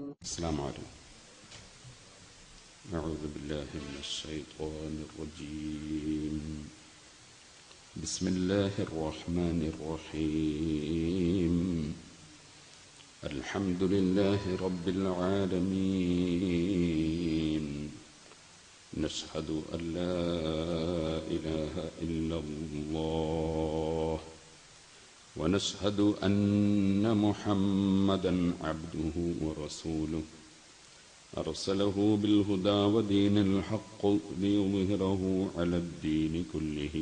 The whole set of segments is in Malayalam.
السلام عليكم. أعوذ بالله من الشيطان الرجيم. بسم الله الرحمن الرحيم. الحمد لله رب العالمين. نشهد أن لا إله إلا الله ونشهد أن محمدًا عبده ورسوله أرسله بالهدى ودين الحق ليظهره على الدين كله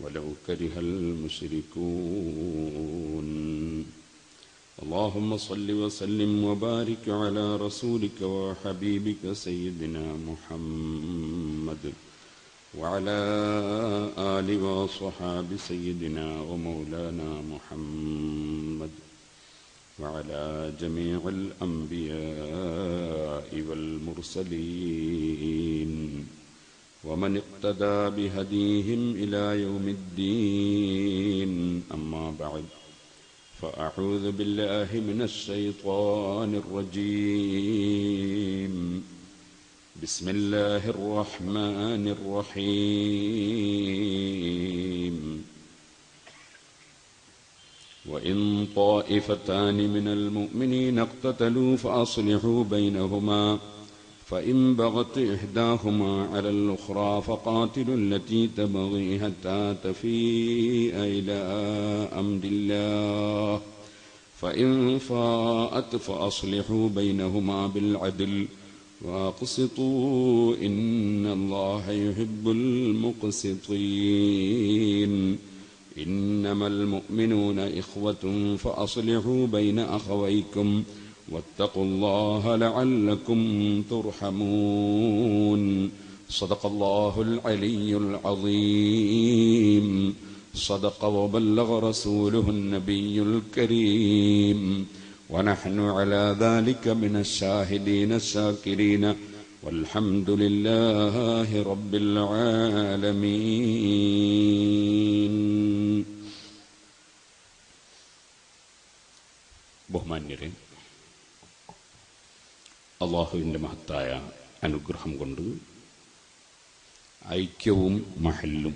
ولو كره المشركون. اللهم صل وسلم وبارك على رسولك وحبيبك سيدنا محمد وعلى آل وصحاب سيدنا ومولانا محمد وعلى جميع الأنبياء والمرسلين ومن اقتدى بهديهم إلى يوم الدين. أما بعد، فأعوذ بالله من الشيطان الرجيم. بسم الله الرحمن الرحيم. وإن طائفتان من المؤمنين اقتتلوا فأصلحوا بينهما فإن بغت إحداهما على الأخرى فقاتلوا التي تبغي حتى تفيء إلى أمر الله فإن فاءت فأصلحوا بينهما بالعدل وأقسطوا إن الله يحب المقسطين. إنما المؤمنون إخوة فأصلحوا بين أخويكم واتقوا الله لعلكم ترحمون. صدق الله العلي العظيم. صدق وبلغ رسوله النبي الكريم. ونحن على ذلك من الشاهدين الشاكرين والحمد لله رب العالمين. ബഹുമാന്യരെ, അല്ലാഹുവിൻ്റെ മഹത്തായ അനുഗ്രഹം കൊണ്ട് ഐക്യവും മഹല്ലും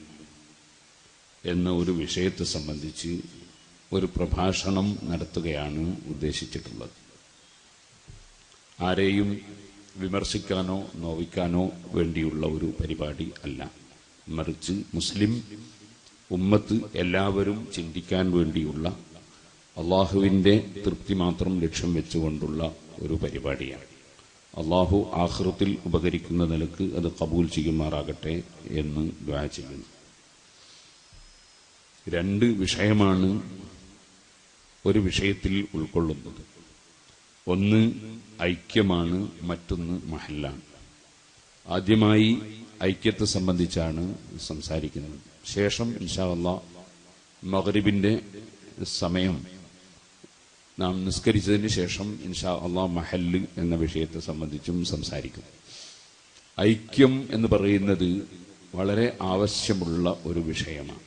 എന്ന ഒരു വിഷയത്തെ സംബന്ധിച്ച് ഒരു പ്രഭാഷണം നടത്തുകയാണ് ഉദ്ദേശിച്ചിട്ടുള്ളത്. ആരെയും വിമർശിക്കാനോ നോവിക്കാനോ വേണ്ടിയുള്ള ഒരു പരിപാടി അല്ല, മറിച്ച് മുസ്ലിം ഉമ്മത്ത് എല്ലാവരും ചിന്തിക്കാൻ വേണ്ടിയുള്ള അള്ളാഹുവിൻ്റെ തൃപ്തി മാത്രം ലക്ഷ്യം വെച്ചുകൊണ്ടുള്ള ഒരു പരിപാടിയാണ്. അള്ളാഹു ആഖിറത്തിൽ ഉപകരിക്കുന്ന നിലക്ക് അത് കബൂൽ ചെയ്യുമാറാകട്ടെ എന്ന് ദുആ ചെയ്യുന്നു. രണ്ട് വിഷയമാണ് ഒരു വിഷയത്തിൽ ഉൾക്കൊള്ളുന്നത്. ഒന്ന് ഐക്യമാണ്, മറ്റൊന്ന് മഹല്ലാണ്. ആദ്യമായി ഐക്യത്തെ സംബന്ധിച്ചാണ് സംസാരിക്കുന്നത്. ശേഷം ഇൻഷാ അല്ലാഹ് മഗ്രിബിന്റെ സമയം നാം നിസ്കരിച്ചതിന് ശേഷം ഇൻഷാ അല്ലാഹ് മഹല്ല് എന്ന വിഷയത്തെ സംബന്ധിച്ചും സംസാരിക്കും. ഐക്യം എന്ന് പറയുന്നത് വളരെ ആവശ്യമുള്ള ഒരു വിഷയമാണ്.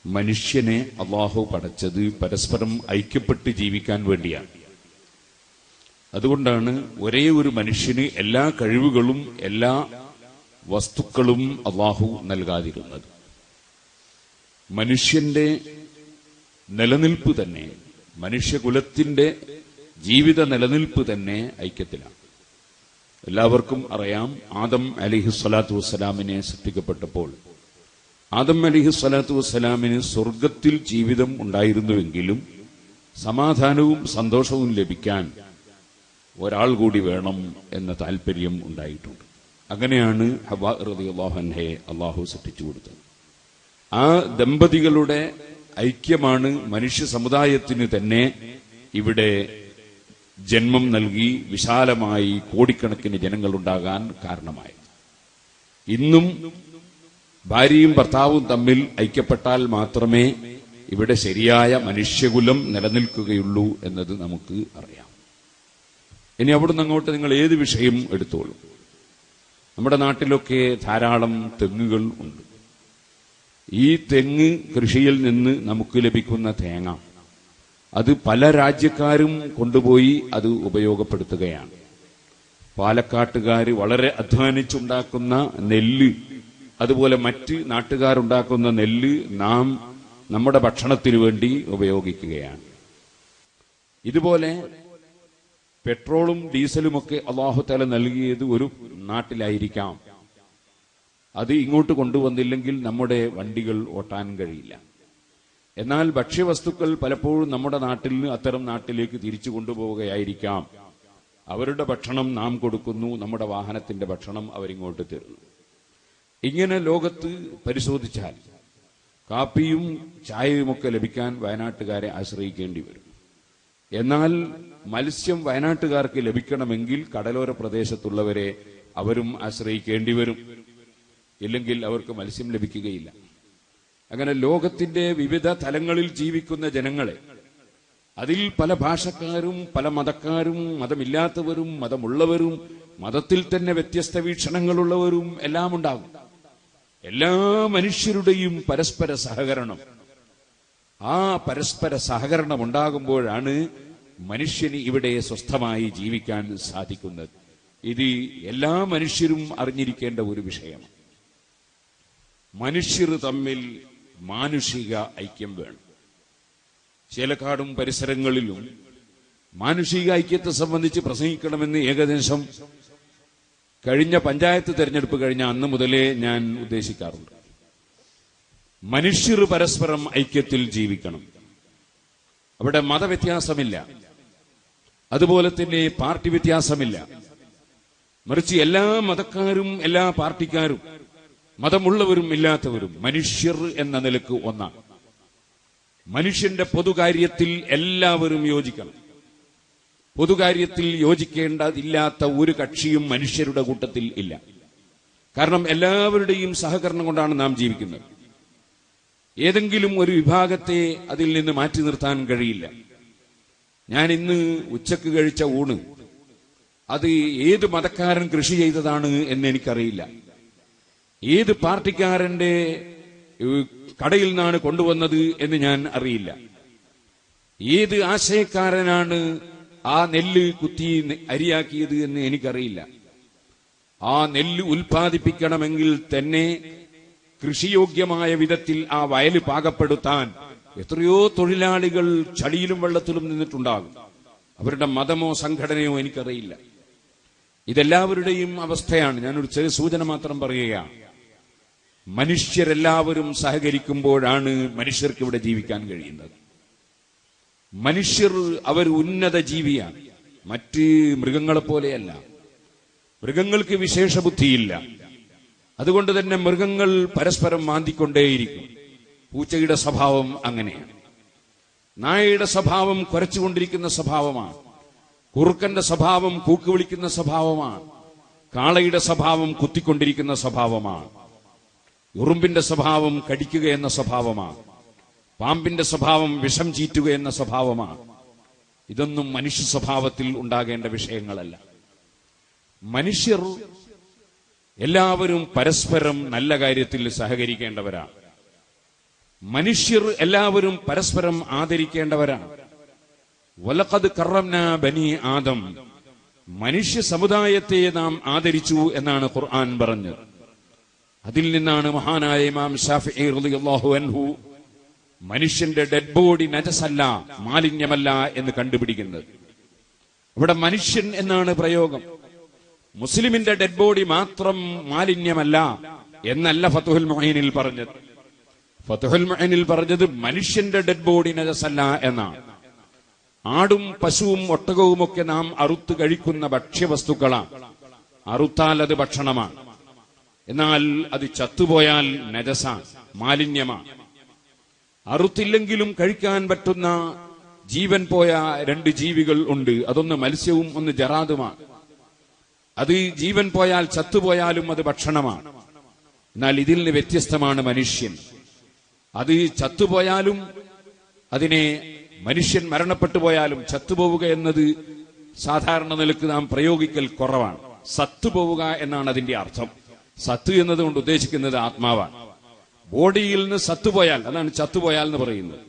മനുഷ്യനെ അല്ലാഹു പടച്ചത് പരസ്പരം ഐക്യപ്പെട്ട് ജീവിക്കാൻ വേണ്ടിയാണ്. അതുകൊണ്ടാണ് ഒരേ ഒരു മനുഷ്യന് എല്ലാ കഴിവുകളും എല്ലാ വസ്തുക്കളും അല്ലാഹു നൽകാതിരുന്നത്. മനുഷ്യന്റെ നിലനിൽപ്പ് തന്നെ, മനുഷ്യകുലത്തിന്റെ ജീവിത നിലനിൽപ്പ് തന്നെ ഐക്യത്തിലാണ്. എല്ലാവർക്കും അറിയാം, ആദം അലൈഹിസ്സലാത്തു വസ്സലാമിനെ സൃഷ്ടിക്കപ്പെട്ടപ്പോൾ ആദം അലൈഹിസ്സലാത്തു വസ്സലാമിന് സ്വർഗത്തിൽ ജീവിതം ഉണ്ടായിരുന്നുവെങ്കിലും സമാധാനവും സന്തോഷവും ലഭിക്കാൻ ഒരാൾ കൂടി വേണം എന്ന താല്പര്യം ഉണ്ടായിട്ടുണ്ട്. അങ്ങനെയാണ് ഹവ്വ റളിയല്ലാഹു അൻഹയെ അല്ലാഹു സൃഷ്ടിച്ചു കൊടുത്തത്. ആ ദമ്പതികളുടെ ഐക്യമാണ് മനുഷ്യ സമുദായത്തിന് തന്നെ ഇവിടെ ജന്മം നൽകി വിശാലമായി കോടിക്കണക്കിന് ജനങ്ങളുണ്ടാകാൻ കാരണമായി. ഇന്നും ഭാര്യയും ഭർത്താവും തമ്മിൽ ഐക്യപ്പെട്ടാൽ മാത്രമേ ഇവിടെ ശരിയായ മനുഷ്യകുലം നിലനിൽക്കുകയുള്ളൂ എന്നത് നമുക്ക് അറിയാം. ഇനി അവിടുന്ന് അങ്ങോട്ട് നിങ്ങൾ ഏത് വിഷയം എടുത്തോളൂ. നമ്മുടെ നാട്ടിലൊക്കെ ധാരാളം തെങ്ങുകൾ ഉണ്ട്. ഈ തെങ്ങ് കൃഷിയിൽ നിന്ന് നമുക്ക് ലഭിക്കുന്ന തേങ്ങ അത് പല രാജ്യക്കാരും കൊണ്ടുപോയി അത് ഉപയോഗപ്പെടുത്തുകയാണ്. പാലക്കാട്ടുകാർ വളരെ അധ്വാനിച്ചുണ്ടാക്കുന്ന നെല്ല്, അതുപോലെ മറ്റ് നാട്ടുകാരുണ്ടാക്കുന്ന നെല്ല് നാം നമ്മുടെ ഭക്ഷണത്തിനു വേണ്ടി ഉപയോഗിക്കുകയാണ്. ഇതുപോലെ പെട്രോളും ഡീസലുമൊക്കെ അല്ലാഹു തആല നൽകിയത് ഒരു നാട്ടിലായിരിക്കാം. അത് ഇങ്ങോട്ട് കൊണ്ടുവന്നില്ലെങ്കിൽ നമ്മുടെ വണ്ടികൾ ഓട്ടാൻ കഴിയില്ല. എന്നാൽ ഭക്ഷ്യവസ്തുക്കൾ പലപ്പോഴും നമ്മുടെ നാട്ടിൽ നിന്ന് അത്തരം നാട്ടിലേക്ക് തിരിച്ചു കൊണ്ടുപോവുകയായിരിക്കാം. അവരുടെ ഭക്ഷണം നാം കൊടുക്കുന്നു, നമ്മുടെ വാഹനത്തിന്റെ ഭക്ഷണം അവരിങ്ങോട്ട് തരുന്നു. ഇങ്ങനെ ലോകത്ത് പരിശോധിച്ചാൽ കാപ്പിയും ചായയുമൊക്കെ ലഭിക്കാൻ വയനാട്ടുകാരെ ആശ്രയിക്കേണ്ടി വരും. എന്നാൽ മത്സ്യം വയനാട്ടുകാർക്ക് ലഭിക്കണമെങ്കിൽ കടലോര പ്രദേശത്തുള്ളവരെ അവരും ആശ്രയിക്കേണ്ടി വരും. ഇല്ലെങ്കിൽ അവർക്ക് മത്സ്യം ലഭിക്കുകയില്ല. അങ്ങനെ ലോകത്തിന്റെ വിവിധ തലങ്ങളിൽ ജീവിക്കുന്ന ജനങ്ങളെ, അതിൽ പല ഭാഷക്കാരും പല മതക്കാരും മതമില്ലാത്തവരും മതമുള്ളവരും മതത്തിൽ തന്നെ വ്യത്യസ്ത വീക്ഷണങ്ങളുള്ളവരും എല്ലാം ഉണ്ടാകും. എല്ലാ മനുഷ്യരുടെയും പരസ്പര സഹകരണം, ആ പരസ്പര സഹകരണം ഉണ്ടാകുമ്പോഴാണ് മനുഷ്യന് ഇവിടെ സ്വസ്ഥമായി ജീവിക്കാൻ സാധിക്കുന്നത്. ഇത് എല്ലാ മനുഷ്യരും അറിഞ്ഞിരിക്കേണ്ട ഒരു വിഷയമാണ്. മനുഷ്യർ തമ്മിൽ മാനുഷിക ഐക്യം വേണം. ചേലക്കാടും പരിസരങ്ങളിലും മാനുഷിക ഐക്യത്തെ സംബന്ധിച്ച് പ്രസംഗിക്കണമെന്ന് ഏകദേശം കഴിഞ്ഞ പഞ്ചായത്ത് തെരഞ്ഞെടുപ്പ് കഴിഞ്ഞ അന്ന് മുതലേ ഞാൻ ഉദ്ദേശിക്കാറുണ്ട്. മനുഷ്യർ പരസ്പരം ഐക്യത്തിൽ ജീവിക്കണം. അവിടെ മതവ്യത്യാസമില്ല, അതുപോലെ തന്നെ പാർട്ടി വ്യത്യാസമില്ല. മറിച്ച് എല്ലാ മതക്കാരും എല്ലാ പാർട്ടിക്കാരും മതമുള്ളവരും ഇല്ലാത്തവരും മനുഷ്യർ എന്ന നിലക്ക് ഒന്നാണ്. മനുഷ്യന്റെ പൊതുകാര്യത്തിൽ എല്ലാവരും യോജിക്കണം. പൊതുകാര്യത്തിൽ യോജിക്കേണ്ടതില്ലാത്ത ഒരു കക്ഷിയും മനുഷ്യരുടെ കൂട്ടത്തിൽ ഇല്ല. കാരണം എല്ലാവരുടെയും സഹകരണം കൊണ്ടാണ് നാം ജീവിക്കുന്നത്. ഏതെങ്കിലും ഒരു വിഭാഗത്തെ അതിൽ നിന്ന് മാറ്റി നിർത്താൻ കഴിയില്ല. ഞാൻ ഇന്ന് ഉച്ചക്ക് കഴിച്ച ഊണ് അത് ഏത് മതക്കാരൻ കൃഷി ചെയ്തതാണ് എന്ന് എനിക്കറിയില്ല. ഏത് പാർട്ടിക്കാരന്റെ കടയിൽ നിന്നാണ് കൊണ്ടുവന്നത് എന്ന് ഞാൻ അറിയില്ല. ഏത് ആശയക്കാരനാണ് ആ നെല്ല് കുത്തി അരിയാക്കിയത് എന്ന് എനിക്കറിയില്ല. ആ നെല്ല് ഉൽപ്പാദിപ്പിക്കണമെങ്കിൽ തന്നെ കൃഷിയോഗ്യമായ വിധത്തിൽ ആ വയല് പാകപ്പെടുത്താൻ എത്രയോ തൊഴിലാളികൾ ചളിയിലും വെള്ളത്തിലും നിന്നിട്ടുണ്ടാകും. അവരുടെ മതമോ സംഘടനയോ എനിക്കറിയില്ല. ഇതെല്ലാവരുടെയും അവസ്ഥയാണ്. ഞാനൊരു ചെറിയ സൂചന മാത്രം പറയുകയാണ്. മനുഷ്യരെല്ലാവരും സഹകരിക്കുമ്പോഴാണ് മനുഷ്യർക്ക് ഇവിടെ ജീവിക്കാൻ കഴിയുന്നത്. മനുഷ്യർ അവർ ഉന്നത ജീവിയാണ്, മറ്റ് മൃഗങ്ങളെ പോലെയല്ല. മൃഗങ്ങൾക്ക് വിശേഷ ബുദ്ധിയില്ല. അതുകൊണ്ട് തന്നെ മൃഗങ്ങൾ പരസ്പരം മാന്തിക്കൊണ്ടേയിരിക്കും. പൂച്ചയുടെ സ്വഭാവം അങ്ങനെയാണ്. നായയുടെ സ്വഭാവം കുരച്ചുകൊണ്ടിരിക്കുന്ന സ്വഭാവമാണ്. കുറുക്കന്റെ സ്വഭാവം കൂക്ക് വിളിക്കുന്ന സ്വഭാവമാണ്. കാളയുടെ സ്വഭാവം കുത്തിക്കൊണ്ടിരിക്കുന്ന സ്വഭാവമാണ്. ഉറുമ്പിന്റെ സ്വഭാവം കടിക്കുക എന്ന സ്വഭാവമാണ്. പാമ്പിന്റെ സ്വഭാവം വിഷം ചീറ്റുക എന്ന സ്വഭാവമാണ്. ഇതൊന്നും മനുഷ്യ സ്വഭാവത്തിൽ ഉണ്ടാകേണ്ട വിഷയങ്ങളല്ല. മനുഷ്യർ എല്ലാവരും പരസ്പരം നല്ല കാര്യത്തിൽ സഹകരിക്കേണ്ടവരാണ്. മനുഷ്യർ എല്ലാവരും പരസ്പരം ആദരിക്കേണ്ടവരാണ്. വലഖദ് കറംനാ ബനി ആദം, മനുഷ്യ സമുദായത്തെ നാം ആദരിച്ചു എന്നാണ് ഖുർആൻ പറഞ്ഞത്. അതിൽ നിന്നാണ് മഹാനായ ഇമാം ശാഫിഈ റളിയല്ലാഹു അൻഹു മനുഷ്യന്റെ ഡെഡ് ബോഡി നജസല്ല, മാലിന്യമല്ല എന്ന് കണ്ടുപിടിക്കുന്നത്. ഇവിടെ മനുഷ്യൻ എന്നാണ് പ്രയോഗം. മുസ്ലിമിന്റെ ഡെഡ് ബോഡി മാത്രം മാലിന്യമല്ല എന്നല്ല ഫതുഹുൽ മുഈനിൽ പറഞ്ഞത്. ഫതുഹുൽ മുഈനിൽ പറഞ്ഞത് മനുഷ്യന്റെ ഡെഡ് ബോഡി നജസല്ല എന്നാണ്. ആടും പശുവും ഒട്ടകവും ഒക്കെ നാം അറുത്ത് കഴിക്കുന്ന ഭക്ഷ്യവസ്തുക്കളാണ്. അറുത്താൽ അത് ഭക്ഷണമാണ്. എന്നാൽ അത് ചത്തുപോയാൽ നജസാണ്, മാലിന്യമാണ്. അറുത്തില്ലെങ്കിലും കഴിക്കാൻ പറ്റുന്ന ജീവൻ പോയ രണ്ട് ജീവികൾ ഉണ്ട്. അതൊന്ന് മത്സ്യവും ഒന്ന് ജറാദുമാണ്. അത് ജീവൻ പോയാൽ ചത്തുപോയാലും അത് ഭക്ഷണമാണ്. എന്നാൽ ഇതിൽ നിന്ന് വ്യത്യസ്തമാണ് മനുഷ്യൻ. അത് ചത്തുപോയാലും അതിനെ മനുഷ്യൻ മരണപ്പെട്ടു പോയാലും ചത്തുപോവുക എന്നത് സാധാരണ നിലക്ക് നാം പ്രയോഗിക്കൽ കുറവാണ്. സത്തുപോവുക എന്നാണ് അതിന്റെ അർത്ഥം. സത്ത് എന്നതുകൊണ്ട് ഉദ്ദേശിക്കുന്നത് ആത്മാവാണ്. ബോഡിയിൽ നിന്ന് സത്തുപോയാൽ, അതാണ് ചത്തുപോയാൽ എന്ന് പറയുന്നത്.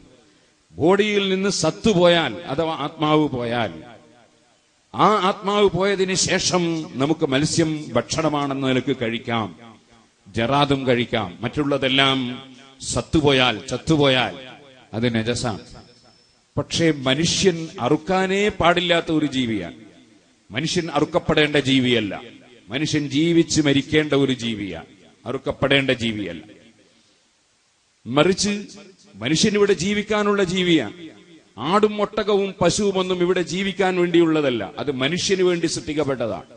ബോഡിയിൽ നിന്ന് സത്ത് പോയാൽ അഥവാ ആത്മാവ് പോയാൽ, ആ ആത്മാവ് പോയതിന് ശേഷം നമുക്ക് മത്സ്യം ഭക്ഷണമാണെന്ന നിലക്ക് കഴിക്കാം, ജറാദും കഴിക്കാം. മറ്റുള്ളതെല്ലാം സത്തുപോയാൽ, ചത്തുപോയാൽ അത് നജസാണ്. പക്ഷേ മനുഷ്യൻ അറുക്കാനേ പാടില്ലാത്ത ഒരു ജീവിയാണ്. മനുഷ്യൻ അറുക്കപ്പെടേണ്ട ജീവിയല്ല. മനുഷ്യൻ ജീവിച്ച് മരിക്കേണ്ട ഒരു ജീവിയാണ്, അറുക്കപ്പെടേണ്ട ജീവിയല്ല. മറിച്ച് മനുഷ്യൻ ഇവിടെ ജീവിക്കാനുള്ള ജീവിയാണ്. ആടും ഒട്ടകവും പശുവും ഒന്നും ഇവിടെ ജീവിക്കാൻ വേണ്ടിയുള്ളതല്ല. അത് മനുഷ്യന് വേണ്ടി സൃഷ്ടിക്കപ്പെട്ടതാണ്.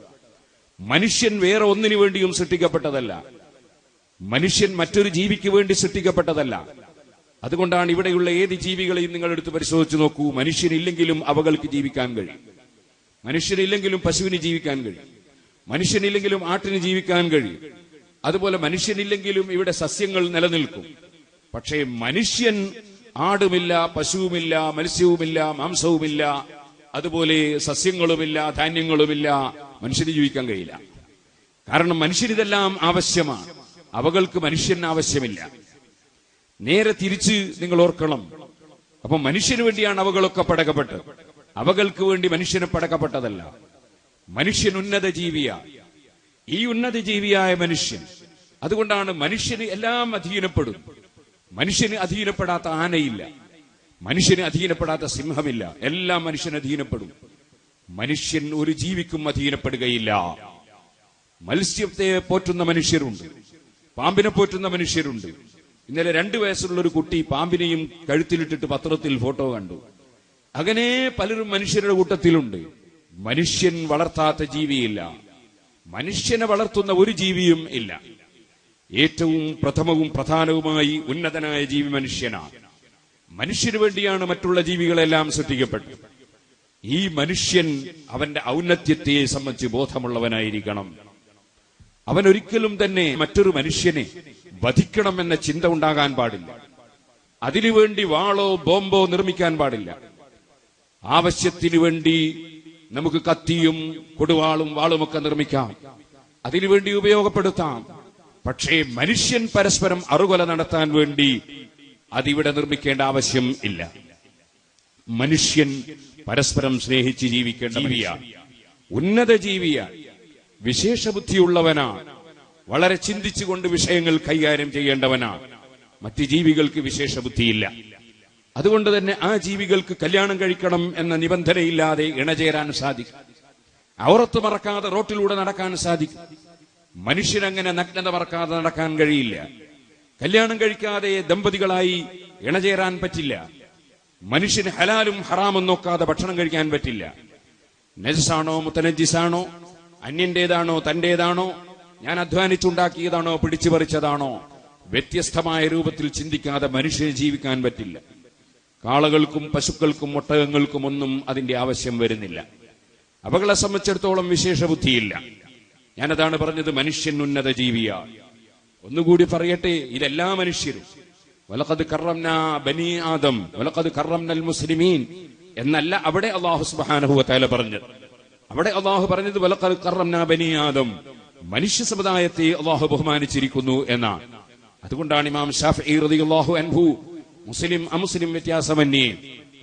മനുഷ്യൻ വേറെ ഒന്നിനു വേണ്ടിയും സൃഷ്ടിക്കപ്പെട്ടതല്ല. മനുഷ്യൻ മറ്റൊരു ജീവിക്ക് വേണ്ടി സൃഷ്ടിക്കപ്പെട്ടതല്ല. അതുകൊണ്ടാണ് ഇവിടെയുള്ള ഏത് ജീവികളെയും നിങ്ങൾ എടുത്ത് പരിശോധിച്ച് നോക്കൂ, മനുഷ്യനില്ലെങ്കിലും അവകൾക്ക് ജീവിക്കാൻ കഴിയും. മനുഷ്യനില്ലെങ്കിലും പശുവിന് ജീവിക്കാൻ കഴിയും. മനുഷ്യനില്ലെങ്കിലും ആട്ടിന് ജീവിക്കാൻ കഴിയും. അതുപോലെ മനുഷ്യനില്ലെങ്കിലും ഇവിടെ സസ്യങ്ങൾ നിലനിൽക്കും. പക്ഷേ മനുഷ്യൻ ആടുമില്ല, പശുവുമില്ല, മത്സ്യവുമില്ല, മാംസവുമില്ല, അതുപോലെ സസ്യങ്ങളുമില്ല, ധാന്യങ്ങളുമില്ല, മനുഷ്യന് ജീവിക്കാൻ കഴിയില്ല. കാരണം മനുഷ്യനിതെല്ലാം ആവശ്യമാണ്, അവകൾക്ക് മനുഷ്യൻ ആവശ്യമില്ല. നേരെ തിരിച്ച് നിങ്ങൾ ഓർക്കണം. അപ്പൊ മനുഷ്യന് വേണ്ടിയാണ് അവകളൊക്കെ പടക്കപ്പെട്ടത്, അവകൾക്ക് വേണ്ടി മനുഷ്യന് പടക്കപ്പെട്ടതല്ല. മനുഷ്യൻ ഉന്നത ജീവിയാണ്. ഈ ഉന്നത ജീവിയായ മനുഷ്യൻ, അതുകൊണ്ടാണ് മനുഷ്യന് എല്ലാം അധീനപ്പെടും. മനുഷ്യന് അധീനപ്പെടാത്ത ആനയില്ല, മനുഷ്യന് അധീനപ്പെടാത്ത സിംഹമില്ല, എല്ലാം മനുഷ്യന് അധീനപ്പെടും. മനുഷ്യൻ ഒരു ജീവിക്കും അധീനപ്പെടുകയില്ല. മത്സ്യത്തെ പോറ്റുന്ന മനുഷ്യരുണ്ട്, പാമ്പിനെ പോറ്റുന്ന മനുഷ്യരുണ്ട്. ഇന്നലെ 2 വയസ്സുള്ള ഒരു കുട്ടി പാമ്പിനെയും കഴുത്തിലിട്ടിട്ട് പത്രത്തിൽ ഫോട്ടോ കണ്ടു. അങ്ങനെ പലരും മനുഷ്യരുടെ കൂട്ടത്തിലുണ്ട്. മനുഷ്യൻ വളർത്താത്ത ജീവിയില്ല, മനുഷ്യനെ വളർത്തുന്ന ഒരു ജീവിയും ഇല്ല. ഏറ്റവും പ്രഥമവും പ്രധാനവുമായി ഉന്നതനായ ജീവി മനുഷ്യനാണ്. മനുഷ്യന് വേണ്ടിയാണ് മറ്റുള്ള ജീവികളെല്ലാം സൃഷ്ടിക്കപ്പെട്ടത്. ഈ മനുഷ്യൻ അവന്റെ ഔന്നത്യത്തെ സംബന്ധിച്ച് ബോധമുള്ളവനായിരിക്കണം. അവനൊരിക്കലും തന്നെ മറ്റൊരു മനുഷ്യനെ വധിക്കണമെന്ന ചിന്ത ഉണ്ടാകാൻ പാടില്ല. അതിനുവേണ്ടി വാളോ ബോംബോ നിർമ്മിക്കാൻ പാടില്ല. ആവശ്യത്തിനു വേണ്ടി നമുക്ക് കത്തിയും കൊടുവാളും വാളുമൊക്കെ നിർമ്മിക്കാം, അതിനുവേണ്ടി ഉപയോഗപ്പെടുത്താം. പക്ഷേ മനുഷ്യൻ പരസ്പരം അറുകൊല നടത്താൻ വേണ്ടി അതിവിടെ നിർമ്മിക്കേണ്ട ആവശ്യം ഇല്ല. മനുഷ്യൻ പരസ്പരം സ്നേഹിച്ച് ജീവിക്കേണ്ട ജീവിയാണ്, ഉന്നത ജീവിയാണ്, വിശേഷബുദ്ധിയുള്ളവനാണ്, വളരെ ചിന്തിച്ചുകൊണ്ട് വിഷയങ്ങൾ കൈകാര്യം ചെയ്യേണ്ടവനാണ്. മറ്റ് ജീവികൾക്ക് വിശേഷബുദ്ധിയില്ല. അതുകൊണ്ട് തന്നെ ആ ജീവികൾക്ക് കല്യാണം കഴിക്കണം എന്ന നിബന്ധനയില്ലാതെ ഇണചേരാൻ സാധിക്കും, ഔറത്ത് മറക്കാതെ റോട്ടിലൂടെ നടക്കാൻ സാധിക്കും. മനുഷ്യനങ്ങനെ നഗ്നത മറക്കാതെ നടക്കാൻ കഴിയില്ല. കല്യാണം കഴിക്കാതെ ദമ്പതികളായി ഇണചേരാൻ പറ്റില്ല. മനുഷ്യന് ഹലാലും ഹറാമും നോക്കാതെ ഭക്ഷണം കഴിക്കാൻ പറ്റില്ല. നജസാണോ മുത്തനജിസാണോ, അന്യന്റേതാണോ തന്റേതാണോ, ഞാൻ അധ്വാനിച്ചുണ്ടാക്കിയതാണോ പിടിച്ചു പറിച്ചതാണോ, വ്യത്യസ്തമായ രൂപത്തിൽ ചിന്തിക്കാതെ മനുഷ്യന് ജീവിക്കാൻ പറ്റില്ല. കാളകൾക്കും പശുക്കൾക്കും ഒട്ടകങ്ങൾക്കും ഒന്നും അതിന്റെ ആവശ്യം വരുന്നില്ല. അവകളെ സംബന്ധിച്ചിടത്തോളം വിശേഷ ബുദ്ധിയില്ല. ഞാനതാണ് പറഞ്ഞത്, മനുഷ്യൻ ഉന്നത ജീവിയാണ്. ഒന്നുകൂടി പറയട്ടെ, ഇതെല്ലാ മനുഷ്യരും വലഖദ് കറംനാ ബനി ആദം വലഖദ് കറംനൽ മുസ്ലിമീൻ എന്നല്ല അവിടെ അല്ലാഹു സുബ്ഹാനഹു വ തആല പറഞ്ഞത്. അവിടെ അല്ലാഹു പറഞ്ഞത് വലഖദ് കറംനാ ബനി ആദം, മനുഷ്യ സമുദായത്തെ അല്ലാഹു ബഹുമാനിച്ചിരിക്കുന്നു എന്നാണ്. അതുകൊണ്ടാണ് ഇമാം ശാഫിഈ റളിയല്ലാഹു അൻഹു മുസ്ലിം അമുസ്ലിം വ്യത്യാസമന്യേ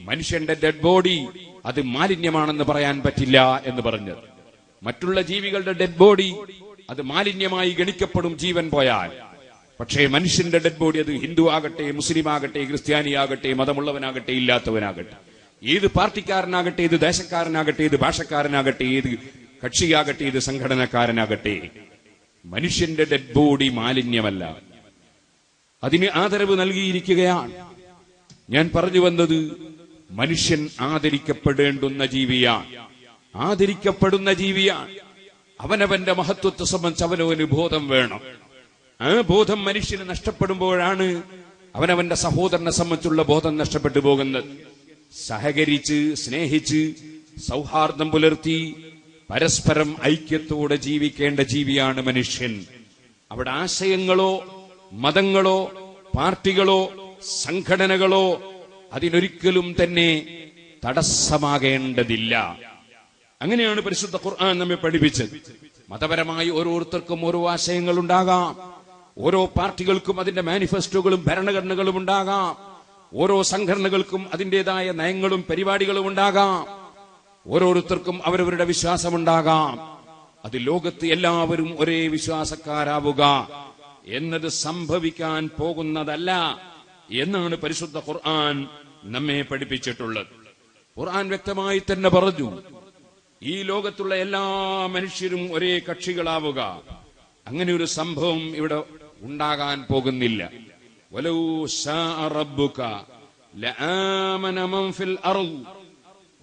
മനുഷ്യന്റെ ഡെഡ് ബോഡി അത് മാലിന്യമാണെന്ന് പറയാൻ പറ്റില്ല എന്ന് പറഞ്ഞത്. മറ്റുള്ള ജീവികളുടെ ഡെഡ് ബോഡി അത് മാലിന്യമായി ഗണിക്കപ്പെടും ജീവൻ പോയാൽ. പക്ഷേ മനുഷ്യന്റെ ഡെഡ് ബോഡി, അത് ഹിന്ദു ആകട്ടെ, മുസ്ലിം ആകട്ടെ, ക്രിസ്ത്യാനിയാകട്ടെ, മതമുള്ളവനാകട്ടെ ഇല്ലാത്തവനാകട്ടെ, ഏത് പാർട്ടിക്കാരനാകട്ടെ, ഏത് ദേശക്കാരനാകട്ടെ, ഏത് ഭാഷക്കാരനാകട്ടെ, ഏത് കക്ഷിയാകട്ടെ, ഏത് സംഘടനക്കാരനാകട്ടെ, മനുഷ്യന്റെ ഡെഡ് ബോഡി മാലിന്യമല്ല, അതിന് ആദരവ് നൽകിയിരിക്കുകയാണ്. ഞാൻ പറഞ്ഞു വന്നത്, മനുഷ്യൻ ആദരിക്കപ്പെടേണ്ടുന്ന ജീവിയാണ്, ആദരിക്കപ്പെടുന്ന ജീവിയാണ്. അവനവന്റെ മഹത്വത്തെ സംബന്ധിച്ച് അവനവന് ബോധം വേണം. ആ ബോധം മനുഷ്യന് നഷ്ടപ്പെടുമ്പോഴാണ് അവനവന്റെ സഹോദരനെ സംബന്ധിച്ചുള്ള ബോധം നഷ്ടപ്പെട്ടു പോകുന്നത്. സഹകരിച്ച് സ്നേഹിച്ച് സൗഹാർദ്ദം പുലർത്തി പരസ്പരം ഐക്യത്തോടെ ജീവിക്കേണ്ട ജീവിയാണ് മനുഷ്യൻ. അവിടെ ആശയങ്ങളോ മതങ്ങളോ പാർട്ടികളോ സംഘടനകളോ അതിനൊരിക്കലും തന്നെ തടസ്സമാകേണ്ടതില്ല. അങ്ങനെയാണ് പരിശുദ്ധ ഖുർആൻ നമ്മെ പഠിപ്പിച്ചത്. മതപരമായി ഓരോരുത്തർക്കും ഓരോ ആശയങ്ങൾ ഉണ്ടാകാം, ഓരോ പാർട്ടികൾക്കും അതിന്റെ മാനിഫെസ്റ്റോകളും ഭരണഘടനകളും ഉണ്ടാകാം, ഓരോ സംഘടനകൾക്കും അതിൻ്റെതായ നയങ്ങളും പരിപാടികളും ഉണ്ടാകാം. ഓരോരുത്തർക്കും അവരവരുടെ വിശ്വാസമുണ്ടാകാം. അത് ലോകത്ത് എല്ലാവരും ഒരേ വിശ്വാസക്കാരാവുക എന്നത് സംഭവിക്കാൻ പോകുന്നതല്ല എന്നാണ് പരിശുദ്ധ ഖുർആൻ നമ്മെ പഠിപ്പിച്ചിട്ടുള്ളത്. ഖുർആൻ വ്യക്തമായി തന്നെ പറഞ്ഞു, ഈ ലോകത്തുള്ള എല്ലാ മനുഷ്യരും ഒരേ കക്ഷികളാവുക, അങ്ങനെ ഒരു സംഭവം ഇവിടെ ഉണ്ടാകാൻ പോകുന്നില്ല. വലൗ ശാഅ റബ്ബുക ലആമന മൻ ഫിൽ അർദ്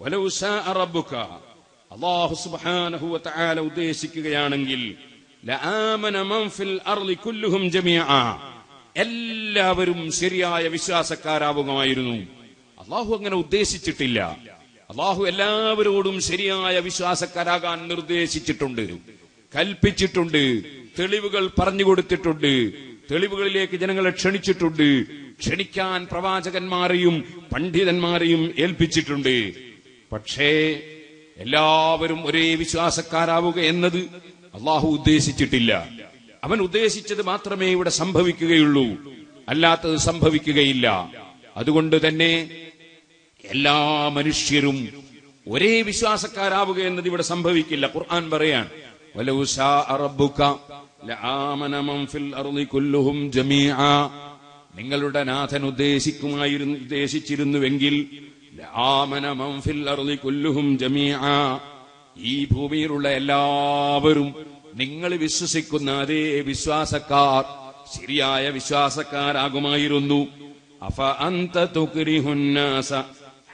വലൗ ശാഅ റബ്ബുക, അല്ലാഹു സുബ്ഹാനഹു വ തആല ഉദ്ദേശിക്കുകയാണെങ്കിൽ ലആമന മൻ ഫിൽ അർദ് കുല്ലുഹും ജമീഅ, എല്ലാവരും ശരിയായ വിശ്വാസക്കാരാവുകയായിരുന്നു. അല്ലാഹു അങ്ങനെ ഉദ്ദേശിച്ചിട്ടില്ല. അല്ലാഹു എല്ലാവരോടും ശരിയായ വിശ്വാസക്കാരാകാൻ നിർദ്ദേശിച്ചിട്ടുണ്ട്, കൽപ്പിച്ചിട്ടുണ്ട്, തെളിവുകൾ പറഞ്ഞു കൊടുത്തിട്ടുണ്ട്, തെളിവുകളിലേക്ക് ജനങ്ങളെ ക്ഷണിച്ചിട്ടുണ്ട്, ക്ഷണിക്കാൻ പ്രവാചകന്മാരെയും പണ്ഡിതന്മാരെയും ഏൽപ്പിച്ചിട്ടുണ്ട്. പക്ഷേ എല്ലാവരും ഒരേ വിശ്വാസക്കാരാവുക എന്നത് അല്ലാഹു ഉദ്ദേശിച്ചിട്ടില്ല. അവൻ ഉദ്ദേശിച്ചത് മാത്രമേ ഇവിടെ സംഭവിക്കുകയുള്ളൂ, അല്ലാത്തത് സംഭവിക്കുകയില്ല. അതുകൊണ്ട് തന്നെ എല്ലാ മനുഷ്യരും ഒരേ വിശ്വാസക്കാരാവുക എന്നത് ഇവിടെ സംഭവിക്കില്ല. ഖുർആൻ പറയാണ്, വലൗ ശാഅ റബ്ബുക ലആമന മൻ ഫിൽ അർളി കുല്ലുഹും ജമീഅ, നിങ്ങളുടെ നാഥൻ ഉദ്ദേശിച്ചിരുന്നുവെങ്കിൽ ലആമന മൻ ഫിൽ അർളി കുല്ലുഹും ജമീഅ, ഈ ഭൂമിയിലുള്ള എല്ലാവരും നിങ്ങൾ വിശ്വസിക്കുന്ന അതേ വിശ്വാസക്കാർ, ശരിയായ വിശ്വാസക്കാരാകുമായിരുന്നു. അഫ അൻത തുക്രിഹുന്നാസ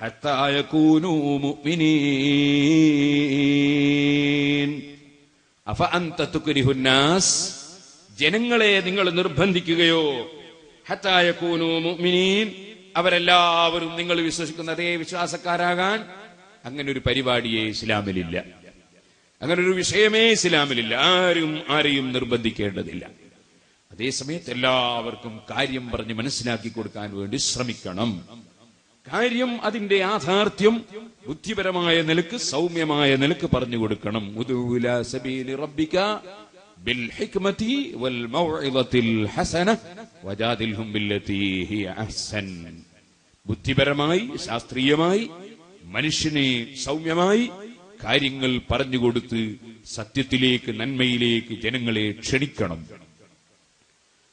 ഹത്താ യകൂനൂ മുഅ്മിനീൻ. അഫ അൻത തുക്രിഹുന്നാസ്, ജനങ്ങളെ നിങ്ങൾ നിർബന്ധിക്കുകയോ, ഹത്താ യകൂനൂ മുഅ്മിനീൻ, അവരെല്ലാവരും നിങ്ങൾ വിശ്വസിക്കുന്ന അതേ വിശ്വാസക്കാരാകാൻ? അങ്ങനെ ഒരു പരിപാടിയെ ഇസ്ലാമിലില്ല, അങ്ങനെ ഒരു വിഷയമേ ഇസ്ലാമിലില്ല. ആരെയും നിർബന്ധിക്കേണ്ടതില്ല. അതേസമയത്ത് എല്ലാവർക്കും കാര്യം പറഞ്ഞ് മനസ്സിലാക്കി കൊടുക്കാൻ വേണ്ടി ശ്രമിക്കണം. കാര്യം അതിന്റെ യാഥാർത്ഥ്യം ബുദ്ധിപരമായ നിലക്ക്, സൗമ്യമായ നിലക്ക് പറഞ്ഞു കൊടുക്കണം. ഉദൂ ഇലാ സബീലി റബ്ബിക ബിൽ ഹിക്മതി വൽ മൗഇദത്തിൽ ഹസന വജാദിൽഹും ബില്ലതി ഹിയ അഹ്സൻ. ബുദ്ധിപരമായി, ശാസ്ത്രീയമായി, മനുഷ്യനെ സൗമ്യമായി കാര്യങ്ങൾ പറഞ്ഞുകൊടുത്ത് സത്യത്തിലേക്ക്, നന്മയിലേക്ക് ജനങ്ങളെ ക്ഷണിക്കണം.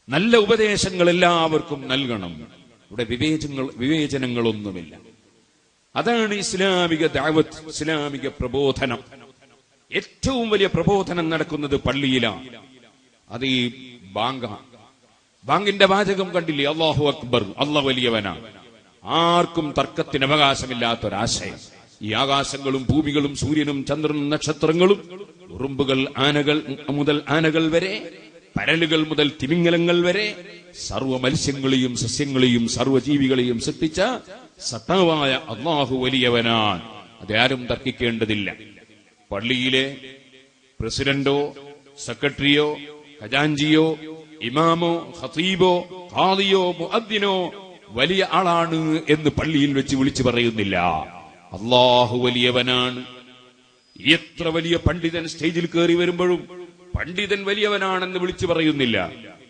നല്ല ഉപദേശങ്ങൾ എല്ലാവർക്കും നൽകണം. ഇവിടെ വിവേചനങ്ങളൊന്നുമില്ല. അതാണ് ഇസ്ലാമിക ദഅവത്ത്, ഇസ്ലാമിക പ്രബോധനം. ഏറ്റവും വലിയ പ്രബോധനം നടക്കുന്നത് പള്ളിയിലാണ്. അത് ഈ ബാങ്കിന്റെ വാചകം കണ്ടില്ലേ? അല്ലാഹു അക്ബർ, അല്ലാഹു വലിയവനാണ്. ആർക്കും തർക്കത്തിന് അവകാശമില്ലാത്തൊരാശയം. ഈ ആകാശങ്ങളും ഭൂമികളും സൂര്യനും ചന്ദ്രനും നക്ഷത്രങ്ങളും, ഉറുമ്പുകൾ മുതൽ ആനകൾ വരെ, പരലുകൾ മുതൽ തിമിംഗലങ്ങൾ വരെ, സർവ്വ മത്സ്യങ്ങളെയും സസ്യങ്ങളെയും സർവ്വജീവികളെയും സൃഷ്ടിച്ച സത്താവായ അല്ലാഹു വലിയവനാണ്. അതാരും തർക്കിക്കേണ്ടതില്ല. പള്ളിയിലെ പ്രസിഡന്റോ സെക്രട്ടറിയോ ഖജാൻജിയോ ഇമാമോ ഖതീബോ ഖാദിയോ മുഅദ്ദിനോ വലിയ ആളാണ് എന്ന് പള്ളിയിൽ വെച്ച് വിളിച്ചു പറയുന്നില്ല. അല്ലാഹു വലിയവനാണ്. എത്ര വലിയ പണ്ഡിതൻ സ്റ്റേജിൽ കയറി വരുമ്പോഴും പണ്ഡിതൻ വലിയവനാണെന്ന് വിളിച്ചു പറയുന്നില്ല.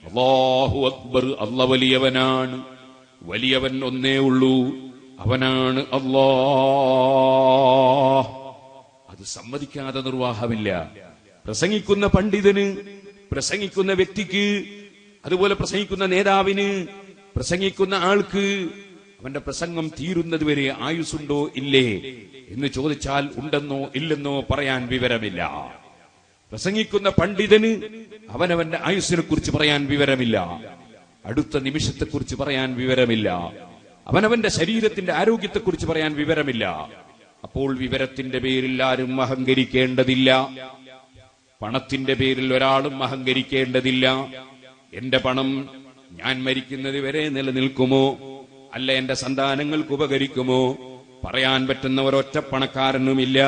അല്ലാഹു അക്ബർ, അല്ലാഹു വലിയവനാണ്. വലിയവൻ ഒന്നേ ഉള്ളൂ, അവനാണ് അല്ലാഹ്. അത് സമ്മതിക്കാതെ നിർവാഹമില്ല. പ്രസംഗിക്കുന്ന പണ്ഡിതന്, പ്രസംഗിക്കുന്ന വ്യക്തിക്ക്, അതുപോലെ പ്രസംഗിക്കുന്ന നേതാവിന്, പ്രസംഗിക്കുന്ന ആൾക്ക് അവന്റെ പ്രസംഗം തീരുന്നത് വരെ ആയുസ്സുണ്ടോ ഇല്ലേ എന്ന് ചോദിച്ചാൽ ഉണ്ടെന്നോ ഇല്ലെന്നോ പറയാൻ വിവരമില്ല. പ്രസംഗിക്കുന്ന പണ്ഡിതന് അവനവന്റെ ആയുസ്സിനെ കുറിച്ച് പറയാൻ വിവരമില്ല, അടുത്ത നിമിഷത്തെക്കുറിച്ച് പറയാൻ വിവരമില്ല, അവനവന്റെ ശരീരത്തിന്റെ ആരോഗ്യത്തെക്കുറിച്ച് പറയാൻ വിവരമില്ല. അപ്പോൾ വിവരത്തിന്റെ പേരിൽ ആരും അഹങ്കരിക്കേണ്ടതില്ല. പണത്തിന്റെ പേരിൽ ഒരാളും അഹങ്കരിക്കേണ്ടതില്ല. എന്റെ പണം ഞാൻ മരിക്കുന്നത് വരെ നിലനിൽക്കുമോ, അല്ല എന്റെ സന്താനങ്ങൾക്ക് ഉപകരിക്കുമോ പറയാൻ പറ്റുന്ന ഒരൊറ്റ പണക്കാരനുമില്ല.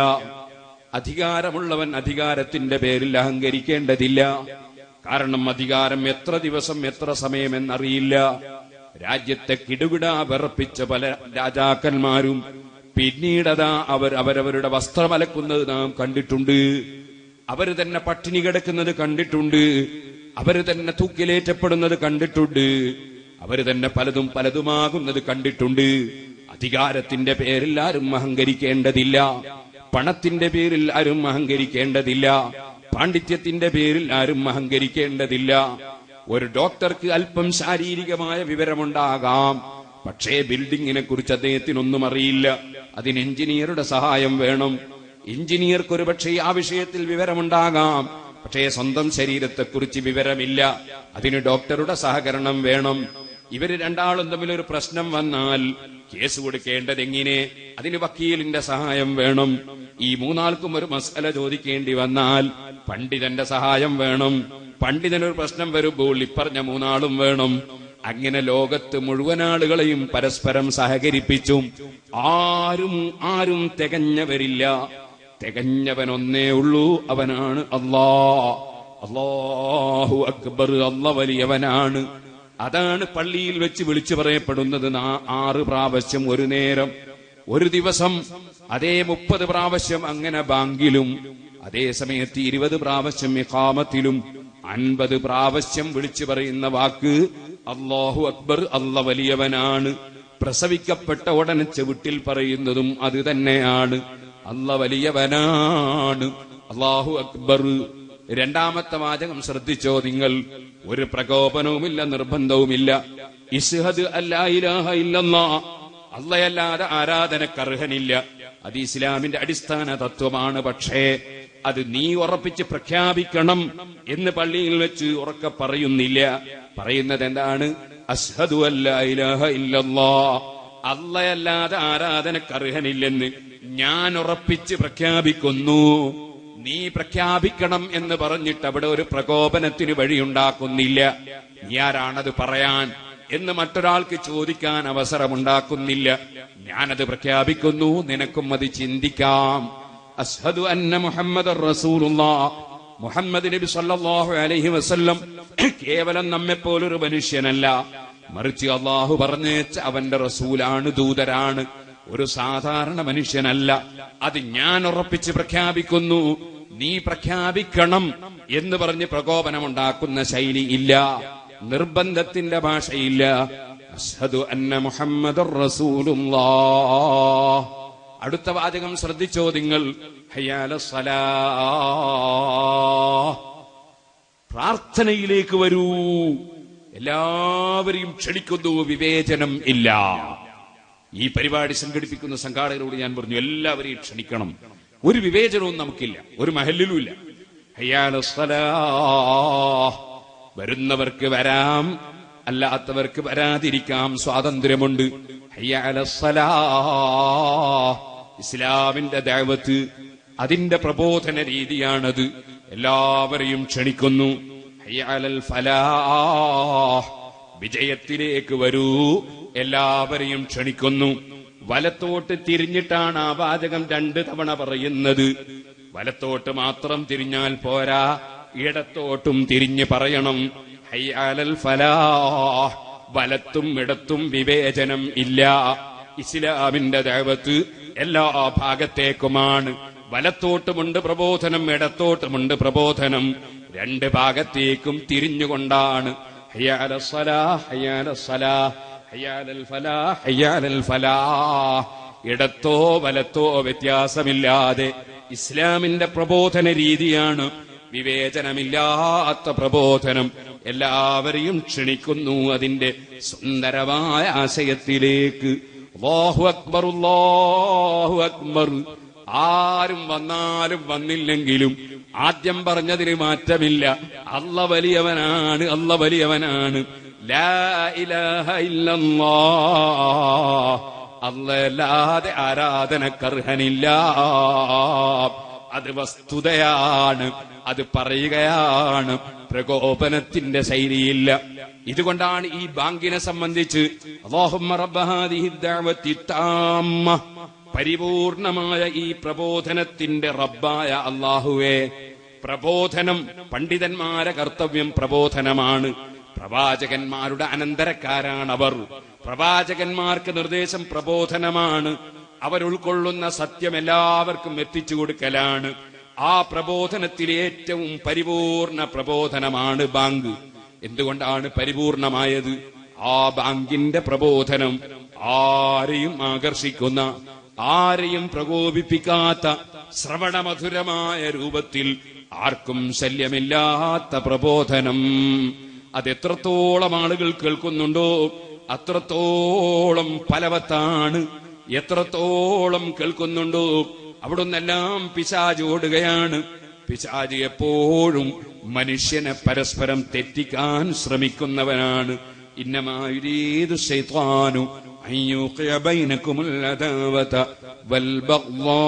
അധികാരമുള്ളവൻ അധികാരത്തിന്റെ പേരിൽ അഹങ്കരിക്കേണ്ടതില്ല. കാരണം അധികാരം എത്ര ദിവസം എത്ര സമയമെന്നറിയില്ല. രാജ്യത്തെ കിടുകിട വിറപ്പിച്ച പല രാജാക്കന്മാരും പിന്നീടതാ അവരവരുടെ വസ്ത്രം അലക്കുന്നത് നാം കണ്ടിട്ടുണ്ട്. അവര് തന്നെ പട്ടിണി കിടക്കുന്നത് കണ്ടിട്ടുണ്ട്. അവര് തന്നെ തൂക്കിലേറ്റപ്പെടുന്നത് കണ്ടിട്ടുണ്ട്. അവര് തന്നെ പലതും പലതുമാകുന്നത് കണ്ടിട്ടുണ്ട്. അധികാരത്തിന്റെ പേരിൽ ആരും അഹങ്കരിക്കേണ്ടതില്ല, പണത്തിന്റെ പേരിൽ ആരും അഹങ്കരിക്കേണ്ടതില്ല, പാണ്ഡിത്യത്തിന്റെ പേരിൽ ആരും അഹങ്കരിക്കേണ്ടതില്ല. ഒരു ഡോക്ടർക്ക് അല്പം ശാരീരികമായ വിവരമുണ്ടാകാം, പക്ഷേ ബിൽഡിങ്ങിനെ കുറിച്ച് അദ്ദേഹത്തിനൊന്നും അറിയില്ല. അതിന് എഞ്ചിനീയറുടെ സഹായം വേണം. എഞ്ചിനീയർക്ക് ഒരു പക്ഷേ ആ വിഷയത്തിൽ വിവരമുണ്ടാകാം, പക്ഷേ സ്വന്തം ശരീരത്തെക്കുറിച്ച് വിവരമില്ല. അതിന് ഡോക്ടറുടെ സഹകരണം വേണം. ഇവര് രണ്ടാളും തമ്മിലൊരു പ്രശ്നം വന്നാൽ കേസ് കൊടുക്കേണ്ടത് എങ്ങനെ? അതിന് വക്കീലിന്റെ സഹായം വേണം. ഈ മൂന്നാൾക്കും ഒരു മസല ചോദിക്കേണ്ടി വന്നാൽ പണ്ഡിതന്റെ സഹായം വേണം. പണ്ഡിതനൊരു പ്രശ്നം വരുമ്പോൾ ഇപ്പറഞ്ഞ മൂന്നാളും വേണം. അങ്ങനെ ലോകത്ത് മുഴുവൻ ആളുകളെയും പരസ്പരം സഹകരിപ്പിച്ചും ആരും തികഞ്ഞവരില്ല. തികഞ്ഞവനൊന്നേ ഉള്ളൂ, അവനാണ് അല്ലാഹ്. അല്ലാഹു അക്ബർ, അല്ലാഹ് വലിയവനാണ്. അതാണ് പള്ളിയിൽ വെച്ച് വിളിച്ചു പറയപ്പെടുന്നത് 6 പ്രാവശ്യം ഒരു നേരം, ഒരു ദിവസം. അതേ 30 പ്രാവശ്യം അങ്ങനെ ബാങ്കിലും, അതേ സമയത്ത് 20 പ്രാവശ്യം ഇഖാമത്തിലും 50 പ്രാവശ്യം വിളിച്ചു പറയുന്ന വാക്ക് അല്ലാഹു അക്ബർ, അല്ലാഹ് വലിയവനാണ്. പ്രസവിക്കപ്പെട്ട ഉടനെ ചെവിട്ടിൽ പറയുന്നതും അത് തന്നെയാണ്, അല്ലാഹ് വലിയവനാണ്, അല്ലാഹു അക്ബർ. രണ്ടാമത്തെ വാചകം ശ്രദ്ധിച്ചോ നിങ്ങൾ. ഒരു പ്രകോപനവുമില്ല, നിർബന്ധവുമില്ല. ഇശ്ഹദ് അല്ലാ ഇലാഹ ഇല്ലല്ലാഹ്, അല്ലാഹയല്ലാതെ ആരാധനക്കർഹനില്ല. അത് ഇസ്ലാമിന്റെ അടിസ്ഥാന തത്വമാണ്. പക്ഷേ അത് നീ ഉറപ്പിച്ച് പ്രഖ്യാപിക്കണം എന്ന് പള്ളിയിൽ വെച്ച് ഉറക്കെ പറയുന്നില്ല. പറയുന്നത് എന്താണ്? അശ്ഹദു അല്ലാ ഇലാഹ ഇല്ലല്ലാഹ്, അല്ലാഹയല്ലാതെ ആരാധനക്കർഹനില്ലെന്ന് ഞാൻ ഉറപ്പിച്ച് പ്രഖ്യാപിക്കുന്നു. നീ പ്രഖ്യാപിക്കണം എന്ന് പറഞ്ഞിട്ട് അവിടെ ഒരു പ്രകോപനത്തിന് വഴിയുണ്ടാക്കുന്നില്ല. നീ ആരാണത് പറയാൻ എന്ന് മറ്റൊരാൾക്ക് ചോദിക്കാൻ അവസരമുണ്ടാക്കുന്നില്ല. ഞാനത് പ്രഖ്യാപിക്കുന്നു, നിനക്കും അത് ചിന്തിക്കാം. അശ്ഹദു അന്ന മുഹമ്മദർ റസൂലുള്ളാഹ്, മുഹമ്മദ് നബി സല്ലല്ലാഹു അലൈഹി വസല്ലം കേവലം നമ്മെപ്പോലൊരു മനുഷ്യനല്ല, മറിച്ച് അള്ളാഹു പറഞ്ഞേച്ച അവന്റെ റസൂലാണ്, ദൂതരാണ്, ഒരു സാധാരണ മനുഷ്യനല്ല. അത് ഞാൻ ഉറപ്പിച്ച് പ്രഖ്യാപിക്കുന്നു, നീ പ്രഖ്യാപിക്കണം എന്ന് പറഞ്ഞ് പ്രകോപനമുണ്ടാക്കുന്ന ശൈലി ഇല്ല, നിർബന്ധത്തിന്റെ ഭാഷയില്ല. അശ്ഹദു അന്ന മുഹമ്മദർ റസൂലുള്ളാഹ്. അടുത്ത വാചകം ശ്രദ്ധിച്ചോ നിങ്ങൾ. ഹയ്യാലസ് സലാഹ്, പ്രാർത്ഥനയിലേക്ക് വരൂ, എല്ലാവരെയും ക്ഷണിക്കുന്നു, വിവേചനം ഇല്ല. ഈ പരിപാടി സംഘടിപ്പിക്കുന്ന സംഘാടകരോട് ഞാൻ പറഞ്ഞു, എല്ലാവരെയും ക്ഷണിക്കണം, ഒരു വിവേചനവും നമുക്കില്ല, ഒരു മഹല്ലിലും ഇല്ല. ഹയ്യാലസ് സലാഹ്, വരുന്നവർക്ക് വരാം, അല്ലാത്തവർക്ക് വരാതിരിക്കാം, സ്വാതന്ത്ര്യമുണ്ട്. ഹയ്യാലസ് സലാഹ്, ഇസ്ലാമിന്റെ ദഅവത്ത്, അതിന്റെ പ്രബോധന രീതിയാണത്. എല്ലാവരെയും ക്ഷണിക്കുന്നു. ഹയ്യാലൽ ഫലാഹ്, വിജയത്തിലേക്ക് വരൂ, എല്ലാവരെയും ക്ഷണിക്കുന്നു. വലത്തോട്ട് തിരിഞ്ഞിട്ടാണ് ആ വാചകം 2 തവണ പറയുന്നത്. വലത്തോട്ട് മാത്രം തിരിഞ്ഞാൽ പോരാ, ഇടത്തോട്ടും തിരിഞ്ഞ് പറയണം. ഹയ്യാലൽ ഫലാഹ്, വലത്തും ഇടത്തും വിവേചനം ഇല്ല. ഇസ്ലാമിന്റെ ദഅവത്ത് എല്ലാ ഭാഗത്തേക്കുമാണ്. വലത്തോട്ടുമുണ്ട് പ്രബോധനം, ഇടത്തോട്ടുമുണ്ട് പ്രബോധനം, 2 ഭാഗത്തേക്കും തിരിഞ്ഞുകൊണ്ടാണ്. ഹയ്യാലസ് സലാഹ്, ഹയ്യാലസ് സലാഹ്, ഹയ്യാലൽ ഫലാഹ്, ഹയ്യാലൽ ഫലാഹ്. ഇടത്തോ വലത്തോ വ്യത്യാസമില്ലാതെ ഇസ്ലാമിന്റെ പ്രബോധന രീതിയാണ്, വിവേചനമില്ലാത്ത പ്രബോധനം. എല്ലാവരെയും ക്ഷണിക്കുന്നു അതിന്റെ സുന്ദരമായ ആശയത്തിലേക്ക്. അല്ലാഹു അക്ബർ, അല്ലാഹു അക്ബർ. ആരും വന്നാലും വന്നില്ലെങ്കിലും ആദ്യം പറഞ്ഞതിന് മാറ്റമില്ല. അല്ലാഹ് വലിയവനാണ്, അല്ലാഹ് വലിയവനാണ്. ലാ ഇലാഹ ഇല്ലല്ലാഹ്, അല്ലാഹയല്ലാതെ ആരാധനക്കർഹനില്ല. അത് വസ്തുതയാണ്, അത് പറയുകയാണ്, പ്രകോപനത്തിന്റെ ശൈലിയില്ല. ഇതുകൊണ്ടാണ് ഈ ബാങ്കിനെ സംബന്ധിച്ച് അല്ലാഹുമ്മ റബ്ബ ഹാദിഹി ദഅവത്തി താമ്മ, പരിപൂർണമായ ഈ പ്രബോധനത്തിന്റെ റബ്ബായ അല്ലാഹുവേ. പ്രബോധനം, പണ്ഡിതന്മാരെ കർത്തവ്യം പ്രബോധനമാണ്. പ്രവാചകന്മാരുടെ അനന്തരക്കാരാണവർ. പ്രവാചകന്മാർക്ക് നിർദ്ദേശം പ്രബോധനമാണ്. അവരുൾക്കൊള്ളുന്ന സത്യം എല്ലാവർക്കും എത്തിച്ചു കൊടുക്കലാണ്. ആ പ്രബോധനത്തിലെ ഏറ്റവും പരിപൂർണ പ്രബോധനമാണ് ബാങ്ക്. എന്തുകൊണ്ടാണ് പരിപൂർണമായത്? ആ ബാങ്കിന്റെ പ്രബോധനം ആരെയും ആകർഷിക്കുന്ന, ആരെയും പ്രകോപിപ്പിക്കാത്ത, ശ്രവണമധുരമായ രൂപത്തിൽ ആർക്കും ശല്യമില്ലാത്ത പ്രബോധനം. അതെത്രത്തോളം ആളുകൾ കേൾക്കുന്നുണ്ടോ അത്രത്തോളം ഫലവത്താണ്. എത്രത്തോളം കേൾക്കുന്നുണ്ടോ അവിടുന്നെല്ലാം പിശാച് ഓടുകയാണ്. പിശാച് എപ്പോഴും മനുഷ്യനെ പരസ്പരം തെറ്റിക്കാൻ ശ്രമിക്കുന്നവനാണ്. ഇന്നമാ യുരീദു ശൈത്വാനു അൻ യുഖിയ ബൈനകുമുൽ അദാവത വൽ ബഗ്ളാ.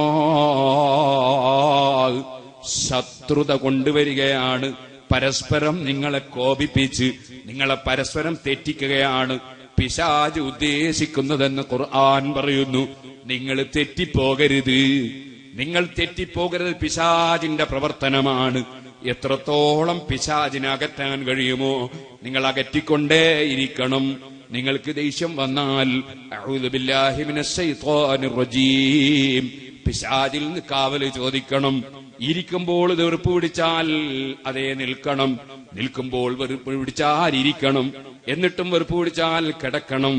ശത്രുത കൊണ്ടുവരികയാണ്, പരസ്പരം നിങ്ങളെ കോപിപ്പിച്ച് നിങ്ങളെ പരസ്പരം തെറ്റിക്കുകയാണ് പിശാച് ഉദ്ദേശിക്കുന്നതെന്ന് ഖുർആൻ പറയുന്നു. നിങ്ങൾ തെറ്റിപ്പോകരുത്, നിങ്ങൾ തെറ്റിപ്പോകരുത്. പിശാചിന്റെ പ്രവർത്തനമാണ്. എത്രത്തോളം പിശാചിനെ അകറ്റാൻ കഴിയുമോ നിങ്ങൾ അകറ്റിക്കൊണ്ടേയിരിക്കണം. നിങ്ങൾക്ക് ദേഷ്യം വന്നാൽ അഊദു ബില്ലാഹി മിനശ് ശൈത്വാനിർ റജീം, പിശാചിൽ നിന്ന് കാവല് ചോദിക്കണം. ഇരിക്കുമ്പോൾ വെറുപ്പ് പിടിച്ചാൽ അതേ നിൽക്കണം, നിൽക്കുമ്പോൾ വെറുപ്പ് പിടിച്ചാൽ ഇരിക്കണം, എന്നിട്ടും വെറുപ്പ് പിടിച്ചാൽ കിടക്കണം,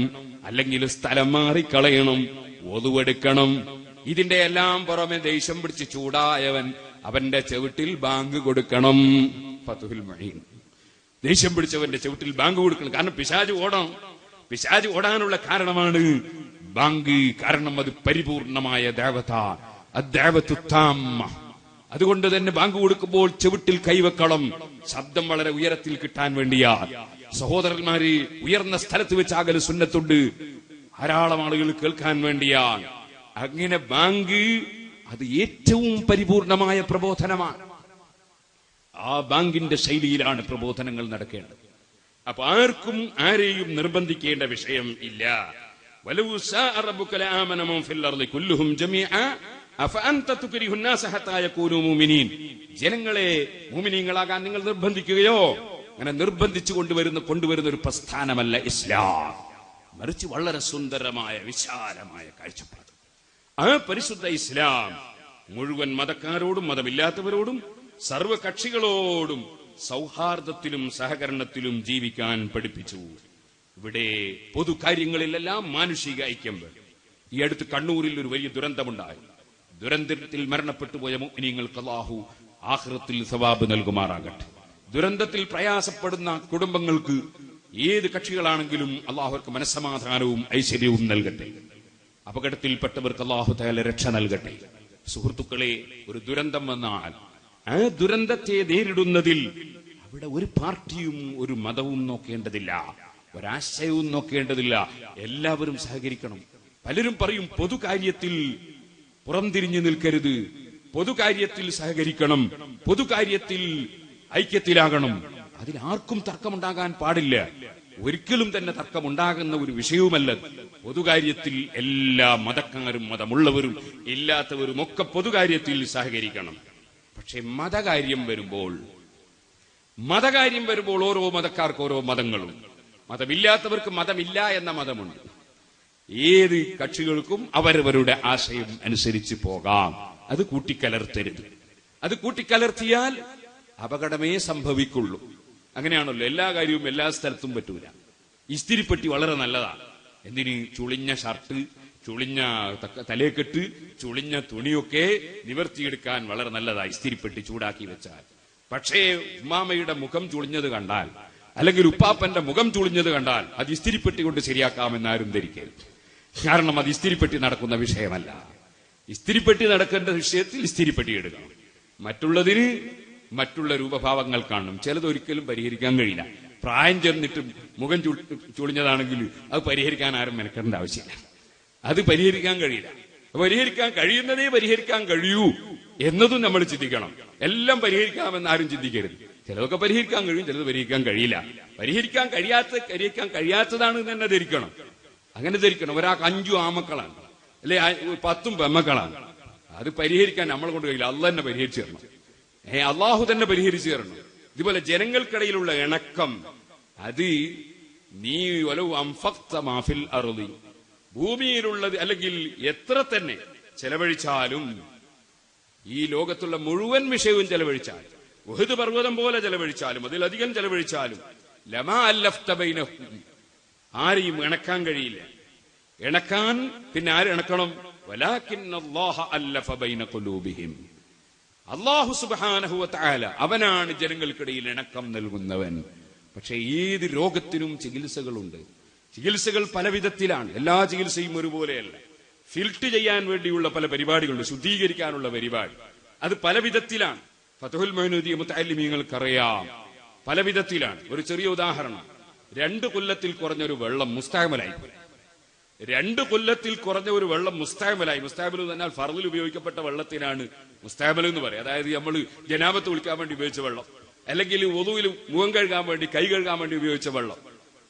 അല്ലെങ്കിൽ സ്ഥലം മാറിക്കളയണം, ഒതുവെടുക്കണം. ഇതിന്റെ എല്ലാം പുറമെ ദേഷ്യം പിടിച്ച് ചൂടായവൻ അവന്റെ ചെവിട്ടിൽ ബാങ്ക് കൊടുക്കണം. ഫതുഹുൽ മുഈൻ. ദേഷ്യം പിടിച്ചവന്റെ ചെവിട്ടിൽ ബാങ്ക് കൊടുക്കണം. കാരണം പിശാച് ഓടണം. പിശാച് ഓടാനുള്ള കാരണമാണ് ബാങ്ക്. കാരണം അത് പരിപൂർണമായ ദഅവത്താണ്, അദ്ദഅവത്തു താമ്മ. അതുകൊണ്ട് തന്നെ ബാങ്ക് കൊടുക്കുമ്പോൾ ചെവിട്ടിൽ കൈവെക്കണം, ശബ്ദം വളരെ ഉയരത്തിൽ കിട്ടാൻ വേണ്ടിയാ. സഹോദരന്മാര്, ഉയർന്ന സ്ഥലത്ത് വെച്ചാകല് സുന്നത്തുണ്ട്, ധാരാളം ആളുകൾ കേൾക്കാൻ വേണ്ടിയാണ്. അങ്ങനെ ബാങ്ക് അത് ഏറ്റവും പരിപൂർണമായ പ്രബോധനമാണ്. ആ ബാങ്കിന്റെ ശൈലിയിലാണ് പ്രബോധനങ്ങൾ നടക്കേണ്ടത്. അപ്പൊ ആർക്കും ആരെയും നിർബന്ധിക്കേണ്ട വിഷയം ഇല്ല. വലൗ ശാഅ റബ്ബുക ലആമന മൻ ഫിൽ അർളി കുല്ലുഹും ജമീഅ അഫഅൻത തുക്രിഹു الناس ഹത്താ യകൂനു മുഅ്മിനീൻ. ജനങ്ങളെ മുഅ്മിനീങ്ങളാകാൻ നിങ്ങൾ നിർബന്ധിക്കുകയോ? അങ്ങനെ നിർബന്ധിച്ചു കൊണ്ടുവരുന്ന ഒരു പ്രസ്ഥാനമല്ല ഇസ്ലാം, മറിച്ച് വളരെ സുന്ദരമായ വിശാലമായ കാഴ്ചപ്പാട്. ആ പരിശുദ്ധ ഇസ്ലാം മുഴുവൻ മതക്കാരോടും മതമില്ലാത്തവരോടും സർവ കക്ഷികളോടും സൗഹാർദ്ദത്തിലും സഹകരണത്തിലും ജീവിക്കാൻ പഠിപ്പിച്ചു. ഇവിടെ പൊതു കാര്യങ്ങളിലെല്ലാം മാനുഷിക ഐക്യം വേണം. ഈ അടുത്ത് കണ്ണൂരിൽ ഒരു വലിയ ദുരന്തമുണ്ടായി. ദുരന്തത്തിൽ മരണപ്പെട്ടുപോയ മുഅ്മിനീങ്ങൾക്ക് അല്ലാഹു ആഖിറത്തിൽ സവാബ് നൽകുമാറാകട്ടെ. ദുരന്തത്തിൽ പ്രയാസപ്പെടുന്ന കുടുംബങ്ങൾക്ക് ഏത് കക്ഷികളാണെങ്കിലും അല്ലാഹു അവർക്ക് മനസ്സമാധാനവും ഐശ്വര്യവും നൽകട്ടെ. അപകടത്തിൽപ്പെട്ടവർക്ക് അല്ലാഹു തആല രക്ഷ നൽകട്ടെ. സുഹൃത്തുക്കളെ, ഒരു ദുരന്തം വന്നാൽ ആ ദുരന്തത്തെ നേരിടുന്നതിൽ അവിടെ ഒരു പാർട്ടിയും ഒരു മതവും നോക്കേണ്ടതില്ല, ഒരാശയവും നോക്കേണ്ടതില്ല. എല്ലാവരും സഹകരിക്കണം. പലരും പറയും പൊതുകാര്യത്തിൽ പുറംതിരിഞ്ഞു നിൽക്കരുത്, പൊതുകാര്യത്തിൽ സഹകരിക്കണം, പൊതുകാര്യത്തിൽ ഐക്യത്തിലാകണം. അതിൽ ആർക്കും തർക്കമുണ്ടാകാൻ പാടില്ല. ഒരിക്കലും തന്നെ തർക്കമുണ്ടാകുന്ന ഒരു വിഷയവുമല്ല. പൊതുകാര്യത്തിൽ എല്ലാ മതക്കാരും മതമുള്ളവരും ഇല്ലാത്തവരും ഒക്കെ പൊതുകാര്യത്തിൽ സഹകരിക്കണം. പക്ഷെ മതകാര്യം വരുമ്പോൾ ഓരോ മതക്കാർക്ക് ഓരോ മതങ്ങളും, മതമില്ലാത്തവർക്ക് മതമില്ല എന്ന മതമുണ്ട്. ഏത് കക്ഷികൾക്കും അവരവരുടെ ആശയം അനുസരിച്ച് പോകാം. അത് കൂട്ടിക്കലർത്തരുത്. അത് കൂട്ടിക്കലർത്തിയാൽ അപകടമേ സംഭവിക്കുള്ളൂ. അങ്ങനെയാണല്ലോ, എല്ലാ കാര്യവും എല്ലാ സ്ഥലത്തും പറ്റൂല. ഇസ്തിരിപ്പെട്ടി വളരെ നല്ലതാണ്. എന്തിന്? ചുളിഞ്ഞ ഷർട്ട്, ചുളിഞ്ഞ തലേക്കെട്ട്, ചുളിഞ്ഞ തുണിയൊക്കെ നിവർത്തിയെടുക്കാൻ വളരെ നല്ലതാണ് ഇസ്തിരിപ്പെട്ടി ചൂടാക്കി വെച്ചാൽ. പക്ഷേ ഉമ്മാമയുടെ മുഖം ചുളിഞ്ഞത് കണ്ടാൽ, അല്ലെങ്കിൽ ഉപ്പാപ്പന്റെ മുഖം ചുളിഞ്ഞത് കണ്ടാൽ അത് ഇസ്തിരിപ്പെട്ടി കൊണ്ട് ശരിയാക്കാമെന്നാരും ധരിക്കരുത്. കാരണം അത് ഇസ്തിരിപ്പെട്ടി നടക്കുന്ന വിഷയമല്ല. ഇസ്തിരിപ്പെട്ടി നടക്കേണ്ട വിഷയത്തിൽ ഇസ്തിരിപ്പെട്ടി എടുക്കണം. മറ്റുള്ളതിന് മറ്റുള്ള രൂപഭാവങ്ങൾ കാണും. ചിലതൊരിക്കലും പരിഹരിക്കാൻ കഴിയില്ല. പ്രായം ചെന്നിട്ട് മുഖം ചുളിഞ്ഞതാണെങ്കിൽ അത് പരിഹരിക്കാൻ ആരും മെനക്കെടേണ്ട ആവശ്യമില്ല. അത് പരിഹരിക്കാൻ കഴിയില്ല. പരിഹരിക്കാൻ കഴിയുന്നതേ പരിഹരിക്കാൻ കഴിയൂ എന്നതും നമ്മൾ ചിന്തിക്കണം. എല്ലാം പരിഹരിക്കാമെന്ന് ആരും ചിന്തിക്കരുത്. ചിലതൊക്കെ പരിഹരിക്കാൻ കഴിയും, ചിലത് പരിഹരിക്കാൻ കഴിയില്ല. പരിഹരിക്കാൻ കഴിയാത്തതാണ് തന്നെ ധരിക്കണം. അങ്ങനെ ധരിക്കണം. ഒരാൾക്ക് 5 ആമക്കളാണ്, അല്ലെ 10 പെമ്മക്കളാണ്. അത് പരിഹരിക്കാൻ നമ്മളെ കൊണ്ട് കഴിയില്ല. അള്ളാഹ് തന്നെ പരിഹരിച്ചു തരണം. അള്ളാഹു തന്നെ പരിഹരിച്ചു തരണം. ഇതുപോലെ ജനങ്ങൾക്കിടയിലുള്ള ഇണക്കം, അത് നീ വലൗ അൻഫഖ്ത മാ ഫിൽ അർളി, ഭൂമിയിലുള്ളത് അല്ലെങ്കിൽ എത്ര തന്നെ ചെലവഴിച്ചാലും, ഈ ലോകത്തുള്ള മുഴുവൻ വിഷയവും ചെലവഴിച്ചാൽ, ഉഹദ് പർവ്വതം പോലെ ചെലവഴിച്ചാലും, അതിലധികം ചെലവഴിച്ചാലും, ലമാ അല്ലഫ്ത ബൈനഹും, ആരെയും ഇണക്കാൻ കഴിയില്ല. ഇണക്കാൻ പിന്നെ ആര് ഇണക്കണം? വലാകിന്നല്ലാഹ അല്ലഫ ബൈന ഖുലൂബിഹിം. അല്ലാഹു സുബ്ഹാനഹു വ തആല അവനാണ് ജനങ്ങൾക്കിടയിൽ ഇണക്കം നൽകുന്നവൻ. പക്ഷെ ഏത് രോഗത്തിനും ചികിത്സകളുണ്ട്. ചികിത്സകൾ പല വിധത്തിലാണ്. എല്ലാ ചികിത്സയും ഒരുപോലെയല്ല. ഫിൽട്ടർ ചെയ്യാൻ വേണ്ടിയുള്ള പല പരിപാടികളുണ്ട്, ശുദ്ധീകരിക്കാനുള്ള പരിപാടി. അത് പല വിധത്തിലാണ്. ഫത്ഹുൽ മൊയ്നുദ്ദീൻ മുതഅല്ലിമീങ്ങൾക്കറിയാം, പല വിധത്തിലാണ്. ഒരു ചെറിയ ഉദാഹരണം: 2 കൊല്ലത്തിൽ കുറഞ്ഞൊരു വെള്ളം മുസ്തഅമലായി. 2 കൊല്ലത്തിൽ കുറഞ്ഞ ഒരു വെള്ളം മുസ്തഅമലായി. മുസ്തഅമൽ എന്ന് പറഞ്ഞാൽ ഫർളിൽ ഉപയോഗിക്കപ്പെട്ട വെള്ളത്തിനാണ് മുസ്തഅമൽ എന്ന് പറയും. അതായത് നമ്മൾ ജനാബത്ത് കുളിക്കാൻ വേണ്ടി ഉപയോഗിച്ച വെള്ളം, അല്ലെങ്കിൽ വുളൂഇൽ മുഖം കഴുകാൻ വേണ്ടി, കൈ കഴുകാൻ വേണ്ടി ഉപയോഗിച്ച വെള്ളം.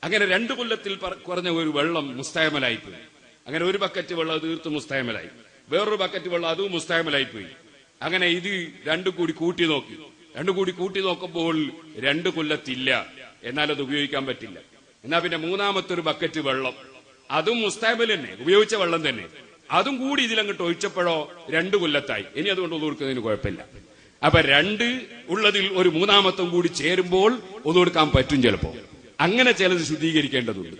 അങ്ങനെ 2 കൊല്ലത്തിൽ കുറഞ്ഞ ഒരു വെള്ളം മുസ്തഅമലായി പോയി. അങ്ങനെ ഒരു ബക്കറ്റ് വെള്ളം തീർത്ത് മുസ്തഅമലായി, വേറൊരു ബക്കറ്റ് വെള്ളം അതും മുസ്തഅമലായി പോയി. അങ്ങനെ ഇത് 2 കൂടി കൂട്ടി നോക്കി. 2 കൂടി കൂട്ടി നോക്കുമ്പോൾ 2 കൊല്ലത്തില്ല, എന്നാൽ അത് ഉപയോഗിക്കാൻ പറ്റില്ല. എന്നാ പിന്നെ മൂന്നാമത്തെ ഒരു ബക്കറ്റ് വെള്ളം, അതും മുസ്തഅമൽ തന്നെ, ഉപയോഗിച്ച വെള്ളം തന്നെ, അതും കൂടി ഇതിലങ്ങോട്ട് ഒഴിച്ചപ്പോഴോ 2 കൊല്ലത്തായി. ഇനി അതുകൊണ്ട് ഒതു കൊടുക്കുന്നതിന് കുഴപ്പമില്ല. അപ്പൊ 2 ഉള്ളതിൽ ഒരു മൂന്നാമത്തും കൂടി ചേരുമ്പോൾ ഒതു കൊടുക്കാൻ പറ്റും ചിലപ്പോ. അങ്ങനെ ചിലത് ശുദ്ധീകരിക്കേണ്ടതുണ്ട്.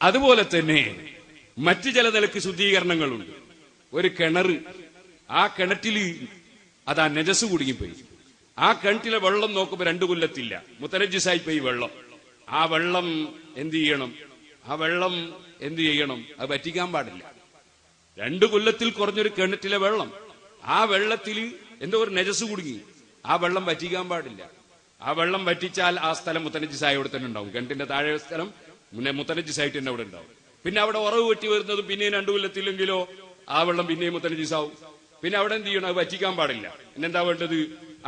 അതുപോലെ തന്നെ മറ്റു ചില നിലക്ക് ശുദ്ധീകരണങ്ങളുണ്ട്. ഒരു കിണർ, ആ കിണറ്റിൽ അതാ നജസ് കുടുങ്ങിപ്പോയി. ആ കിണറ്റിലെ വെള്ളം നോക്കുമ്പോ 2 കൊല്ലത്തില്ല, മുത്തനജിസായി പോയി വെള്ളം. ആ വെള്ളം എന്ത് ചെയ്യണം? അത് വറ്റിക്കാൻ പാടില്ല. 2 കൊല്ലത്തിൽ കുറഞ്ഞൊരു കിണറ്റിലെ വെള്ളം, ആ വെള്ളത്തിൽ എന്തോ ഒരു നജസ് കുടുങ്ങി, ആ വെള്ളം വറ്റിക്കാൻ പാടില്ല. ആ വെള്ളം വറ്റിച്ചാൽ ആ സ്ഥലം മുത്തനജിസായി അവിടെ തന്നെ ഉണ്ടാവും. കിണറ്റിന്റെ താഴെ സ്ഥലം മുത്തനജിസായിട്ട് തന്നെ അവിടെ ഉണ്ടാവും. പിന്നെ അവിടെ ഉറവ് വെട്ടി വരുന്നതും പിന്നെയും 2 കൊല്ലത്തില്ലെങ്കിലോ ആ വെള്ളം പിന്നെയും മുത്തനജിസാവും. പിന്നെ അവിടെ എന്ത് ചെയ്യണം? അത് വറ്റിക്കാൻ പാടില്ല. പിന്നെന്താ വേണ്ടത്?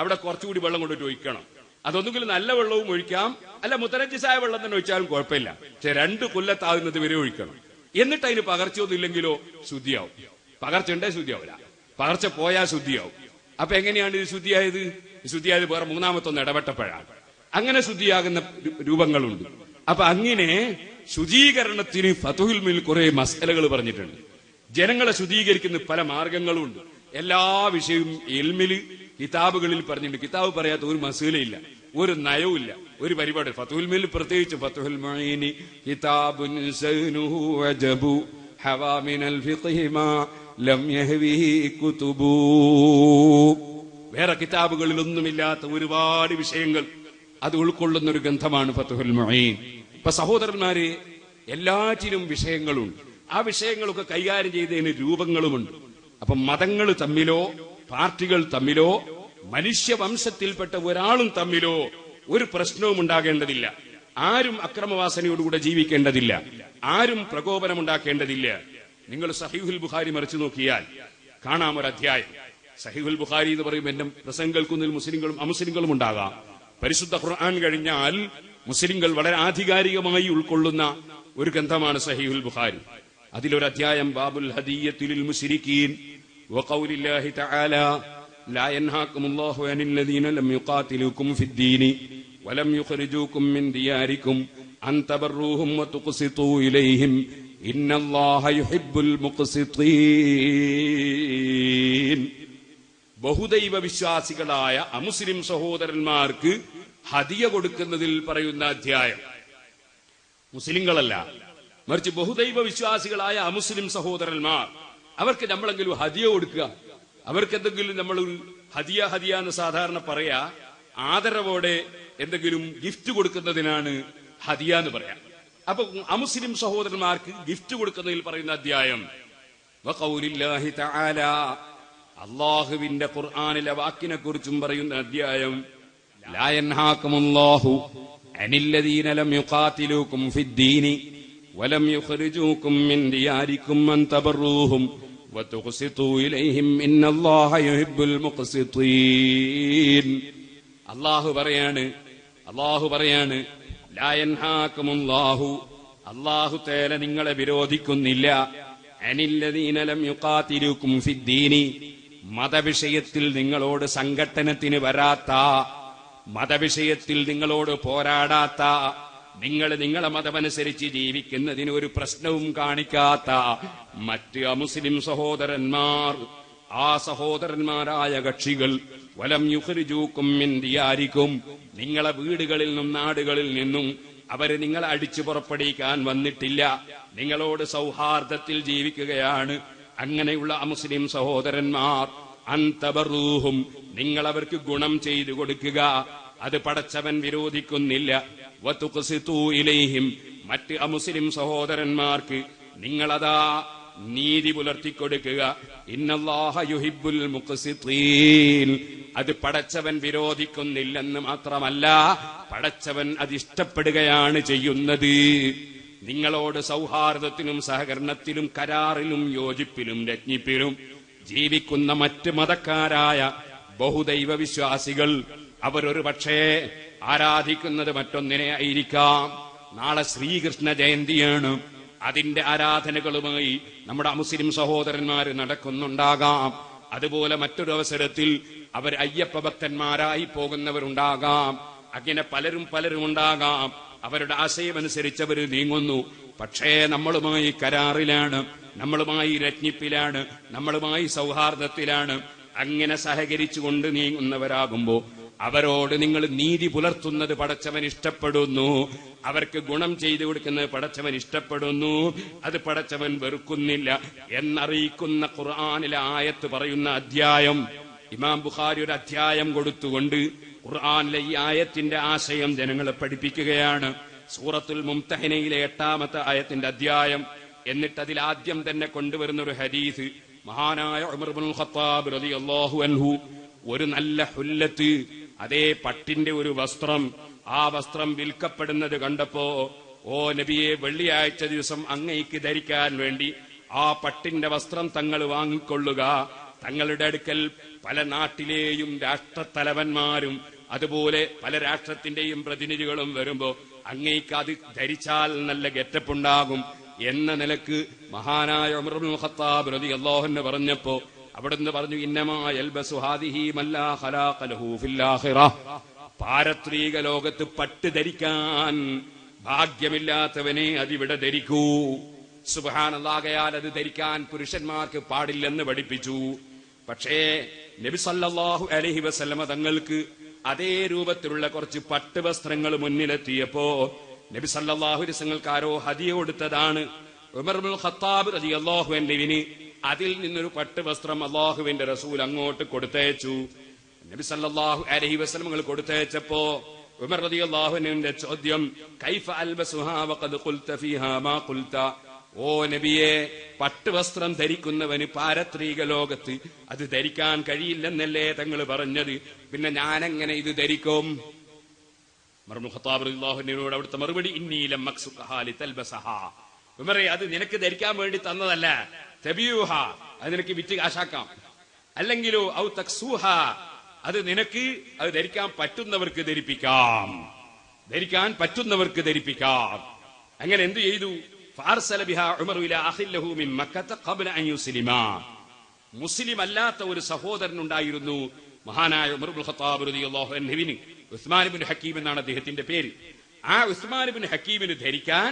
അവിടെ കുറച്ചുകൂടി വെള്ളം കൊണ്ടിട്ട് ഒഴിക്കണം. അതൊന്നുകിലും നല്ല വെള്ളവും ഒഴിക്കാം, അല്ല മുത്തനജിസായ വെള്ളം തന്നെ ഒഴിച്ചാലും കുഴപ്പമില്ല. പക്ഷെ 2 കൊല്ലത്താകുന്നത് വരെ ഒഴിക്കണം. എന്നിട്ട് അതിന് പകർച്ചയൊന്നും ഇല്ലെങ്കിലോ ശുദ്ധിയാവും. പകർച്ച ഉണ്ടേ ശുദ്ധിയാവില്ല, പകർച്ച പോയാൽ ശുദ്ധിയാവും. അപ്പൊ എങ്ങനെയാണ് ഇത് ശുദ്ധിയായത്? ശുദ്ധിയായത് വേറെ മൂന്നാമത്തൊന്ന് ഇടപെട്ടപ്പോഴാണ്. അങ്ങനെ ശുദ്ധിയാകുന്ന രൂപങ്ങളുണ്ട്. അപ്പൊ അങ്ങനെ ശുചീകരണത്തിന് ഫത്ഹുൽ മുഈനിൽ കുറെ മസലകൾ പറഞ്ഞിട്ടുണ്ട്. ജനങ്ങളെ ശുദ്ധീകരിക്കുന്ന പല മാർഗങ്ങളുണ്ട്. എല്ലാ വിഷയവും ഇൽമില് കിതാബുകളിൽ പറഞ്ഞിട്ടുണ്ട്. കിതാബ് പറയാത്ത ഒരു മസലയില്ല, ഒരു നയവുമില്ല, ഒരു പരിപാടി. ഫത്ഹുൽ മുഈനിൽ പ്രത്യേകിച്ച് ഫത്ഹുൽ മുഈനി കിതാബുൻ സൈനുഹു അജബു ഹവാ മിനൽ ഫിഖ്ഹി മാ ലം യഹ്വിഹി കുതുബു. വേറെ കിതാബുകളിലൊന്നുമില്ലാത്ത ഒരുപാട് വിഷയങ്ങൾ അത് ഉൾക്കൊള്ളുന്ന ഒരു ഗ്രന്ഥമാണ് ഫത്ഹുൽ മുഈൻ. ഇപ്പൊ സഹോദരന്മാരെ, എല്ലാറ്റിനും വിഷയങ്ങളുണ്ട്. ആ വിഷയങ്ങളൊക്കെ കൈകാര്യം ചെയ്തതിന് രൂപങ്ങളുമുണ്ട്. അപ്പൊ മതങ്ങൾ തമ്മിലോ പാർട്ടികൾ തമ്മിലോ മനുഷ്യവംശത്തിൽപ്പെട്ട ഒരാളും തമ്മിലോ ഒരു പ്രശ്നവും ഉണ്ടാകേണ്ടതില്ല. ആരും അക്രമവാസനയോടുകൂടെ ജീവിക്കേണ്ടതില്ല, ആരും പ്രകോപനമുണ്ടാക്കേണ്ടതില്ല. നിങ്ങൾ സഹീഹുൽ ബുഖാരി മറിച്ചു നോക്കിയാൽ കാണാം ഒരു അധ്യായം. സഹീഹുൽ ബുഖാരി എന്ന് പറയുമ്പോൾ എന്റെ പ്രസംഗം കേൾക്കുന്നതിൽ മുസ്ലിങ്ങളും അമുസ്ലിങ്ങളും ഉണ്ടാകാം. പരിശുദ്ധ ഖുർആൻ കഴിഞ്ഞാൽ മുസ്ലിങ്ങൾ വളരെ ആധികാരികമായി ഉൾക്കൊള്ളുന്ന ഒരു ഗ്രന്ഥമാണ് സഹീഹുൽ ബുഖാരി. അതിലൊരു അധ്യായം ബാബുൽ ഹദിയ്യത്തി ലിൽ മുശ്രിക്കീൻ വഖൗലില്ലാഹി തആല ലാ യൻഹാകുമുല്ലാഹു അനിൽ ലദീന ലം യുഖാതിലുകും ഫിദ്ദീനി വലം യുഖ്രിജൂകും മിൻ ദിയാരികും അൻ തബറൂഹും വതുഖ്സിതു ഇലൈഹിം ഇന്നല്ലാഹ യുഹിബ്ബുൽ മുഖ്സിതീൻ. ബഹുദൈവ വിശ്വാസികളായ അമുസ്ലിം സഹോദരന്മാർക്ക് ഹദിയ കൊടുക്കുന്നതിൽ പറയുന്ന അധ്യായം. മുസ്ലിങ്ങളല്ല, മറിച്ച് ബഹുദൈവ വിശ്വാസികളായ അമുസ്ലിം സഹോദരന്മാർ, അവർക്ക് നമ്മളെങ്കിലും ഹദിയ കൊടുക്കുക. അവർക്ക് എന്തെങ്കിലും നമ്മളൊരു ഹദിയ എന്ന് സാധാരണ പറയാ, ആദരവോടെ എന്തെങ്കിലും ഗിഫ്റ്റ് കൊടുക്കുന്നതിനാണ് ഹദിയ എന്ന് പറയാം. അപ്പൊ അമുസ്ലിം സഹോദരന്മാർക്ക് ഗിഫ്റ്റ് കൊടുക്കുന്നതിൽ പറയുന്ന അധ്യായം വഖൗലില്ലാഹി തആല, അല്ലാഹുവിന്റെ ഖുർആനിലെ വാക്കിനെ കുറിച്ചും പറയുന്ന അധ്യായം. ലാ യൻഹാകുമുല്ലാഹു അനില്ലദീന ലം യുഖാതിലുകും ഫിദ്ദീനി വലം യുഖ്രിജൂകും മിൻ ദിയാരികും അൻ തബറൂഹും വതുഖ്സിതു ഇലൈഹിം ഇന്നല്ലാഹ യുഹിബ്ബുൽ മുഖ്സിതീൻ. അല്ലാഹു പറയാണ് ലാ യൻഹാകുമുല്ലാഹു, അല്ലാഹു തആല നിങ്ങളെ വിരോധിക്കുന്നില്ല. അനില്ലദീന ലം യുഖാതിലുകും ഫിദ്ദീനി, മതവിഷയത്തിൽ നിങ്ങളോട് സംഘട്ടനത്തിന് വരാത്ത, മതവിഷയത്തിൽ നിങ്ങളോട് പോരാടാത്ത, നിങ്ങളെ മതമനുസരിച്ച് ജീവിക്കുന്നതിന് ഒരു പ്രശ്നവും കാണിക്കാത്ത മറ്റ് അമുസ്ലിം സഹോദരന്മാർ, ആ സഹോദരന്മാരായ കക്ഷികൾ വലം യുഖ്രിജൂകും മിൻ ദിയാരികും, നിങ്ങളെ വീടുകളിൽ നിന്നും നാടുകളിൽ നിന്നും അവര് നിങ്ങളെ അടിച്ചു പുറപ്പെടുവിക്കാൻ വന്നിട്ടില്ല, നിങ്ങളോട് സൗഹാർദ്ദത്തിൽ ജീവിക്കുകയാണ്. അങ്ങനെയുള്ള അമുസ്ലിം സഹോദരന്മാർ അന്തബറൂഹും, നിങ്ങൾ അവർക്ക് ഗുണം ചെയ്തു കൊടുക്കുക, അത് പടച്ചവൻ വിരോധിക്കുന്നില്ല. വതുഖ്സിതു ഇലൈഹിം, മറ്റ് അമുസ്ലിം സഹോദരന്മാർക്ക് നിങ്ങളതാ നീതി പുലർത്തിക്കൊടുക്കുക. ഇന്നല്ലാഹ യുഹിബ്ബുൽ മുഖ്സിതീൻ, അത് പടച്ചവൻ വിരോധിക്കുന്നില്ലെന്ന് മാത്രമല്ല, പടച്ചവൻ അത് ഇഷ്ടപ്പെടുകയാണ് ചെയ്യുന്നത്. നിങ്ങളോട് സൗഹാർദ്ദത്തിലും സഹകരണത്തിലും കരാറിലും യോജിപ്പിലും രജ്ഞിപ്പിലും ജീവിക്കുന്ന മറ്റ് മതക്കാരായ ബഹുദൈവ വിശ്വാസികൾ, അവരൊരു പക്ഷേ ആരാധിക്കുന്നത് മറ്റൊന്നിനെ ആയിരിക്കാം. നാളെ ശ്രീകൃഷ്ണ ജയന്തിയാണ്, അതിന്റെ ആരാധനകളുമായി നമ്മുടെ മുസ്ലിം സഹോദരന്മാർ നടക്കുന്നുണ്ടാകാം. അതുപോലെ മറ്റൊരു അവസരത്തിൽ അവർ അയ്യപ്പ ഭക്തന്മാരായി പോകുന്നവരുണ്ടാകാം. അങ്ങനെ പലരും ഉണ്ടാകാം. അവരുടെ ആശയമനുസരിച്ച് അവർ നീങ്ങുന്നു. പക്ഷേ നമ്മളുമായി കരാറിലാണ്, നമ്മളുമായി രജ്ഞിപ്പിലാണ്, നമ്മളുമായി സൗഹാർദ്ദത്തിലാണ്. അങ്ങനെ സഹകരിച്ചുകൊണ്ട് നീങ്ങുന്നവരാകുമ്പോ അവരോട് നിങ്ങൾ നീതി പുലർത്തുന്നത് പടച്ചവൻ ഇഷ്ടപ്പെടുന്നു, അവർക്ക് ഗുണം ചെയ്തു കൊടുക്കുന്നത് പടച്ചവൻ ഇഷ്ടപ്പെടുന്നു, അത് പടച്ചവൻ വെറുക്കുന്നില്ല എന്നറിയിക്കുന്ന ഖുർആനിലെ ആയത്ത് പറയുന്ന അധ്യായം ഇമാം ബുഖാരി ഒരു അധ്യായം കൊടുത്തുകൊണ്ട് ഖുർആനിലെ ഈ ആയത്തിന്റെ ആശയം ജനങ്ങളെ പഠിപ്പിക്കുകയാണ്. സൂറത്തുൽ മുംതഹിനയിലെ 8-ാമത്തെ ആയത്തിന്റെ അധ്യായം. എന്നിട്ട് അതിൽ ആദ്യം തന്നെ കൊണ്ടുവരുന്ന ഒരു ഹദീസ്, മഹാനായ ഉമർ ഇബ്നുൽ ഖത്താബ് റളിയല്ലാഹു അൻഹു ഒരു നല്ല ഹുല്ലത്ത്, അതേ പട്ടിന്റെ ഒരു വസ്ത്രം, ആ വസ്ത്രം വിൽക്കപ്പെടുന്നത് കണ്ടപ്പോ, ഓ നബിയെ, വെള്ളിയാഴ്ച ദിവസം അങ്ങയ്ക്ക് ധരിക്കാൻ വേണ്ടി ആ പട്ടിന്റെ വസ്ത്രം തങ്ങൾ വാങ്ങിക്കൊള്ളുക. തങ്ങളുടെ അടുക്കൽ പല നാട്ടിലെയും രാഷ്ട്രത്തലവന്മാരും അതുപോലെ പല രാഷ്ട്രത്തിന്റെയും പ്രതിനിധികളും വരുമ്പോ അങ്ങയ്ക്ക് അത് ധരിച്ചാൽ നല്ല ഗെറ്റപ്പുണ്ടാകും എന്ന നിലക്ക് മഹാനായ ഉമർ ഇബ്നുൽ ഖത്താബ് റളിയല്ലാഹു അൻഹു പറഞ്ഞപ്പോ അവിടുന്ന് പറഞ്ഞു, ഇന്നമാ യൽബസു ഹാദിഹി മല്ലാ ഖലാഖ ലഹു ഫിൽ ആഖിറ, പാരത്രിക ലോകത്ത് പട്ട് ധരിക്കാൻ ഭാഗ്യമില്ലാത്തവനെ അതിവിടെ ധരിക്കൂ. സുബ്ഹാനല്ലാഹ്, അത് ധരിക്കാൻ പുരുഷന്മാർക്ക് പാടില്ലെന്ന് പഠിപ്പിച്ചു. പക്ഷേ നബി സല്ലല്ലാഹു അലൈഹി വസല്ലമ തങ്ങൾക്ക് അതേ രൂപത്തിലുള്ള കുറച്ച് പട്ട് വസ്ത്രങ്ങൾ മുന്നിലെത്തിയപ്പോ നബി സല്ലല്ലാഹു അലൈഹി വസല്ലമക്ക് ആരോ ഹദിയ കൊടുത്തതാണ്. ഉമർ ഇബ്നുൽ ഖത്താബ് റളിയല്ലാഹു അൻഹുവിന് അതിൽ നിന്നൊരു പട്ട് വസ്ത്രം അല്ലാഹുവിന്റെ റസൂൽ അങ്ങോട്ട് കൊടുത്തയച്ചു. നബി സല്ലല്ലാഹു അലൈഹി വസല്ലം കൊടുത്തയച്ചപ്പോ ഉമർ റളിയല്ലാഹു അൻഹുവിന്റെ ചോദ്യം, കൈഫ അൽബസുഹാ വഖദ് ഖുൽത ഫീഹാ മാ ഖുൽത, ഓ നബിയെ, പട്ടുവസ്ത്രം ധരിക്കുന്നവന് പാരത്രിക ലോകത്ത് അത് ധരിക്കാൻ കഴിയില്ലെന്നല്ലേ തങ്ങൾ പറഞ്ഞത്, പിന്നെ ഞാനെങ്ങനെ ഇത് ധരിക്കും? ഉമർ ഇബ്നുൽ ഖത്താബ് റളിയല്ലാഹു അൻഹുവിനോട് അവിടുത്തെ മറുപടി, ഇന്നീ ലം മക്സുഖഹാ ലിതൽബസഹാ, ഉമറേ, അത് നിനക്ക് ധരിക്കാൻ വേണ്ടി തന്നതല്ല, തബിയൂഹ, അത് നിനക്ക് വിറ്റ് കാശാക്കാം. അല്ലെങ്കിലോ ഔ തക്സൂഹ, അത് നിനക്ക് അത് ധരിക്കാൻ പറ്റുന്നവർക്ക് ധരിപ്പിക്കാം, ധരിക്കാൻ പറ്റുന്നവർക്ക് ധരിപ്പിക്കാം. അങ്ങനെ എന്തു ചെയ്തു? ഫാർസല ബിഹാ ഉമറു ഇലാ അഖില്ലഹു മിൻ മക്കത ഖബ്ല അൻ യുസ്ലിമാ, മുസ്ലിം അല്ലാത്ത ഒരു സഹോദരൻ ഉണ്ടായിരുന്നു മഹാനായ ഉമർ ഇബ്നുൽ ഖത്താബ് റളിയല്ലാഹു അൻഹുവിന്. ഉസ്മാൻ ഇബ്നു ഹക്കീം എന്നാണ് അദ്ദേഹത്തിന്റെ പേര്. ആ ഉസ്മാൻ ഇബ്നു ഹക്കീമിന് ധരിക്കാൻ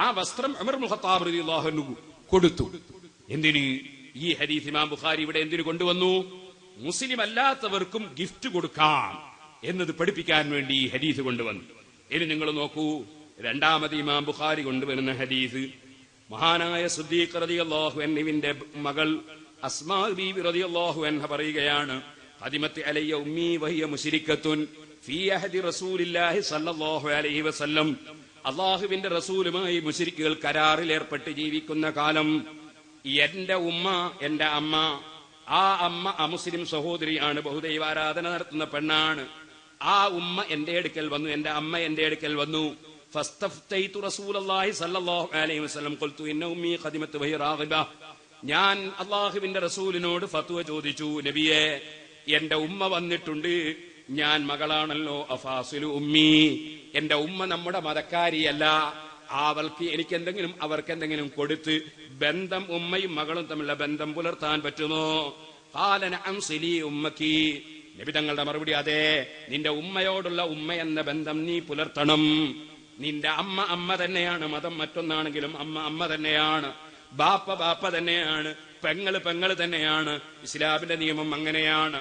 ആ വസ്ത്രം ഉമർ ഇബ്നുൽ ഖത്താബ് റളിയല്ലാഹു അൻഹു കൊടുത്തു. എന്തിന്? ഈ ഹദീസ് ഇമാം ബുഖാരി ഇവിടെ എന്തിനു കൊണ്ടുവന്നു? മുസ്ലിം അല്ലാത്തവർക്കും ഗിഫ്റ്റ് കൊടുക്കാം എന്നത് പഠിപ്പിക്കാൻ വേണ്ടി ഈ ഹദീസ് കൊണ്ടുവന്നു. ഇനി നിങ്ങൾ നോക്കൂ, രണ്ടാമത് ഇമാം ബുഖാരി കൊണ്ടുവരുന്ന ഹദീസ്, മഹാനായ സിദ്ദീഖ് റളിയല്ലാഹു അൻഹുവിന്റെ മകൾ അസ്മാ ബീവി റളിയല്ലാഹു അൻഹ പറയുകയാണ്, ഖദിമത്ത് അലയ്യ ഉമ്മി വഹിയ മുശ്രിക്കത്തുൻ ഫീ അഹദി റസൂലില്ലാഹി സ്വല്ലല്ലാഹു അലൈഹി വസല്ലം, അല്ലാഹുവിന്റെ റസൂലുമായി മുശ്രിക്കുകൾ കരാറിൽ ഏർപ്പെട്ട് ജീവിക്കുന്ന കാലം എന്റെ ഉമ്മ, എന്റെ അമ്മ, ആ അമ്മ അമുസ്ലിം സഹോദരിയാണ്, ബഹുദൈവാരാധന നടത്തുന്ന പെണ്ണാണ്. ആ ഉമ്മ എന്റെ അടുക്കൽ വന്നു, എന്റെ അമ്മ എന്റെ അടുക്കൽ വന്നു. ഫസ്തഫ്തൈതു റസൂലല്ലാഹി സ്വല്ലല്ലാഹു അലൈഹി വസല്ലം ഖുൽതു ഇന്ന ഉമ്മി ഖദിമത്ത് വഹിയ റാഗിബ, ഞാൻ അല്ലാഹുവിന്റെ റസൂലിനോട് ഫത്വ ചോദിച്ചു, നബിയെ, എന്റെ ഉമ്മ വന്നിട്ടുണ്ട്, ഞാൻ മകളാണല്ലോ, അഫാസിലു ഉമ്മി, എന്റെ ഉമ്മ നമ്മുടെ മതക്കാരിയല്ല, അവൾക്ക് എനിക്കെന്തെങ്കിലും അവർക്കെന്തെങ്കിലും കൊടുത്ത് ബന്ധം, ഉമ്മയും മകളും തമ്മിലുള്ള ബന്ധം പുലർത്താൻ പറ്റുമോ? ഖാല നഅം സിലി ഉമ്മക്കി, നബി തങ്ങളുടെ മറുപടി, അതെ, നിന്റെ ഉമ്മയോടുള്ള ഉമ്മ എന്ന ബന്ധം നീ പുലർത്തണം. നിന്റെ അമ്മ അമ്മ തന്നെയാണ്, മതം മറ്റൊന്നാണെങ്കിലും അമ്മ അമ്മ തന്നെയാണ്, ബാപ്പ ബാപ്പ തന്നെയാണ്, പെങ്ങള് പെങ്ങള് തന്നെയാണ്. ഇസ്ലാമിന്റെ നിയമം അങ്ങനെയാണ്.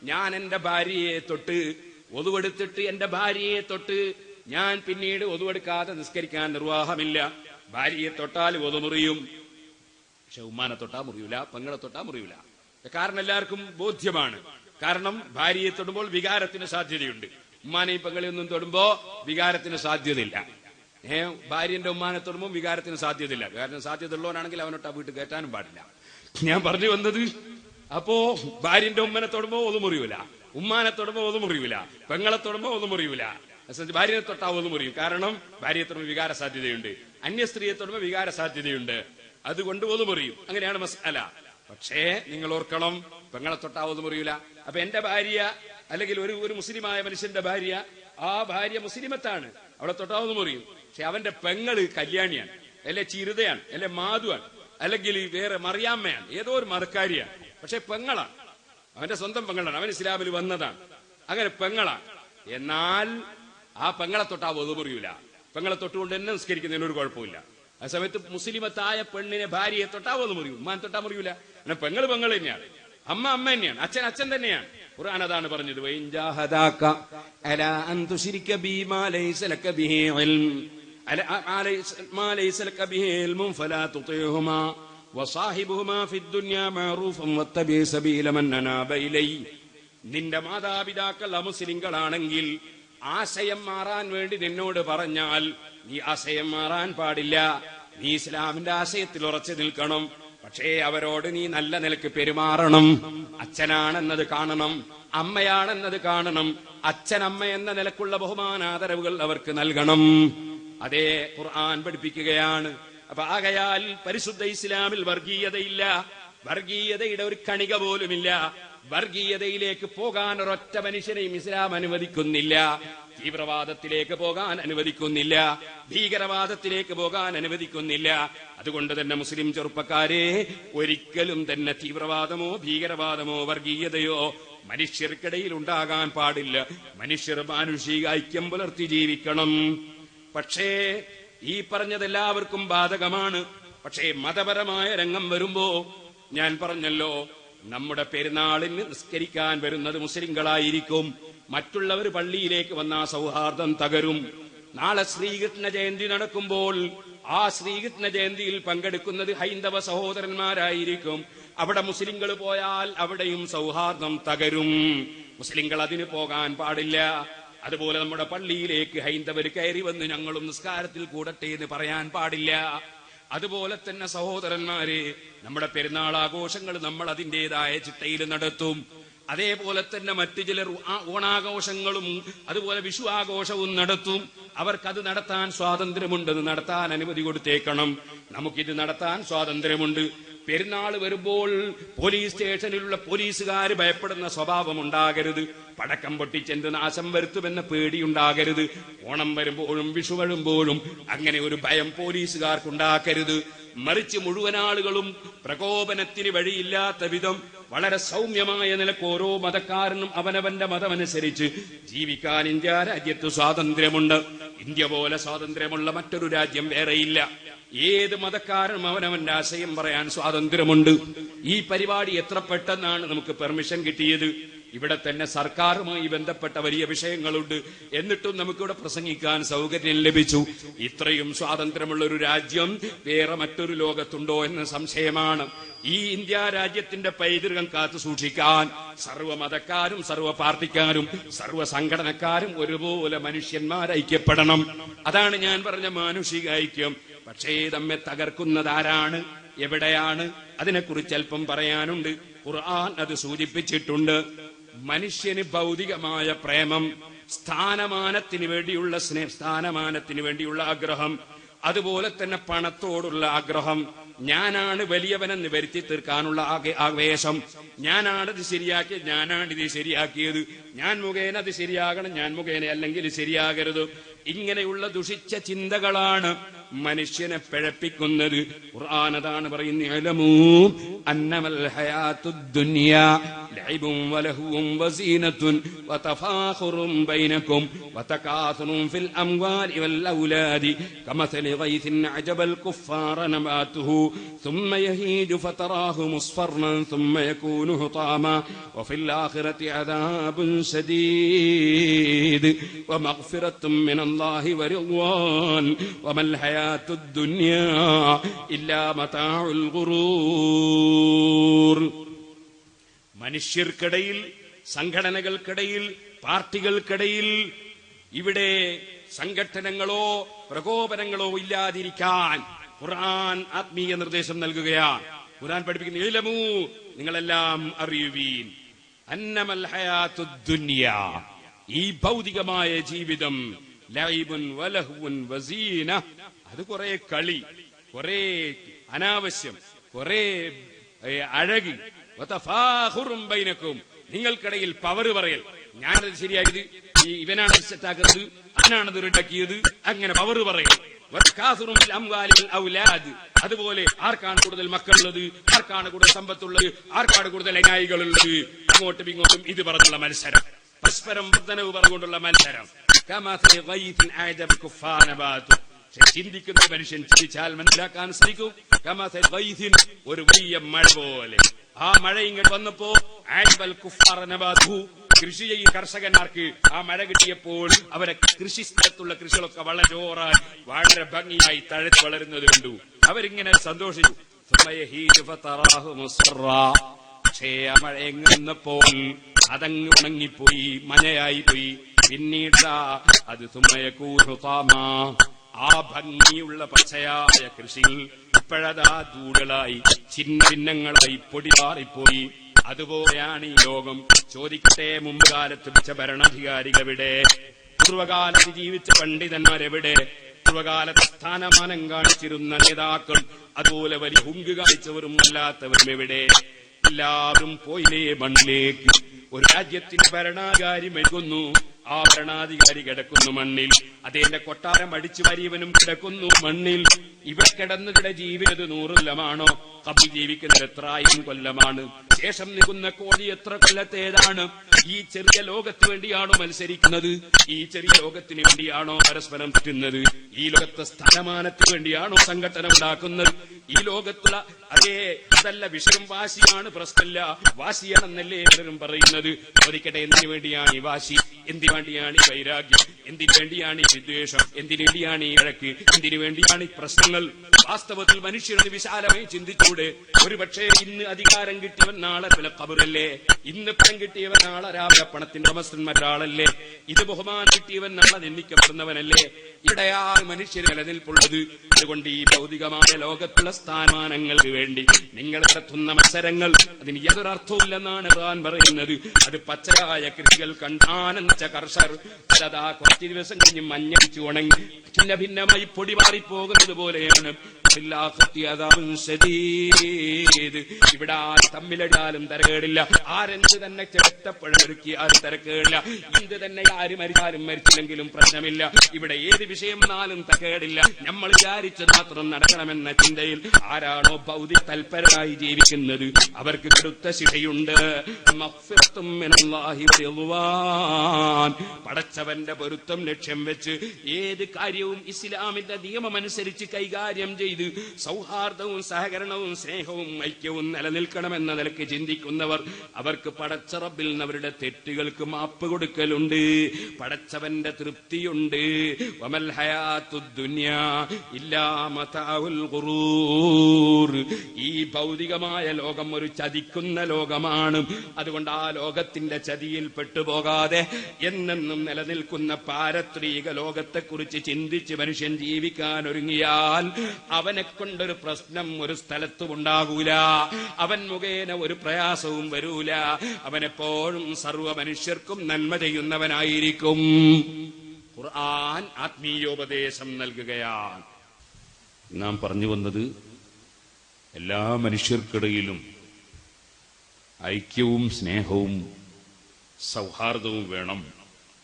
ഞാൻ എന്റെ ഭാര്യയെ തൊട്ട് ഒതുവെടുത്തിട്ട് എന്റെ ഭാര്യയെ തൊട്ട് ഞാൻ പിന്നീട് ഒതുവെടുക്കാതെ നിസ്കരിക്കാൻ നിർവാഹമില്ല. ഭാര്യയെ തൊട്ടാൽ ഒതുമുറിയും, പക്ഷെ ഉമ്മാനെ തൊട്ടാ മുറിയൂല, പെങ്ങളെ തൊട്ടാ മുറിയൂല. കാരണം എല്ലാവർക്കും ബോധ്യമാണ്. കാരണം ഭാര്യയെ തൊടുമ്പോൾ വികാരത്തിന് സാധ്യതയുണ്ട്. ഉമ്മാനെയും പെങ്ങളെയൊന്നും തൊടുമ്പോ വികാരത്തിന് സാധ്യതയില്ല. ഭാര്യന്റെ ഉമ്മാനെ തൊടുമ്പോൾ വികാരത്തിന് സാധ്യതയില്ല. കാരണം സാധ്യത ഉള്ളവനാണെങ്കിൽ അവനോട്ട് ആ വീട്ടിൽ കയറ്റാനും പാടില്ല. ഞാൻ പറഞ്ഞു വന്നത്, അപ്പോ ഭാര്യന്റെ ഉമ്മനെ തൊടുമ്പോ ഒതു മുറിയൂല, ഉമ്മാനെ തൊടുമ്പോ ഒതു മുറിയൂല, പെങ്ങളെ തൊടുമ്പോ ഒതു മുറിയൂല. ഭാര്യനെ തൊട്ടാ ഒതു മുറിയും. കാരണം ഭാര്യയെ തൊടുമ്പോൾ വികാര സാധ്യതയുണ്ട്, അന്യ സ്ത്രീയെ തൊടുമ്പോൾ വികാര സാധ്യതയുണ്ട്. അതുകൊണ്ട് ഒതു മുറിയും. അങ്ങനെയാണ് മസ്അല. പക്ഷേ നിങ്ങൾ ഓർക്കണം, പെങ്ങളെ തൊട്ടാ ഒതു മുറിയൂല. അപ്പൊ എന്റെ ഭാര്യ അല്ലെങ്കിൽ ഒരു മുസ്ലിമായ മനുഷ്യന്റെ ഭാര്യ, ആ ഭാര്യ മുസ്ലിമത്താണ്, അവളെ തൊട്ടാ ഒതു മുറിയും. പക്ഷെ അവന്റെ പെങ്ങള് കല്യാണിയാണ്, അല്ലെ ചിരുതയാണ്, അല്ലെ മാധുവാണ്, അല്ലെങ്കിൽ വേറെ മറിയാമ്മയാണ്, ഏതോ ഒരു മതക്കാരിയാണ്. പക്ഷെ പെങ്ങളാണ്, അവന്റെ സ്വന്തം പെങ്ങളാണ്, അവൻ ഇസ്ലാമിൽ വന്നതാണ്, അങ്ങനെ പെങ്ങളാണ്. എന്നാൽ ആ പെങ്ങളെ തൊട്ടാ ഒതു മുറിയൂല. പെങ്ങളെ തൊട്ടുകൊണ്ട് തന്നെ നിസ്കരിക്കുന്നതിന് ഒരു കുഴപ്പമില്ല. ആ സമയത്ത് മുസ്ലിമത്തായ പെണ്ണിനെ ഭാര്യയെ തൊട്ടാ ഒതു മുറിയും, ഉമ്മാൻ തൊട്ടാ മുറിയൂല. പിന്നെ പെങ്ങള് പെങ്ങൾ തന്നെയാണ്, അമ്മ അമ്മ തന്നെയാണ്, അച്ഛൻ അച്ഛൻ തന്നെയാണ്. ഖുർആൻ അതാണ് പറഞ്ഞത്, നിന്റെ മാതാപിതാക്കൾ അമുസ്ലിങ്ങളാണെങ്കിൽ ആശയം മാറാൻ വേണ്ടി നിന്നോട് പറഞ്ഞാൽ നീ ആശയം മാറാൻ പാടില്ല. നീ ഇസ്ലാമിന്റെ ആശയത്തിൽ ഉറച്ചു നിൽക്കണം. പക്ഷേ അവരോട് നീ നല്ല നിലക്ക് പെരുമാറണം. അച്ഛനാണെന്നത് കാണണം, അമ്മയാണെന്നത് കാണണം. അച്ഛനമ്മ എന്ന നിലക്കുള്ള ബഹുമാനാദരവുകൾ അവർക്ക് നൽകണം. അതേ ഖുർആൻ പഠിപ്പിക്കുകയാണ്. അപ്പൊ ആകയാൽ പരിശുദ്ധ ഇസ്ലാമിൽ വർഗീയതയില്ല, വർഗീയതയുടെ ഒരു കണിക പോലുമില്ല. വർഗീയതയിലേക്ക് പോകാൻ ഒരൊറ്റ മനുഷ്യനെയും ഇസ്ലാം അനുവദിക്കുന്നില്ല. തീവ്രവാദത്തിലേക്ക് പോകാൻ അനുവദിക്കുന്നില്ല, ഭീകരവാദത്തിലേക്ക് പോകാൻ അനുവദിക്കുന്നില്ല. അതുകൊണ്ട് തന്നെ മുസ്ലിം ചെറുപ്പക്കാരെ, ഒരിക്കലും തന്നെ തീവ്രവാദമോ ഭീകരവാദമോ വർഗീയതയോ മനുഷ്യർക്കിടയിൽ ഉണ്ടാകാൻ പാടില്ല. മനുഷ്യർ മാനുഷിക ഐക്യം പുലർത്തി ജീവിക്കണം. പക്ഷേ ഈ പറഞ്ഞതെല്ലാവർക്കും ബാധകമാണ്. പക്ഷേ മതപരമായ രംഗം വരുമ്പോ ഞാൻ പറഞ്ഞല്ലോ, നമ്മുടെ പെരുന്നാളിന് നിസ്കരിക്കാൻ വരുന്നത് മുസ്ലിങ്ങളായിരിക്കും. മറ്റുള്ളവർ പള്ളിയിലേക്ക് വന്ന സൗഹാർദ്ദം തകരും. നാളെ ശ്രീകൃഷ്ണ ജയന്തി നടക്കുമ്പോൾ ആ ശ്രീകൃഷ്ണ ജയന്തിയിൽ പങ്കെടുക്കുന്നത് ഹൈന്ദവ സഹോദരന്മാരായിരിക്കും. അവിടെ മുസ്ലിങ്ങൾ പോയാൽ അവിടെയും സൗഹാർദ്ദം തകരും. മുസ്ലിങ്ങൾ അതിന് പോകാൻ പാടില്ല. അതുപോലെ നമ്മുടെ പള്ളിയിലേക്ക് ഹൈന്ദവർ കയറി വന്ന് ഞങ്ങളും നിസ്കാരത്തിൽ കൂടട്ടെ എന്ന് പറയാൻ പാടില്ല. അതുപോലെ തന്നെ സഹോദരന്മാരെ, നമ്മുടെ പെരുന്നാൾ ആഘോഷങ്ങൾ നമ്മൾ അതിൻ്റെതായ ചിട്ടയിൽ നടത്തും. അതേപോലെ തന്നെ മറ്റു ചിലർ ഓണാഘോഷങ്ങളും അതുപോലെ വിഷു ആഘോഷവും നടത്തും. അവർക്കത് നടത്താൻ സ്വാതന്ത്ര്യമുണ്ട്, നടത്താൻ അനുമതി കൊടുത്തേക്കണം. നമുക്കിത് നടത്താൻ സ്വാതന്ത്ര്യമുണ്ട്. പെരുന്നാൾ വരുമ്പോൾ പോലീസ് സ്റ്റേഷനിലുള്ള പോലീസുകാർ ഭയപ്പെടുന്ന സ്വഭാവം ഉണ്ടാകരുത്. പടക്കം പൊട്ടിച്ചെന്ത് നാശം വരുത്തുമെന്ന പേടിയുണ്ടാകരുത്. ഓണം വരുമ്പോഴും വിഷു വരുമ്പോഴും അങ്ങനെ ഒരു ഭയം പോലീസുകാർക്കുണ്ടാക്കരുത്. മറിച്ച് മുഴുവൻ ആളുകളും പ്രകോപനത്തിന് വഴിയില്ലാത്ത വിധം വളരെ സൗമ്യമായ നിലക്ക് ഓരോ മതക്കാരനും അവനവന്റെ മതമനുസരിച്ച് ജീവിക്കാൻ ഇന്ത്യ രാജ്യത്ത് സ്വാതന്ത്ര്യമുണ്ട്. ഇന്ത്യ പോലെ സ്വാതന്ത്ര്യമുള്ള മറ്റൊരു രാജ്യം വേറെയില്ല. ഏത് മതക്കാരനും അവനവന്റെ ആശയം പറയാൻ സ്വാതന്ത്ര്യമുണ്ട്. ഈ പരിപാടി എത്ര പെട്ടെന്നാണ് നമുക്ക് പെർമിഷൻ കിട്ടിയത്. ഇവിടെ തന്നെ സർക്കാരുമായി ബന്ധപ്പെട്ട വലിയ വിഷയങ്ങളുണ്ട്, എന്നിട്ടും നമുക്കിവിടെ പ്രസംഗിക്കാൻ സൗകര്യം ലഭിച്ചു. ഇത്രയും സ്വാതന്ത്ര്യമുള്ള ഒരു രാജ്യം വേറെ മറ്റൊരു ലോകത്തുണ്ടോ എന്ന സംശയമാണ്. ഈ ഇന്ത്യ രാജ്യത്തിന്റെ പൈതൃകം കാത്തു സൂക്ഷിക്കാൻ സർവ്വ മതക്കാരും സർവ്വ പാർട്ടിക്കാരും സർവ്വ സംഘടനക്കാരും ഒരുപോലെ മനുഷ്യന്മാർ ഐക്യപ്പെടണം. അതാണ് ഞാൻ പറഞ്ഞ മാനുഷിക ഐക്യം. പക്ഷേ നമ്മെ തകർക്കുന്നത് ആരാണ്, എവിടെയാണ്? അതിനെക്കുറിച്ച് അല്പം പറയാനുണ്ട്. ഖുർആൻ അത് സൂചിപ്പിച്ചിട്ടുണ്ട്. മനുഷ്യന് ഭൗതികമായ പ്രേമം, സ്ഥാനമാനത്തിന് വേണ്ടിയുള്ള സ്ഥാനമാനത്തിന് വേണ്ടിയുള്ള ആഗ്രഹം, അതുപോലെ തന്നെ പണത്തോടുള്ള ആഗ്രഹം, ഞാനാണ് വലിയവനെന്ന് വരുത്തി തീർക്കാനുള്ള ആവേശം, ഞാനാണത് ശരിയാക്കിയത്, ഞാനാണിത് ശരിയാക്കിയത്, ഞാൻ മുഖേന അത് ശരിയാകണം, ഞാൻ മുഖേന അല്ലെങ്കിൽ ശരിയാകരുത്. ഇങ്ങനെയുള്ള ദുഷിച്ച ചിന്തകളാണ് മനുഷ്യനെ പിഴപ്പിക്കുന്നത്. ഖുർആൻ അതാണ് പറയുന്നത്, ഇഅ്ലമൂ അന്നമൽ ഹയാത്തുദ് ദുനിയ ലൈബുൻ വലഹുവും വസീനത്തുൻ വതഫാഖുറുൻ ബൈനകും വതകാസുറുൻ ഫിൽ അംവാലി വൽ ഔലാദി കമസലി ഗൈസിൻ അജബൽ കുഫാറ നബാതുഹു ثم يهيج فتراه مصفرا ثم يكون حطاما وفي الآخرة عذاب شديد ومغفرة من الله ورضوان وما الحياة الدنيا إلا متاع الغرور. മനുഷ്യർക്കിടയിൽ, സംഘടനകൾക്കിടയിൽ, പാർട്ടികൾക്കിടയിൽ ഇവിടെ സംഘടനകളോ പ്രകോപനങ്ങളോ ഇല്ലാതിരിക്കാൻ ഖുർആൻ ആത്മീയ നിർദ്ദേശം നൽകുകയാണ്. ഖുർആൻ പഠിപ്പിക്കുന്ന, ഇൽമു, നിങ്ങളെല്ലാം അറിയുവീൻ, അന്നമൽ ഹയാത്തുദ് ദുനിയ, ഈ ഭൗതികമായ ജീവിതം, ലൈബുൻ വലഹുൻ വസീന, അത് കുറെ കളി, കുറെ അനാവശ്യം, കുറെ അഴകി, വതഫാഖുറുൻ ബൈനകും, നിങ്ങൾക്കിടയിൽ പവർ പറയൽ, ഞാനത് ശരിയായത്, ഇവനാണ് സെറ്റാക്കുന്നത്, അവനാണത് ഉണ്ടാക്കിയത്, അങ്ങനെ പവർ പറയൽ. അതുപോലെ ആർക്കാണ് കൂടുതൽ മക്കളുള്ളത്, ആർക്കാണ് കൂടുതൽ സമ്പത്തുള്ളത്, ആർക്കാണ് കൂടുതൽ അനുയായികളുള്ളത്, അങ്ങോട്ടും ഇങ്ങോട്ടും ഇത് പറഞ്ഞുള്ള മത്സരം, പരസ്പരം വർദ്ധനവ് പറഞ്ഞുകൊണ്ടുള്ള മത്സരം. ചിന്തിക്കുന്ന മനുഷ്യൻ ചിന്തിച്ചാൽ മനസ്സിലാക്കാൻ ശ്രമിക്കും. ഒരു വലിയ മഴ പോലെ ആ മഴ ഇങ്ങോട്ട് വന്നപ്പോ കൃഷി ചെയ്യുന്ന കർഷകന്മാർക്ക് ആ മഴ കിട്ടിയപ്പോൾ അവരെ കൃഷി സ്ഥലത്തുള്ള കൃഷികളൊക്കെ വളരെ ജോറായി വളരെ ഭംഗിയായി തഴച്ച് വളരുന്നത് കണ്ടു. അവരിങ്ങനെ സന്തോഷിച്ചു. പക്ഷേ ആ മഴ എങ്ങുന്നപ്പോൾ അതങ്ങ് ഉണങ്ങിപ്പോയി, മഞ്ഞയായി പോയി. പിന്നീട് അത് സുമയക്കൂഹുതാമാ, ആ ഭംഗിയുള്ള പച്ചയായ കൃഷികൾ ഇപ്പോഴതാ ദൂടലായി ചിഹ്നങ്ങളായി പൊടിപാറിപ്പോയി. അതുപോലെയാണ് ഈ ലോകം. ചോദിക്കട്ടെ, മുമ്പ് കാലത്ത് വെച്ച ഭരണാധികാരികളെവിടെ? പൂർവകാലത്ത് ജീവിച്ച പണ്ഡിതന്മാരെവിടെ? പൂർവകാലത്ത് സ്ഥാനമാനം കാണിച്ചിരുന്ന നേതാക്കൾ, അതുപോലെ വലിയ ഹുങ്ക് കാണിച്ചവരും അല്ലാത്തവരും എവിടെ? എല്ലാവരും പോയില്ലേ മണ്ണിലേക്ക്. ഒരു രാജ്യത്തിന്റെ ഭരണാധികാരി മരിക്കുന്നു, ആ ഭരണാധികാരി കിടക്കുന്നു മണ്ണിൽ. അദ്ദേഹത്തിന്റെ കൊട്ടാരം അടിച്ചു വരിയവനും കിടക്കുന്നു മണ്ണിൽ. ഇവിടെ കിടന്നതിടെ ജീവിതത് 100 കൊല്ലമാണോ? കബിൽ ജീവിക്കുന്നത് എത്ര 1000 കൊല്ലമാണ്? ശേഷം നിൽക്കുന്ന കോടി എത്ര കൊല്ലത്തേതാണ്? ഈ ചെറിയ ലോകത്ത് വേണ്ടിയാണോ മത്സരിക്കുന്നത്? ഈ ചെറിയ ലോകത്തിന് വേണ്ടിയാണോ പരസ്പരം തെറ്റുന്നത്? ഈ ലോകത്തെ സ്ഥാനമാനത്തിന് വേണ്ടിയാണോ സംഘടന ഉണ്ടാക്കുന്നത്? ഈ ലോകത്തുള്ള അതല്ല വിഷയം. വാശിയാണ്, പ്രശ്നമില്ല, വാശിയാണെന്നല്ലേ പലരും പറയുന്നത്. ചോദിക്കട്ടെ, എന്തിനു വേണ്ടിയാണ് ഈ വാശി? എന്തിനു വേണ്ടിയാണ് ഈ വൈരാഗ്യം? എന്തിനു വേണ്ടിയാണ് ഈ വിദ്വേഷം? എന്തിനു വേണ്ടിയാണ് ഈ വഴക്ക്? എന്തിനു വേണ്ടിയാണ് ഈ പ്രശ്നങ്ങൾ? വാസ്തവത്തിൽ മനുഷ്യരുടെ വിശാലമായി ചിന്തിച്ചൂടെ? ഒരുപക്ഷെ ഇന്ന് അധികാരം കിട്ടിയവൻ നാളെ പിന്നെ ഖബറല്ലേ? ഇന്ന് പണം കിട്ടിയവൻ നാളെ രാവിലെ പണത്തിന്റെ ഉടമസ്ഥന്മാരാളല്ലേ? ഇത് ബഹുമാനം കിട്ടിയവൻ നാളെ നിന്ദിക്കപ്പെടുന്നവനല്ലേ? ഇവിടെയാണ് മനുഷ്യർ നിലനിൽപ്പുള്ളത്. അതുകൊണ്ട് ഈ ഭൗതികമായ ലോകത്തുള്ള സ്ഥാനമാനങ്ങൾക്ക് വേണ്ടി നിങ്ങൾ നടത്തുന്ന മത്സരങ്ങൾ, അതിന് യാതൊരർത്ഥവുമില്ലെന്നാണ് ഖുർആൻ പറയുന്നത്. അത് പച്ചയായ കൃഷികൾ കണ്ടാനന്ദിച്ച കർഷകർ അതാ കുറച്ച് ദിവസം കഴിഞ്ഞ് മഞ്ഞടിച്ചു ഉണങ്ങി ഭിന്ന ഭിന്നമായി പൊടി മാറിപ്പോകുന്നത് പോലെയാണ്. ഇവിടെ തമ്മിലടിയാലും തരക്കേടില്ല, ആരെന്ത് തന്നെ ചെറുത്തപ്പഴൊരുക്കിയാലും തരക്കേടില്ല, എന്ത് തന്നെ ആര് മരിച്ചാലും മരിച്ചില്ലെങ്കിലും പ്രശ്നമില്ല. ഇവിടെ ഏത് വിഷയം വന്നാലും തരക്കേടില്ല. നമ്മൾ വിചാരിച്ചത് മാത്രം നടക്കണമെന്ന ചിന്തയിൽ ആരാണോ ഭൗതിക തൽപരരായി ജീവിക്കുന്നത് അവർക്ക് കടുത്ത ശിക്ഷയുണ്ട്. പടച്ചവന്റെ പൊരുത്തം ലക്ഷ്യം വെച്ച് ഏത് കാര്യവും ഇസ്ലാമിന്റെ നിയമമനുസരിച്ച് കൈകാര്യം ചെയ്ത് സൗഹാർദ്ദവും സഹകരണവും സ്നേഹവും ഐക്യവും നിലനിൽക്കണമെന്ന നിലയ്ക്ക് ചിന്തിക്കുന്നവർ, അവർക്ക് പടച്ച റബ്ബിൽ നിന്ന് അവരുടെ തെറ്റുകൾക്ക് മാപ്പ് കൊടുക്കലുണ്ട്, പടച്ചവന്റെ തൃപ്തിയുണ്ട്. വമൽ ഹയാത്തുദ് ദുനിയാ ഇല്ലാ മതാഉൽ ഖുറൂർ. ഈ ഭൗതികമായ ലോകം ഒരു ചതിക്കുന്ന ലോകമാണ്. അതുകൊണ്ട് ആ ലോകത്തിന്റെ ചതിയിൽ പെട്ടുപോകാതെ എന്നെന്നും നിലനിൽക്കുന്ന പാരത്രിക ലോകത്തെക്കുറിച്ച് ചിന്തിച്ച് മനുഷ്യൻ ജീവിക്കാൻ ഒരുങ്ങിയാൽ അവനെ കൊണ്ടൊരു പ്രശ്നം ഒരു സ്ഥലത്തും ഉണ്ടാകൂല, അവൻ മുഖേന ഒരു പ്രയാസവും വരൂല. അവനെപ്പോഴും സർവ്വ മനുഷ്യർക്കും നന്മ ചെയ്യുന്നവനായിരിക്കും. ഖുർആൻ ആത്മീയോപദേശം നൽകുകയാണ്. നാം പറഞ്ഞു വന്നത് എല്ലാ മനുഷ്യർക്കിടയിലും ഐക്യവും സ്നേഹവും സൗഹാർദ്ദവും വേണം.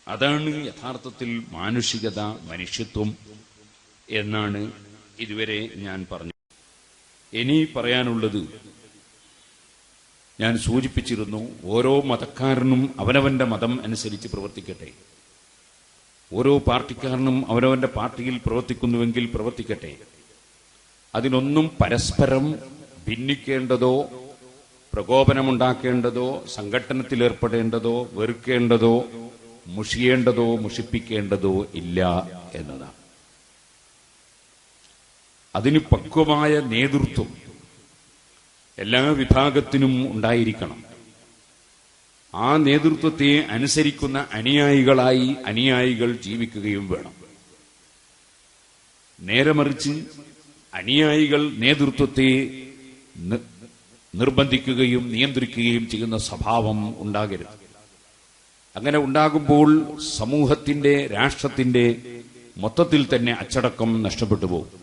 അതാണ് യഥാർത്ഥത്തിൽ മാനുഷികത, മനുഷ്യത്വം എന്നാണ് ഇതുവരെ ഞാൻ പറഞ്ഞു. ഇനി പറയാനുള്ളത് ഞാൻ സൂചിപ്പിച്ചിരുന്നു, ഓരോ മതക്കാരനും അവനവന്റെ മതം അനുസരിച്ച് പ്രവർത്തിക്കട്ടെ. ഓരോ പാർട്ടിക്കാരനും അവനവന്റെ പാർട്ടിയിൽ പ്രവർത്തിക്കുന്നുവെങ്കിൽ പ്രവർത്തിക്കട്ടെ. അതിനൊന്നും പരസ്പരം ഭിന്നിക്കേണ്ടതോ പ്രകോപനമുണ്ടാക്കേണ്ടതോ സംഘട്ടനത്തിൽ ഏർപ്പെടേണ്ടതോ വെറുക്കേണ്ടതോ മുഷിയേണ്ടതോ മുഷിപ്പിക്കേണ്ടതോ ഇല്ല എന്നതാണ്. അതിന് പക്വമായ നേതൃത്വം എല്ലാ വിഭാഗത്തിനും ഉണ്ടായിരിക്കണം. ആ നേതൃത്വത്തെ അനുസരിക്കുന്ന അനുയായികളായി അനുയായികൾ ജീവിക്കുകയും വേണം. നേരെ മറിച്ച് അനുയായികൾ നേതൃത്വത്തെ നിർബന്ധിക്കുകയും നിയന്ത്രിക്കുകയും ചെയ്യുന്ന സ്വഭാവം ഉണ്ടാകരുത്. അങ്ങനെ ഉണ്ടാകുമ്പോൾ സമൂഹത്തിന്റെ രാഷ്ട്രത്തിന്റെ മൊത്തത്തിൽ തന്നെ അച്ചടക്കം നഷ്ടപ്പെട്ടു പോകും.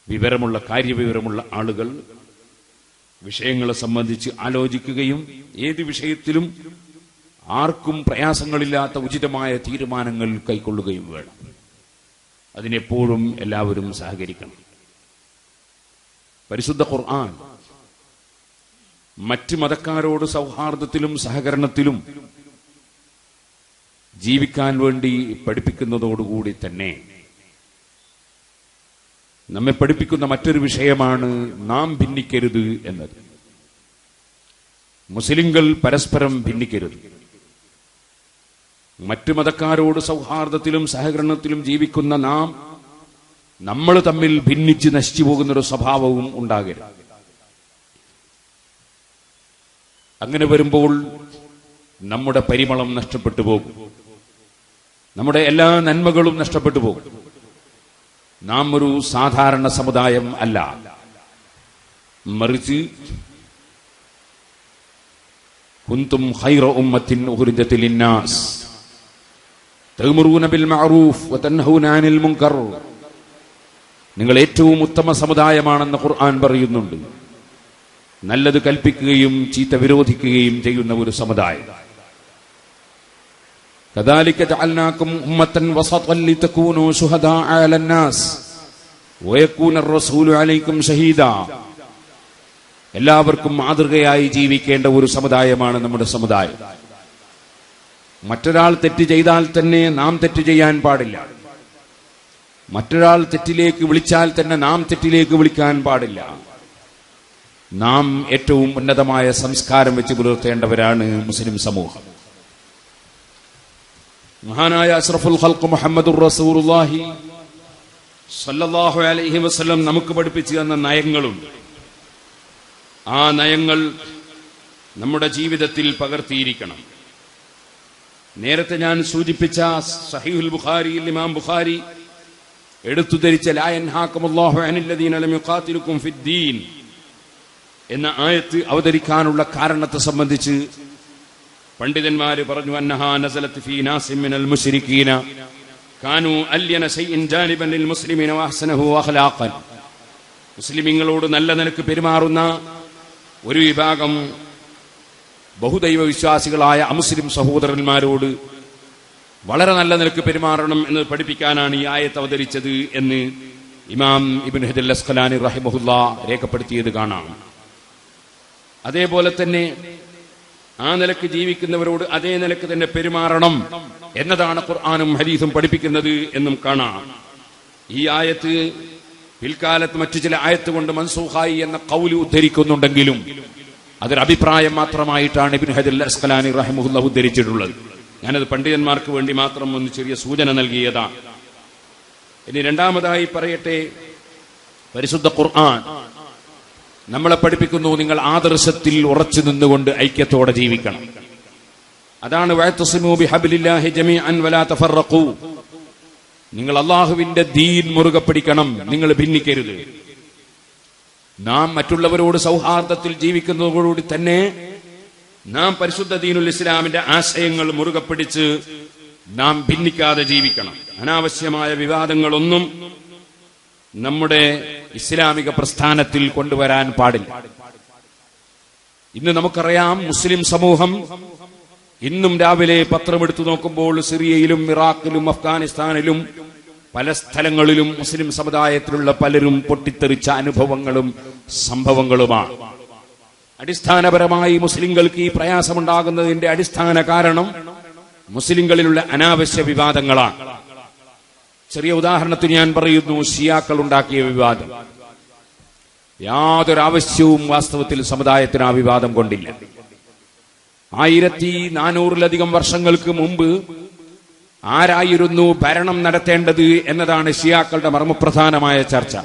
വിവരമുള്ള കാര്യവിവരമുള്ള ആളുകൾ വിഷയങ്ങളെ സംബന്ധിച്ച് ആലോചിക്കുകയും ഏത് വിഷയത്തിലും ആർക്കും പ്രയാസങ്ങളില്ലാത്ത ഉചിതമായ തീരുമാനങ്ങൾ കൈക്കൊള്ളുകയും വേണം. അതിനെപ്പോഴും എല്ലാവരും സഹകരിക്കണം. പരിശുദ്ധ ഖുർആൻ മറ്റ് മതക്കാരോട് സൗഹാർദ്ദത്തിലും സഹകരണത്തിലും ജീവിക്കാൻ വേണ്ടി പഠിപ്പിക്കുന്നതോടുകൂടി തന്നെ നമ്മെ പഠിപ്പിക്കുന്ന മറ്റൊരു വിഷയമാണ് നാം ഭിന്നിക്കരുത് എന്നത്. മുസ്ലിങ്ങൾ പരസ്പരം ഭിന്നിക്കരുത്. മറ്റു മതക്കാരോട് സൗഹാർദ്ദത്തിലും സഹകരണത്തിലും ജീവിക്കുന്ന നമ്മൾ തമ്മിൽ ഭിന്നിച്ച് നശിച്ചു പോകുന്നൊരു സ്വഭാവവും ഉണ്ടാകരുത്. അങ്ങനെ വരുമ്പോൾ നമ്മുടെ പരിമളം നഷ്ടപ്പെട്ടു പോകും. നമ്മുടെ എല്ലാ നന്മകളും നഷ്ടപ്പെട്ടു പോകും. നാം ഒരു സാധാരണ സമുദായം അല്ല, മറിച്ച് കുന്തും ഖൈറ ഉമ്മത്തിൻ ഉഖ്രിജത് ലിന്നാസ് തഅ്മുറൂന ബിൽ മഅറൂഫ് വതൻഹൂന അനിൽ മുൻകർ. നിങ്ങൾ ഏറ്റവും ഉത്തമ സമുദായമാണെന്ന് ഖുർആൻ പറയുന്നുണ്ട്. നല്ലത് കൽപ്പിക്കുകയും ചീത്ത വിരോധിക്കുകയും ചെയ്യുന്ന ഒരു സമുദായം. كذلك جعلناكم أمة وسطا لتكونوا شهداء على الناس ويكون الرسول عليكم شهيدا. എല്ലാവർക്കും മാതൃകയായി ജീവിക്കേണ്ട ഒരു സമുദായമാണ് നമ്മുടെ സമുദായം. മറ്റൊരാൾ തെറ്റ് ചെയ്താൽ തന്നെ നാം തെറ്റ് ചെയ്യാൻ പാടില്ല. മറ്റൊരാൾ തെറ്റിലേക്ക് വിളിച്ചാൽ തന്നെ നാം തെറ്റിലേക്ക് വിളിക്കാൻ പാടില്ല. നാം ഏറ്റവും ഉന്നതമായ സംസ്കാരം വെച്ച് പുലർത്തേണ്ടവരാണ് മുസ്ലിം സമൂഹം. മഹാനായ അഷ്റഫുൽ ഖൽഖ് മുഹമ്മദുർ റസൂലുള്ളാഹി സ്വല്ലല്ലാഹു അലൈഹി വസല്ലം നമുക്ക് പഠിപ്പിച്ചു തന്ന നയങ്ങളുണ്ട്. ആ നയങ്ങൾ നമ്മുടെ ജീവിതത്തിൽ പകർത്തിയിരിക്കണം. നേരത്തെ ഞാൻ സൂചിപ്പിച്ച സഹീഹുൽ ബുഖാരിയിൽ ഇമാം ബുഖാരി എടുത്തു ധരിച്ച ലാ യൻഹാകുമുല്ലാഹു അനിൽ ലദീന ലം യുഖാതിലുകും ഫിദ്ദീൻ എന്ന ആയത്ത് അവതരിക്കാനുള്ള കാരണത്തെ സംബന്ധിച്ച് പണ്ഡിതന്മാര് പറഞ്ഞു, അന്നഹാ നസലത്ത് ഫീ നാസിൻ മിനൽ മുശ്രികീന കാനൂ അല്യന ശൈഇൻ ജാനിബൻ ലിൽ മുസ്ലിമീന വഅഹ്സനഹു അഖ്ലാഖൻ. മുസ്ലിമീങ്ങളോട് നല്ല നിലക്ക് പെരുമാറുന്ന ഒരു വിഭാഗം ബഹുദൈവ വിശ്വാസികളായ അമുസ്ലിം സഹോദരന്മാരോട് വളരെ നല്ല നിലക്ക് പെരുമാറണം എന്ന് പഠിപ്പിക്കാനാണ് ഈ ആയത്ത് അവതരിച്ചത് എന്ന് ഇമാം ഇബ്നു ഹജർ അൽ അസ്ഖലാനി റഹിമഹുല്ലാഹ് രേഖപ്പെടുത്തിയത് കാണാം. അതേപോലെ തന്നെ ആ നിലക്ക് ജീവിക്കുന്നവരോട് അതേ നിലക്ക് തന്നെ പെരുമാറണം എന്നതാണ് ഖുർആനും ഹദീസും പഠിപ്പിക്കുന്നത് എന്നും കാണാം. ഈ ആയത്ത് പിൽക്കാലത്ത് മറ്റു ചില ആയത്ത് കൊണ്ട് മൻസൂഖായി എന്ന ഖൗല് ഉദ്ധരിക്കുന്നുണ്ടെങ്കിലും അതൊരു അഭിപ്രായം മാത്രമായിട്ടാണ് ഇബ്നു ഹജർ അൽ അസ്ഖലാനി റഹിമഹുല്ലാഹ് ഉദ്ധരിച്ചിട്ടുള്ളത്. ഞാനത് പണ്ഡിതന്മാർക്ക് വേണ്ടി മാത്രം ഒന്ന് ചെറിയ സൂചന നൽകിയതാണ്. ഇനി രണ്ടാമതായി പറയട്ടെ, പരിശുദ്ധ ഖുർആൻ നമ്മളെ പഠിപ്പിക്കുന്നു, നിങ്ങൾ ആദർശത്തിൽ ഉറച്ചു നിന്നുകൊണ്ട് ഐക്യത്തോടെ ജീവിക്കണം. അതാണ് വഅതസിമൂ ബിഹബ്ലില്ലാഹി ജമീഅൻ വലാ തഫറഖൂ. നിങ്ങൾ അല്ലാഹുവിന്റെ ദീൻ മുറുകെ പിടിക്കണം, നിങ്ങൾ ഭിന്നിക്കരുത്. നാം മറ്റുള്ളവരോട് സൗഹാർദ്ദത്തിൽ ജീവിക്കുന്നതോടുകൂടി തന്നെ നാം പരിശുദ്ധ ദീനുൽ ഇസ്ലാമിന്റെ ആശയങ്ങൾ മുറുകെ പിടിച്ച് നാം ഭിന്നിക്കാതെ ജീവിക്കണം. അനാവശ്യമായ വിവാദങ്ങളൊന്നും നമ്മുടെ ഇസ്ലാമിക പ്രസ്ഥാനത്തിൽ കൊണ്ടുവരാൻ പാടില്ല. ഇന്ന് നമുക്കറിയാം, മുസ്ലിം സമൂഹം ഇന്നും രാവിലെ പത്രമെടുത്തു നോക്കുമ്പോൾ സിറിയയിലും ഇറാഖിലും അഫ്ഗാനിസ്ഥാനിലും പല സ്ഥലങ്ങളിലും മുസ്ലിം സമുദായത്തിലുള്ള പലരും പൊട്ടിത്തെറിച്ച അനുഭവങ്ങളും സംഭവങ്ങളുമാണ്. അടിസ്ഥാനപരമായി മുസ്ലിങ്ങൾക്ക് ഈ പ്രയാസമുണ്ടാകുന്നതിന്റെ അടിസ്ഥാന കാരണം മുസ്ലിങ്ങളിലുള്ള അനാവശ്യ വിവാദങ്ങളാണ്. ചെറിയ ഉദാഹരണത്തിന് ഞാൻ പറയുന്നു, ഷിയാക്കൾ ഉണ്ടാക്കിയ വിവാദം. യാതൊരു ആവശ്യവും വാസ്തവത്തിൽ സമുദായത്തിന് ആ വിവാദം കൊണ്ടില്ല. 1400-ലധികം വർഷങ്ങൾക്ക് മുമ്പ് ആരായിരുന്നു ഭരണം നടത്തേണ്ടത് എന്നതാണ് ഷിയാക്കളുടെ മർമ്മപ്രധാനമായ ചർച്ച.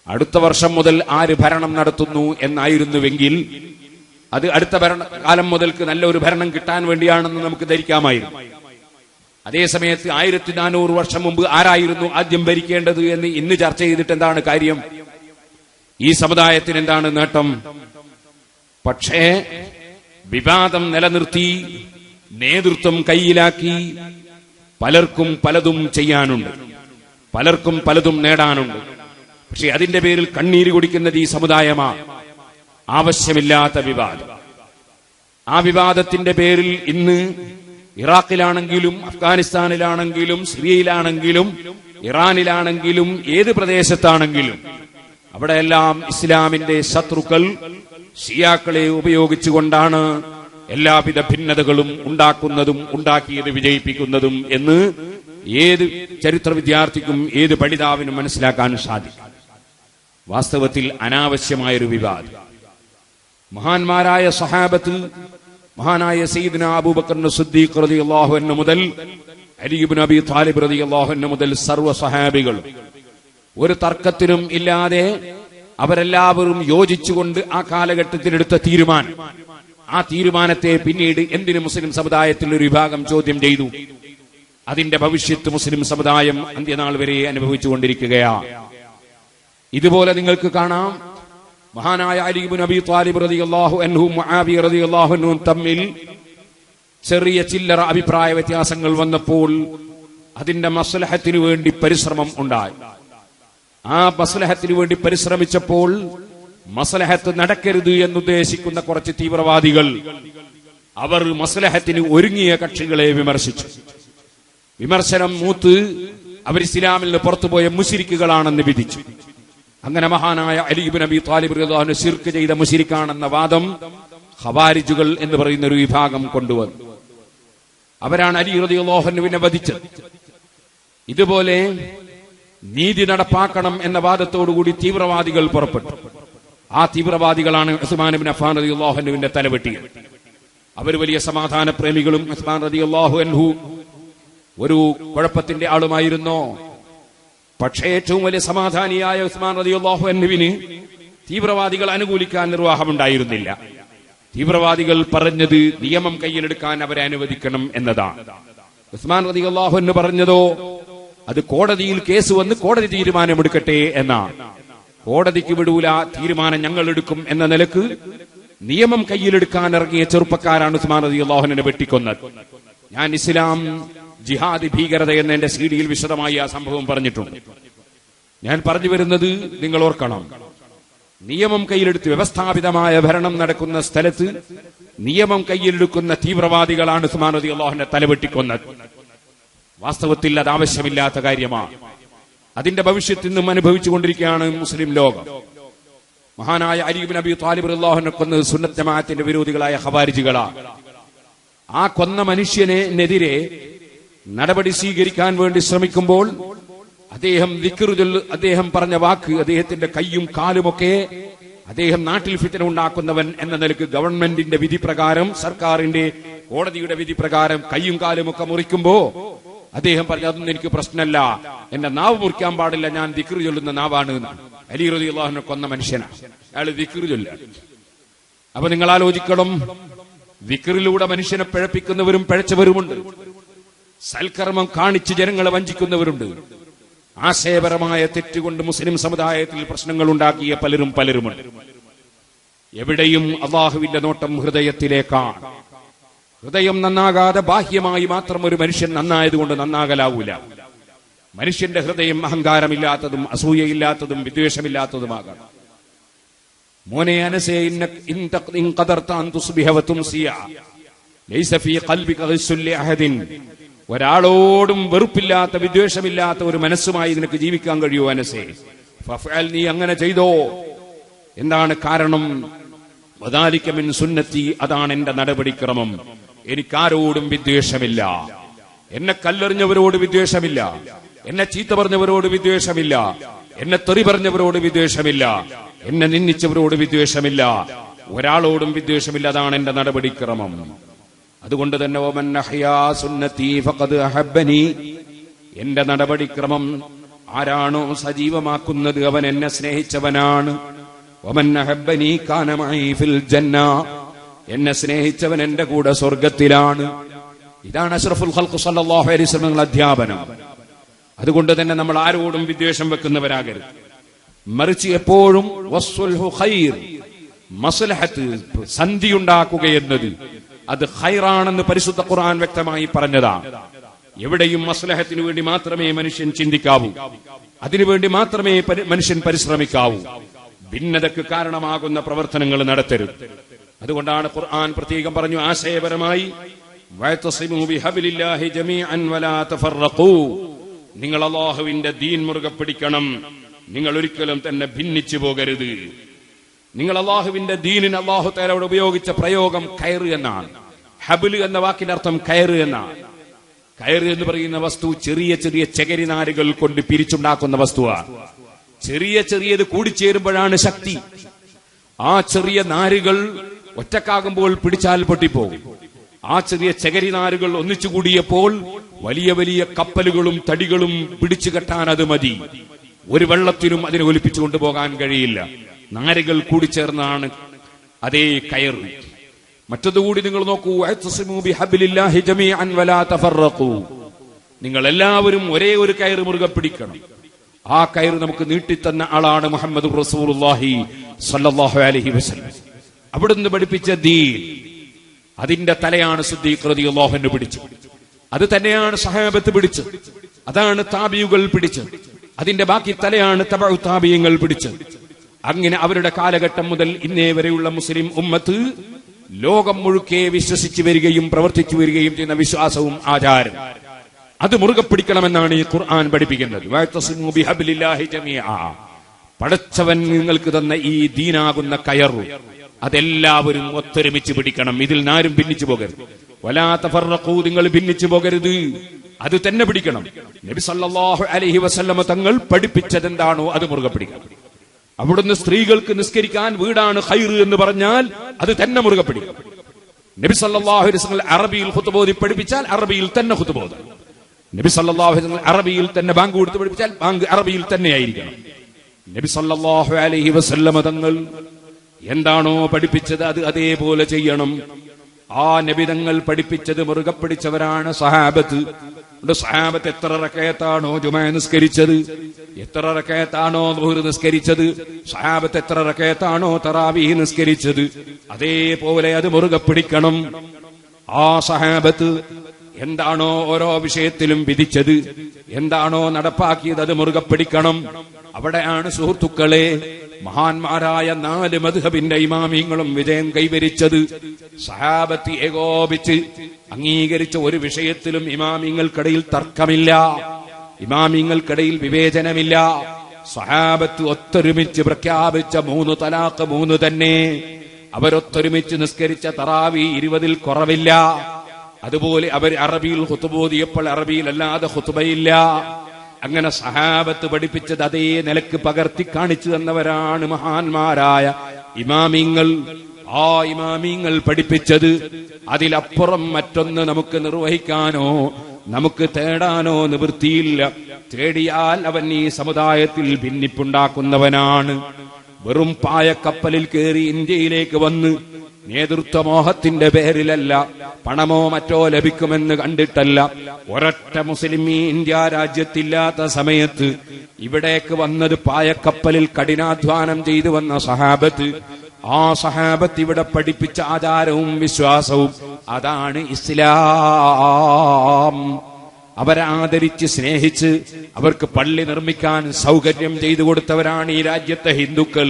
അടുത്ത വർഷം മുതൽ ആര് ഭരണം നടത്തുന്നു എന്നായിരുന്നുവെങ്കിൽ അത് അടുത്ത ഭരണകാലം മുതൽക്ക് നല്ലൊരു ഭരണം കിട്ടാൻ വേണ്ടിയാണെന്ന് നമുക്ക് ധരിക്കാമായിരുന്നു. അതേസമയത്ത് 1400 വർഷം മുമ്പ് ആരായിരുന്നു ആദ്യം ഭരിക്കേണ്ടത് എന്ന് ഇന്ന് ചർച്ച ചെയ്തിട്ട് എന്താണ് കാര്യം? ഈ സമുദായത്തിന് എന്താണ് നേട്ടം? പക്ഷേ വിവാദം നിലനിർത്തി നേതൃത്വം കയ്യിലാക്കി പലർക്കും പലതും ചെയ്യാനുണ്ട്, പലർക്കും പലതും നേടാനുണ്ട്. പക്ഷെ അതിന്റെ പേരിൽ കണ്ണീര് കുടിക്കുന്നത് ഈ സമുദായമാണ്. ആവശ്യമില്ലാത്ത വിവാദം. ആ വിവാദത്തിന്റെ പേരിൽ ഇന്ന് ഇറാഖിലാണെങ്കിലും അഫ്ഗാനിസ്ഥാനിലാണെങ്കിലും സിറിയയിലാണെങ്കിലും ഇറാനിലാണെങ്കിലും ഏത് പ്രദേശത്താണെങ്കിലും അവിടെയെല്ലാം ഇസ്ലാമിന്റെ ശത്രുക്കൾ ഷിയാക്കളെ ഉപയോഗിച്ചുകൊണ്ടാണ് എല്ലാവിധ ഭിന്നതകളും ഉണ്ടാക്കുന്നതും ഉണ്ടാക്കിയത് വിജയിപ്പിക്കുന്നതും എന്ന് ഏത് ചരിത്ര വിദ്യാർത്ഥിക്കും ഏത് പഠിതാവിനും മനസ്സിലാക്കാൻ സാധിക്കും. വാസ്തവത്തിൽ അനാവശ്യമായൊരു വിവാദം. മഹാന്മാരായ സഹാബത്ത്, മഹാനായ സയ്യിദ്ന അബൂബക്കർ സിദ്ദീഖ് റളിയല്ലാഹു അൻഹു മുതൽ അലി ഇബ്നു അബീ ത്വാലിബ് റളിയല്ലാഹു അൻഹു മുതൽ സർവ്വ സഹാബികളും ഒരു തർക്കത്തിനും ഇല്ലാതെ അവരെല്ലാവരും യോജിച്ചുകൊണ്ട് ആ കാലഘട്ടത്തിലെടുത്ത തീരുമാനം, ആ തീരുമാനത്തെ പിന്നീട് എന്തിന് മുസ്ലിം സമുദായത്തിൽ ഒരു വിഭാഗം ചോദ്യം ചെയ്തു. അതിന്റെ ഭവിഷ്യത്ത് മുസ്ലിം സമുദായം അന്ത്യനാൾ വരെ അനുഭവിച്ചുകൊണ്ടിരിക്കുകയാണ്. ഇതുപോലെ നിങ്ങൾക്ക് കാണാം, മഹാനായ അലി ഇബ്നു അബീ ത്വാലിബ് റളിയല്ലാഹു അൻഹു മുആവിയ റളിയല്ലാഹു അൻഹു തമ്മിൽ ചെറിയ ചില്ലറ അഭിപ്രായ വ്യത്യാസങ്ങൾ വന്നപ്പോൾ അതിന്റെ മസ്ലഹത്തിനു വേണ്ടി പരിശ്രമം ഉണ്ടായി. ആ മസ്ലഹത്തിനു വേണ്ടി പരിശ്രമിച്ചപ്പോൾ മസ്ലഹത്ത് നടക്കരുത് എന്നുദ്ദേശിക്കുന്ന കുറച്ച് തീവ്രവാദികൾ അവർ മസ്ലഹത്തിന് ഒരുങ്ങിയ കക്ഷികളെ വിമർശിച്ചു. വിമർശനം മൂത്ത് അവർ ഇസ്ലാമിൽ നിന്ന് പുറത്തുപോയ മുശ്രിക്കുകളാണെന്ന് വിധിച്ചു. അങ്ങനെ മഹാനായ അലി ഇബ്നു അബീ ത്വാലിബ് റളിയല്ലാഹു അൻഹു ശിർക്ക് ചെയ്ത മുശ്രിക്കാണെന്ന വാദം ഖവാരിജുകൾ എന്ന് പറയുന്ന ഒരു വിഭാഗം കൊണ്ടുവന്നു. അവരാണ് അലി റളിയല്ലാഹു അൻഹുവിനെ വധിച്ചത്. ഇതുപോലെ നീതി നടപ്പാക്കണം എന്ന വാദത്തോടുകൂടി തീവ്രവാദികൾ പുറപ്പെട്ടു. ആ തീവ്രവാദികളാണ് ഉസ്മാൻ ഇബ്നു അഫ്ഫാൻ റളിയല്ലാഹു അൻഹുവിന്റെ തലവെട്ടിയത്. അവർ വലിയ സമാധാന പ്രേമികളും ഉസ്മാൻ റളിയല്ലാഹു അൻഹു ഒരു കുഴപ്പത്തിന്റെ ആളുമായിരുന്നോ? പക്ഷേ ഏറ്റവും വലിയ സമാധാനിയായ ഉസ്മാൻ റളിയല്ലാഹു അൻഹുവിന് തീവ്രവാദികൾ അനുകൂലിക്കാൻ നിർവാഹമുണ്ടായിരുന്നില്ല. തീവ്രവാദികൾ പറഞ്ഞത് നിയമം കയ്യിലെടുക്കാൻ അവരെ അനുവദിക്കണം എന്നതാണ്. ഉസ്മാൻ റളിയല്ലാഹു അൻഹു പറഞ്ഞതോ അത് കോടതിയിൽ കേസ് വന്ന് കോടതി തീരുമാനമെടുക്കട്ടെ എന്നാണ്. കോടതിക്ക് വിടൂല, തീരുമാനം ഞങ്ങൾ എടുക്കും എന്ന നിലക്ക് നിയമം കയ്യിലെടുക്കാൻ ഇറങ്ങിയ ചെറുപ്പക്കാരാണ് ഉസ്മാൻ റളിയല്ലാഹു അൻഹുവിനെ വെട്ടിക്കൊന്നത്. ഞാൻ ഇസ്ലാം ജിഹാദ് ഭീകരത എന്ന എന്റെ സീഡിയിൽ വിശദമായി ആ സംഭവം പറഞ്ഞിട്ടുണ്ട്. ഞാൻ പറഞ്ഞു വരുന്നത് നിങ്ങൾ ഓർക്കണം, നിയമം കയ്യിലെടുത്ത് വ്യവസ്ഥാപിതമായ ഭരണം നടക്കുന്ന സ്ഥലത്ത് നിയമം കയ്യിലെടുക്കുന്ന തീവ്രവാദികളാണ് ഉസ്മാൻ റളിയല്ലാഹു അൻഹുവിനെ തലവെട്ടിക്കൊന്നത്. വാസ്തവത്തിൽ അത് ആവശ്യമില്ലാത്ത കാര്യമാണ്. അതിന്റെ ഭവിഷ്യത്ത് ഇന്നും അനുഭവിച്ചുകൊണ്ടിരിക്കുകയാണ് മുസ്ലിം ലോകം. മഹാനായ അലി ഇബ്നു അബീ ത്വാലിബ് റളിയല്ലാഹു അൻഹു കൊന്നത് സുന്നത്ത് ജമാഅത്തിന്റെ വിരോധികളായ ഖവാരിജികളാണ്. ആ കൊന്ന മനുഷ്യനെതിരെ നടപടി സ്വീകരിക്കാൻ വേണ്ടി ശ്രമിക്കുമ്പോൾ അദ്ദേഹം പറഞ്ഞ വാക്ക്, അദ്ദേഹത്തിന്റെ കയ്യും കാലുമൊക്കെ അദ്ദേഹം നാട്ടിൽ ഫിത്ന ഉണ്ടാക്കുന്നവൻ എന്ന നിലക്ക് ഗവൺമെന്റിന്റെ വിധി പ്രകാരം, സർക്കാരിന്റെ കോടതിയുടെ വിധി പ്രകാരം കയ്യും കാലുമൊക്കെ മുറിക്കുമ്പോ അദ്ദേഹം പറഞ്ഞു, അതൊന്നും എനിക്ക് പ്രശ്നമല്ല, എന്റെ നാവ് മുറിക്കാൻ പാടില്ല, ഞാൻ ദിക്ർ ചൊല്ലുന്ന നാവാണ്. അലി റളിയല്ലാഹു അൻഹു കൊന്ന മനുഷ്യനാണ്, അയാൾ ദിക്ർ ചൊല്ലാണ്. അപ്പൊ നിങ്ങൾ ആലോചിക്കണം, ദിക്റിലൂടെ മനുഷ്യനെ പിഴപ്പിക്കുന്നവരും പിഴച്ചവരുമുണ്ട്, സൽക്കർമ്മം കാണിച്ച് ജനങ്ങളെ വഞ്ചിക്കുന്നവരുണ്ട്. ആശയപരമായ തെറ്റുകൊണ്ട് മുസ്ലിം സമുദായത്തിൽ പ്രശ്നങ്ങൾ ഉണ്ടാക്കിയ പലരുമുണ്ട്. എവിടെയും അള്ളാഹുവിന്റെ നോട്ടം ഹൃദയത്തിലേക്കാണ്. ഹൃദയം നന്നാകാതെ ബാഹ്യമായി മാത്രം ഒരു മനുഷ്യൻ നന്നായതുകൊണ്ട് നന്നാകലാവൂല. മനുഷ്യന്റെ ഹൃദയം അഹങ്കാരമില്ലാത്തതും അസൂയയില്ലാത്തതും വിദ്വേഷമില്ലാത്തതുമാകണം. മോനെ അനസേ ഇൻ ഖദർത അൻ തുസ്ബിഹ വതുംസിയ ലൈസ ഫീ ഖൽബിക ഗിസ്സുൽ ലിഅഹദിൻ ഒരാളോടും വെറുപ്പില്ലാത്ത വിദ്വേഷമില്ലാത്ത ഒരു മനസ്സുമായി നിനക്ക് ജീവിക്കാൻ കഴിയുമോ അനസേ? ഫഫഅൽ, നീ അങ്ങനെ ചെയ്തോ. എന്താണ് കാരണം? വദാലിക മിൻ സുന്നത്തി, അതാണ് എന്റെ നടപടിക്രമം. എനിക്കാരോടും വിദ്വേഷമില്ല. എന്നെ കല്ലെറിഞ്ഞവരോട് വിദ്വേഷമില്ല, എന്നെ ചീത്ത പറഞ്ഞവരോട് വിദ്വേഷമില്ല, എന്നെ തെറി പറഞ്ഞവരോട് വിദ്വേഷമില്ല, എന്നെ നിന്ദിച്ചവരോട് വിദ്വേഷമില്ല, ഒരാളോടും വിദ്വേഷമില്ല. അതാണ് എന്റെ നടപടിക്രമം. അതുകൊണ്ട് തന്നെ വമൻ അഹ്യാ സുന്നത്തി ഫഖദ് അഹബ്ബനി, എന്റെ നടപടിക്രമം ആരാണോ സജീവമാക്കുന്നത് അവൻ എന്നെ സ്നേഹിച്ചവനാണ്. വമൻ അഹബ്ബനി കാന മഈ ഫിൽ ജന്ന, എന്നെ സ്നേഹിച്ചവൻ എന്റെ കൂടെ സ്വർഗത്തിലാണ്. ഇതാണ് അഷ്റഫുൽ ഖൽഖ് സല്ലല്ലാഹു അലൈഹി വസല്ലം അധ്യാപനം. അതുകൊണ്ട് തന്നെ നമ്മൾ ആരോടും വിദ്വേഷം വെക്കുന്നവരാകരുത്. മറിച്ച് എപ്പോഴും വസ്സുൽഹു ഖൈർ, മസ്ലഹത്ത്, സന്ധി ഉണ്ടാക്കുക എന്നത് അത് ഖൈറാണെന്ന് പരിശുദ്ധ ഖുർആൻ വ്യക്തമായി പറഞ്ഞതാണ്. എവിടെയും മസ്ലഹത്തിന് വേണ്ടി മാത്രമേ മനുഷ്യൻ ചിന്തിക്കാവൂ, അതിനുവേണ്ടി മാത്രമേ മനുഷ്യൻ പരിശ്രമിക്കാവൂ. ഭിന്നതയ്ക്ക് കാരണമാകുന്ന പ്രവർത്തനങ്ങൾ നടത്തരുത്. അതുകൊണ്ടാണ് ഖുർആൻ പ്രത്യേകം പറഞ്ഞു ആശയപരമായി, വഅതസിമു ബിഹബ്ലില്ലാഹി ജമീഅൻ വലാ തഫറഖൂ, നിങ്ങൾ അല്ലാഹുവിന്റെ ദീൻ മുറുകെ പിടിക്കണം, നിങ്ങൾ ഒരിക്കലും തന്നെ ഭിന്നിച്ചു പോകരുത്. നിങ്ങൾ അല്ലാഹുവിന്റെ ദീനിന് അല്ലാഹു തആലയോട് ഉപയോഗിച്ച പ്രയോഗം കയറ് എന്നാണ്. ഹബ്ല് എന്ന വാക്കിന്റെ അർത്ഥം കയറ് എന്നാണ്. കയറ് എന്ന് പറയുന്ന വസ്തു ചെറിയ ചെറിയ ചകിരി നാരുകൾ കൊണ്ട് പിരിച്ചുണ്ടാക്കുന്ന വസ്തുവാണ്. ചെറിയ ചെറിയത് കൂടിച്ചേരുമ്പോഴാണ് ശക്തി. ആ ചെറിയ നാരുകൾ ഒറ്റക്കാകുമ്പോൾ പിടിച്ചാൽ പൊട്ടിപ്പോകും. ആ ചെറിയ ചകിരി നാരുകൾ ഒന്നിച്ചു കൂടിയപ്പോൾ വലിയ വലിയ കപ്പലുകളും തടികളും പിടിച്ചു കെട്ടാൻ അത് മതി. ഒരു വെള്ളത്തിനും അതിനെ ഒലിപ്പിച്ചു കൊണ്ടുപോകാൻ കഴിയില്ല. നാരുകൾ കൂടിച്ചേർന്നാണ് അതേ കയർ. മറ്റതുകൂടി നിങ്ങൾ നോക്കൂ, വഅതസിമു ബിഹബ്ലില്ലാഹി ജമീഅൻ വലാ തഫറഖൂ, നിങ്ങൾ എല്ലാവരും ഒരേ ഒരു കയർ മുറുകെ പിടിക്കണം. ആ കയർ നമുക്ക് നീട്ടിത്തന്ന ആളാണ് മുഹമ്മദ് റസൂലുള്ളാഹി സ്വല്ലല്ലാഹു അലൈഹി വസല്ലം. അവിടുന്ന് പഠിപ്പിച്ച ദീൻ, അതിന്റെ തലയാണ് സിദ്ദീഖ് റളിയല്ലാഹു അൻഹു പിടിച്ചത്. അത് തന്നെയാണ് സഹാബത്ത് പിടിച്ചത്. അതാണ് താബിയുകൾ പിടിച്ചത്. അതിന്റെ ബാക്കി തലയാണ് തബഉ താബിയങ്ങൾ പിടിച്ചത്. അങ്ങനെ അവരുടെ കാലഘട്ടം മുതൽ ഇന്നേ വരെയുള്ള മുസ്ലിം ഉമ്മത്ത് ലോകം മുഴുക്കെ വിശ്വസിച്ചു വരികയും പ്രവർത്തിച്ചു വരികയും ചെയ്യുന്ന വിശ്വാസവും ആചാരം അത് മുറുകെ പിടിക്കണമെന്നാണ് ഈ ഖുർആൻ പഠിപ്പിക്കുന്നത്. വഅതസിമു ബിഹബ്ലില്ലാഹി ജമീഅ, പടച്ചവൻ നിങ്ങൾക്ക് തന്ന ഈ ദീനാകുന്ന കയറു അതെല്ലാവരും ഒത്തൊരുമിച്ച് പിടിക്കണം. ഇതിൽ ആരും ഭിന്നിച്ചു പോകരുത്. വലാ തഫറഖൂ, നിങ്ങൾ ഭിന്നിച്ചു പോകരുത്, അത് തന്നെ പിടിക്കണം. നബി സല്ലല്ലാഹു അലൈഹി വസല്ലമ തങ്ങൾ പഠിപ്പിച്ചത് എന്താണോ അത് മുറുകെ പിടിക്കണം. അവിടുന്ന് സ്ത്രീകൾക്ക് നിസ്കരിക്കാൻ വീടാണ് ഖൈർ എന്ന് പറഞ്ഞാൽ അത് തന്നെ മുറുകെ പിടിക്കണം. നബി സല്ലല്ലാഹു അലൈഹി വസല്ലം അറബിയിൽ ഖുതുബ ഓതി പഠിപ്പിച്ചാൽ അറബിയിൽ തന്നെ ഖുതുബ ഓതണം. നബി സല്ലല്ലാഹു അലൈഹി വസല്ലം അറബിയിൽ തന്നെ ബാങ്ക് കൊടുത്ത് പഠിപ്പിച്ചാൽ ബാങ്ക് അറബിയിൽ തന്നെ ആയിരിക്കണം. നബി സല്ലല്ലാഹു അലൈഹി വസല്ലം തങ്ങൾ എന്താണോ പഠിപ്പിച്ചത് അത് അതേപോലെ ചെയ്യണം. ആ നബി തങ്ങൾ പഠിപ്പിച്ചത് മുറുകെ പിടിച്ചവരാണ് സഹാബത്ത്. സഹാബത്ത് എത്ര റകഅത്താണോ ജുമഅ നിസ്കരിച്ചത്, എത്ര റകഅത്താണോ ളുഹർ നിസ്കരിച്ചത്, സഹാബത്ത് എത്ര റകഅത്താണോ തറാവീഹ് നിസ്കരിച്ചത്, അതേപോലെ അത് മുറുകെ പിടിക്കണം. ആ സഹാബത്ത് എന്താണോ ഓരോ വിഷയത്തിലും വിധിച്ചത്, എന്താണോ നടപ്പാക്കിയത് അത് മുറുകെ പിടിക്കണം. അവിടെയാണ് സുഹൃത്തുക്കളെ മഹാന്മാരായ 4 മദ്ഹബിന്റെ ഇമാമിങ്ങളും വിജയം കൈവരിച്ചത്. സഹാബത്ത് ഏകോപിച്ച് അംഗീകരിച്ച ഒരു വിഷയത്തിലും ഇമാമിങ്ങൾക്കിടയിൽ തർക്കമില്ല, ഇമാമിങ്ങൾക്കിടയിൽ വിവേചനമില്ല. സഹാബത്ത് ഒത്തൊരുമിച്ച് പ്രഖ്യാപിച്ച 3 തലാഖ് 3 തന്നെ. അവരൊത്തൊരുമിച്ച് നിസ്കരിച്ച തറാവി 20-ൽ കുറവില്ല. അതുപോലെ അവർ അറബിയിൽ ഖുതുബ ഓതിയപ്പോൾ അറബിയിൽ അല്ലാതെ ഖുതുബയില്ല. അങ്ങനെ സഹാബത്ത് പഠിപ്പിച്ചത് അതേ നിലക്ക് പകർത്തി കാണിച്ചു തന്നവരാണ് മഹാന്മാരായ ഇമാമിങ്ങൾ. ആ ഇമാമിങ്ങൾ പഠിപ്പിച്ചത് അതിലപ്പുറം മറ്റൊന്ന് നമുക്ക് നിർവഹിക്കാനോ നമുക്ക് തേടാനോ നിവൃത്തിയില്ല. തേടിയാൽ അവൻ ഈ സമുദായത്തിൽ ഭിന്നിപ്പുണ്ടാക്കുന്നവനാണ്. വെറും പായക്കപ്പലിൽ കയറി ഇന്ത്യയിലേക്ക് വന്ന് നേതൃത്വമോഹത്തിന്റെ പേരിലല്ല, പണമോ മറ്റോ ലഭിക്കുമെന്ന് കണ്ടിട്ടല്ല. ഒരൊറ്റ മുസ്ലിം ഈ ഇന്ത്യ രാജ്യത്തില്ലാത്ത സമയത്ത് ഇവിടേക്ക് വന്നത് പായക്കപ്പലിൽ കഠിനാധ്വാനം ചെയ്തു വന്ന സഹാബത്ത്. ആ സഹാബത്ത് ഇവിടെ പഠിപ്പിച്ച ആചാരവും വിശ്വാസവും അതാണ് ഇസ്ലാം. അവരെ ആദരിച്ച് സ്നേഹിച്ച് അവർക്ക് പള്ളി നിർമ്മിക്കാൻ സൗകര്യം ചെയ്തു കൊടുത്തവരാണ് ഈ രാജ്യത്തെ ഹിന്ദുക്കൾ,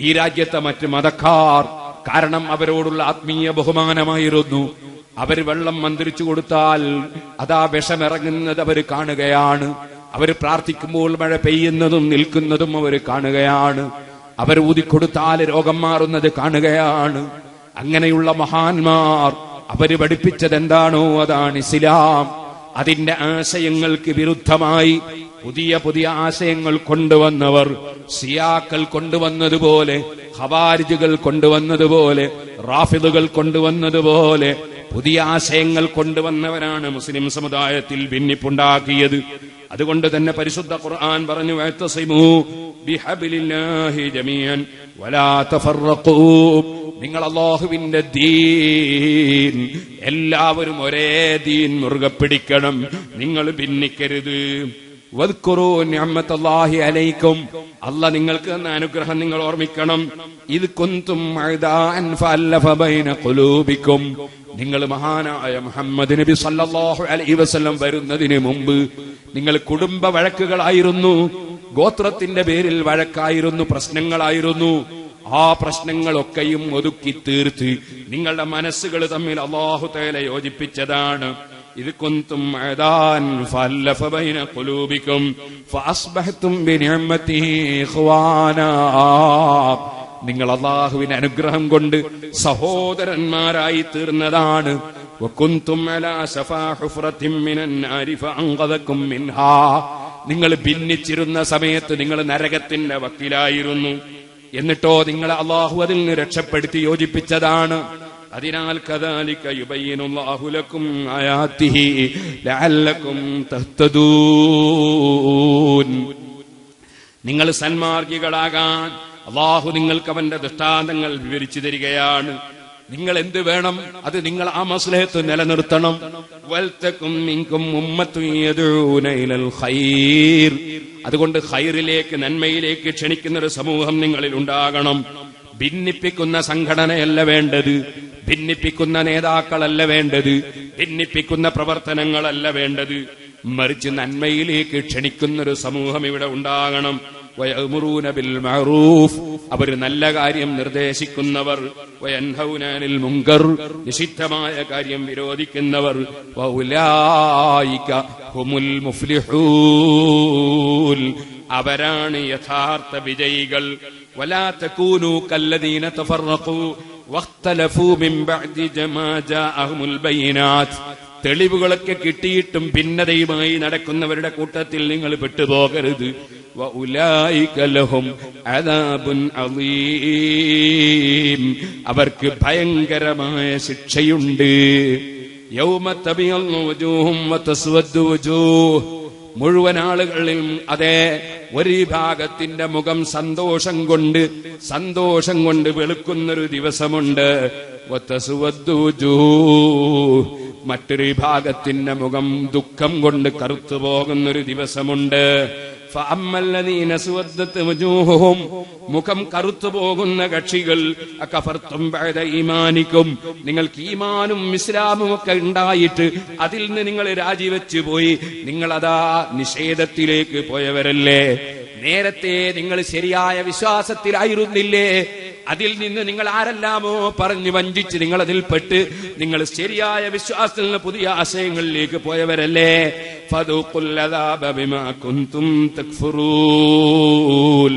ഈ രാജ്യത്തെ മറ്റ് മതക്കാർ. കാരണം അവരോടുള്ള ആത്മീയ ബഹുമാനമായിരുന്നു. അവർ വെള്ളം മന്ത്രിച്ചു കൊടുത്താൽ അതാ വിഷമിറങ്ങുന്നത് അവർ കാണുകയാണ്. അവർ പ്രാർത്ഥിക്കുമ്പോൾ മഴ പെയ്യുന്നതും നിൽക്കുന്നതും അവർ കാണുകയാണ്. അവർ ഊതിക്കൊടുത്താൽ രോഗം മാറുന്നത് കാണുകയാണ്. അങ്ങനെയുള്ള മഹാന്മാർ അവര് പഠിപ്പിച്ചത് എന്താണോ അതാണ് ഇസ്ലാം. അതിന്റെ ആശയങ്ങൾക്ക് വിരുദ്ധമായി പുതിയ പുതിയ ആശയങ്ങൾ കൊണ്ടുവന്നവർ സിയാക്കൾ കൊണ്ടുവന്നതുപോലെ, ഖവാരിജുകൾ കൊണ്ടുവന്നതുപോലെ, റാഫിദുകൾ കൊണ്ടുവന്നതുപോലെ പുതിയ ആശയങ്ങൾ കൊണ്ടുവന്നവരാണ് മുസ്ലിം സമുദായത്തിൽ ഭിന്നിപ്പുണ്ടാക്കിയത്. അതുകൊണ്ട് തന്നെ പരിശുദ്ധ ഖുർആൻ പറഞ്ഞു, വഅതസിമൂ ബിഹബ്ലില്ലാഹി ജമീഅൻ വലാ തഫറഖൂ. നിങ്ങൾ അല്ലാഹുവിന്റെ ദീൻ, എല്ലാവരും ഒരേ ദീൻ മുറുകെ പിടിക്കണം, നിങ്ങൾ ഭിന്നിക്കരുത്. വദ്കുറൂ നിഅമത്തല്ലാഹി അലൈക്കും, അല്ലാഹ് നിങ്ങൾക്ക് തന്ന അനുഗ്രഹം നിങ്ങൾ ഓർമ്മിക്കണം. ഇദ് കുൻതും അഅദാഅൻ ഫഅല്ലഫ ബൈന ഖുലൂബിക്കും, നിങ്ങൾ മഹാനായ മുഹമ്മദ് നബി സല്ലല്ലാഹു അലൈഹി വസല്ലം വരുന്നതിന് മുമ്പ് നിങ്ങൾ കുടുംബ വഴക്കുകളായിരുന്നു, ഗോത്രത്തിന്റെ പേരിൽ വഴക്കായിരുന്നു, പ്രശ്നങ്ങളായിരുന്നു. ആ പ്രശ്നങ്ങളൊക്കെയും ഒതുക്കി തീർത്ത് നിങ്ങളുടെ മനസ്സുകൾ തമ്മിൽ അല്ലാഹു തആല യോജിപ്പിച്ചതാണ്. ഇത് കുൻതും അഅദാൻ ഫഅല്ലഫ ബൈന ഖുലൂബിക്കും ഫഅസ്ബഹ്തും ബിനിഅമതിഹി ഇഖ്വാനാ. നിങ്ങൾ അല്ലാഹുവിന്റെ അനുഗ്രഹം കൊണ്ട് സഹോദരന്മാരായി തീർന്നതാണ്. വകുൻതും അലാ സഫാ ഹുഫ്റത്തിൻ മിനൻ നാരി ഫഅൻഖദകും മിൻഹാ. നിങ്ങൾ ഭിന്നിച്ചിരുന്ന സമയത്ത് നിങ്ങൾ നരകത്തിന്റെ വക്കിലായിരുന്നു. എന്നിട്ടോ നിങ്ങളെ അല്ലാഹു അതിൽ നിന്ന് രക്ഷപ്പെടുത്തി യോജിപ്പിച്ചതാണ്. അതിനാൽ കദാലിക യുബയ്യിനുല്ലാഹു ലക്കും ആയാതിഹി ലഅല്ലക്കും തഹ്തദൂൻ. നിങ്ങൾ സന്മാർഗികളാകാൻ അല്ലാഹു നിങ്ങൾക്ക് അവന്റെ ദൃഷ്ടാന്തങ്ങൾ വിവരിച്ചു തരികയാണ്. നിങ്ങൾ എന്ത് വേണം, അത് നിങ്ങൾ ആ മസ്ലഹത്ത് നിലനിർത്തണം. വൽതകും മിൻകും ഉമ്മത്തുൻ യദഊന ഇലൽ ഖൈർ. അതുകൊണ്ട് ഖൈറിലേക്ക്, നന്മയിലേക്ക് ക്ഷണിക്കുന്ന ഒരു സമൂഹം നിങ്ങളിൽ ഉണ്ടാകണം. ഭിന്നിപ്പിക്കുന്ന സംഘടനയല്ല വേണ്ടത്, ഭിന്നിപ്പിക്കുന്ന നേതാക്കളല്ല വേണ്ടത്, ഭിന്നിപ്പിക്കുന്ന പ്രവർത്തനങ്ങളല്ല വേണ്ടത്, മറിച്ച് നന്മയിലേക്ക് ക്ഷണിക്കുന്നൊരു സമൂഹം ഇവിടെ ഉണ്ടാകണം. വയഅ്മുറൂന ബിൽ മഅറൂഫ്, അവർ നല്ല കാര്യം നിർദ്ദേശിക്കുന്നവർ. വയൻഹൗന അനിൽ മുൻകർ, നിഷിദ്ധമായ കാര്യം വിരോധിക്കുന്നവർ. വഉലൈക ഹുമുൽ മുഫ്ലിഹൂൻ, അവരാണ് യഥാർത്ഥ വിജയികൾ. വലാ തകൂനൂ കല്ലദീന തഫറഖൂ വഖ്തലഫൂ മിൻ ബഅദി മാ ജാഅഹുൽ ബയ്യിനാത്ത്. തെളിവുകളൊക്കെ കിട്ടിയിട്ടും ഭിന്നതയുമായി നടക്കുന്നവരുടെ കൂട്ടത്തിൽ നിങ്ങൾ പെട്ടുപോകരുത്. വഉലൈക ലഹും അദാബുൻ അളീം, അവർക്ക് ഭയങ്കരമായ ശിക്ഷയുണ്ട്. യൗമ തബിയദ്ദു വജൂഹും വതസ്വദ്ദു വജൂഹ്, മുഴുവൻ ആളുകളിലും അതേ ഒരു വിഭാഗത്തിന്റെ മുഖം സന്തോഷം കൊണ്ട് വെളുക്കുന്നൊരു ദിവസമുണ്ട്. വതസ്വദ്ദു വജൂഹ്, മറ്റൊരു വിഭാഗത്തിന്റെ മുഖം ദുഃഖം കൊണ്ട് കറുത്തു പോകുന്നൊരു ദിവസമുണ്ട്. ഫഅമ്മല്ലദീന സുവദ്ദത് വജൂഹുഹും, മുഖം കറുത്തു പോകുന്ന കക്ഷികൾ, അകഫർതും ബഅദ ഈമാനിക്കും, നിങ്ങൾക്ക് ഈമാനും ഇസ്ലാമും ഒക്കെ ഉണ്ടായിട്ട് അതിൽ നിന്ന് നിങ്ങൾ രാജിവെച്ചു പോയി, നിങ്ങളതാ നിഷേധത്തിലേക്ക് പോയവരല്ലേ. നേരത്തെ നിങ്ങൾ ശരിയായ വിശ്വാസത്തിലായിരുന്നില്ലേ? അതിൽ നിന്ന് നിങ്ങൾ ആരെല്ലാമോ പറഞ്ഞു വഞ്ചിച്ച് നിങ്ങൾ അതിൽപ്പെട്ട് നിങ്ങൾ ശരിയായ വിശ്വാസത്തിൽ നിന്ന് പുതിയ ആശയങ്ങളിലേക്ക് പോയവരല്ലേ. ഫദൂഖുൽ അദാബ ബിമാ കുൻതും തക്ഫുറൂൻ,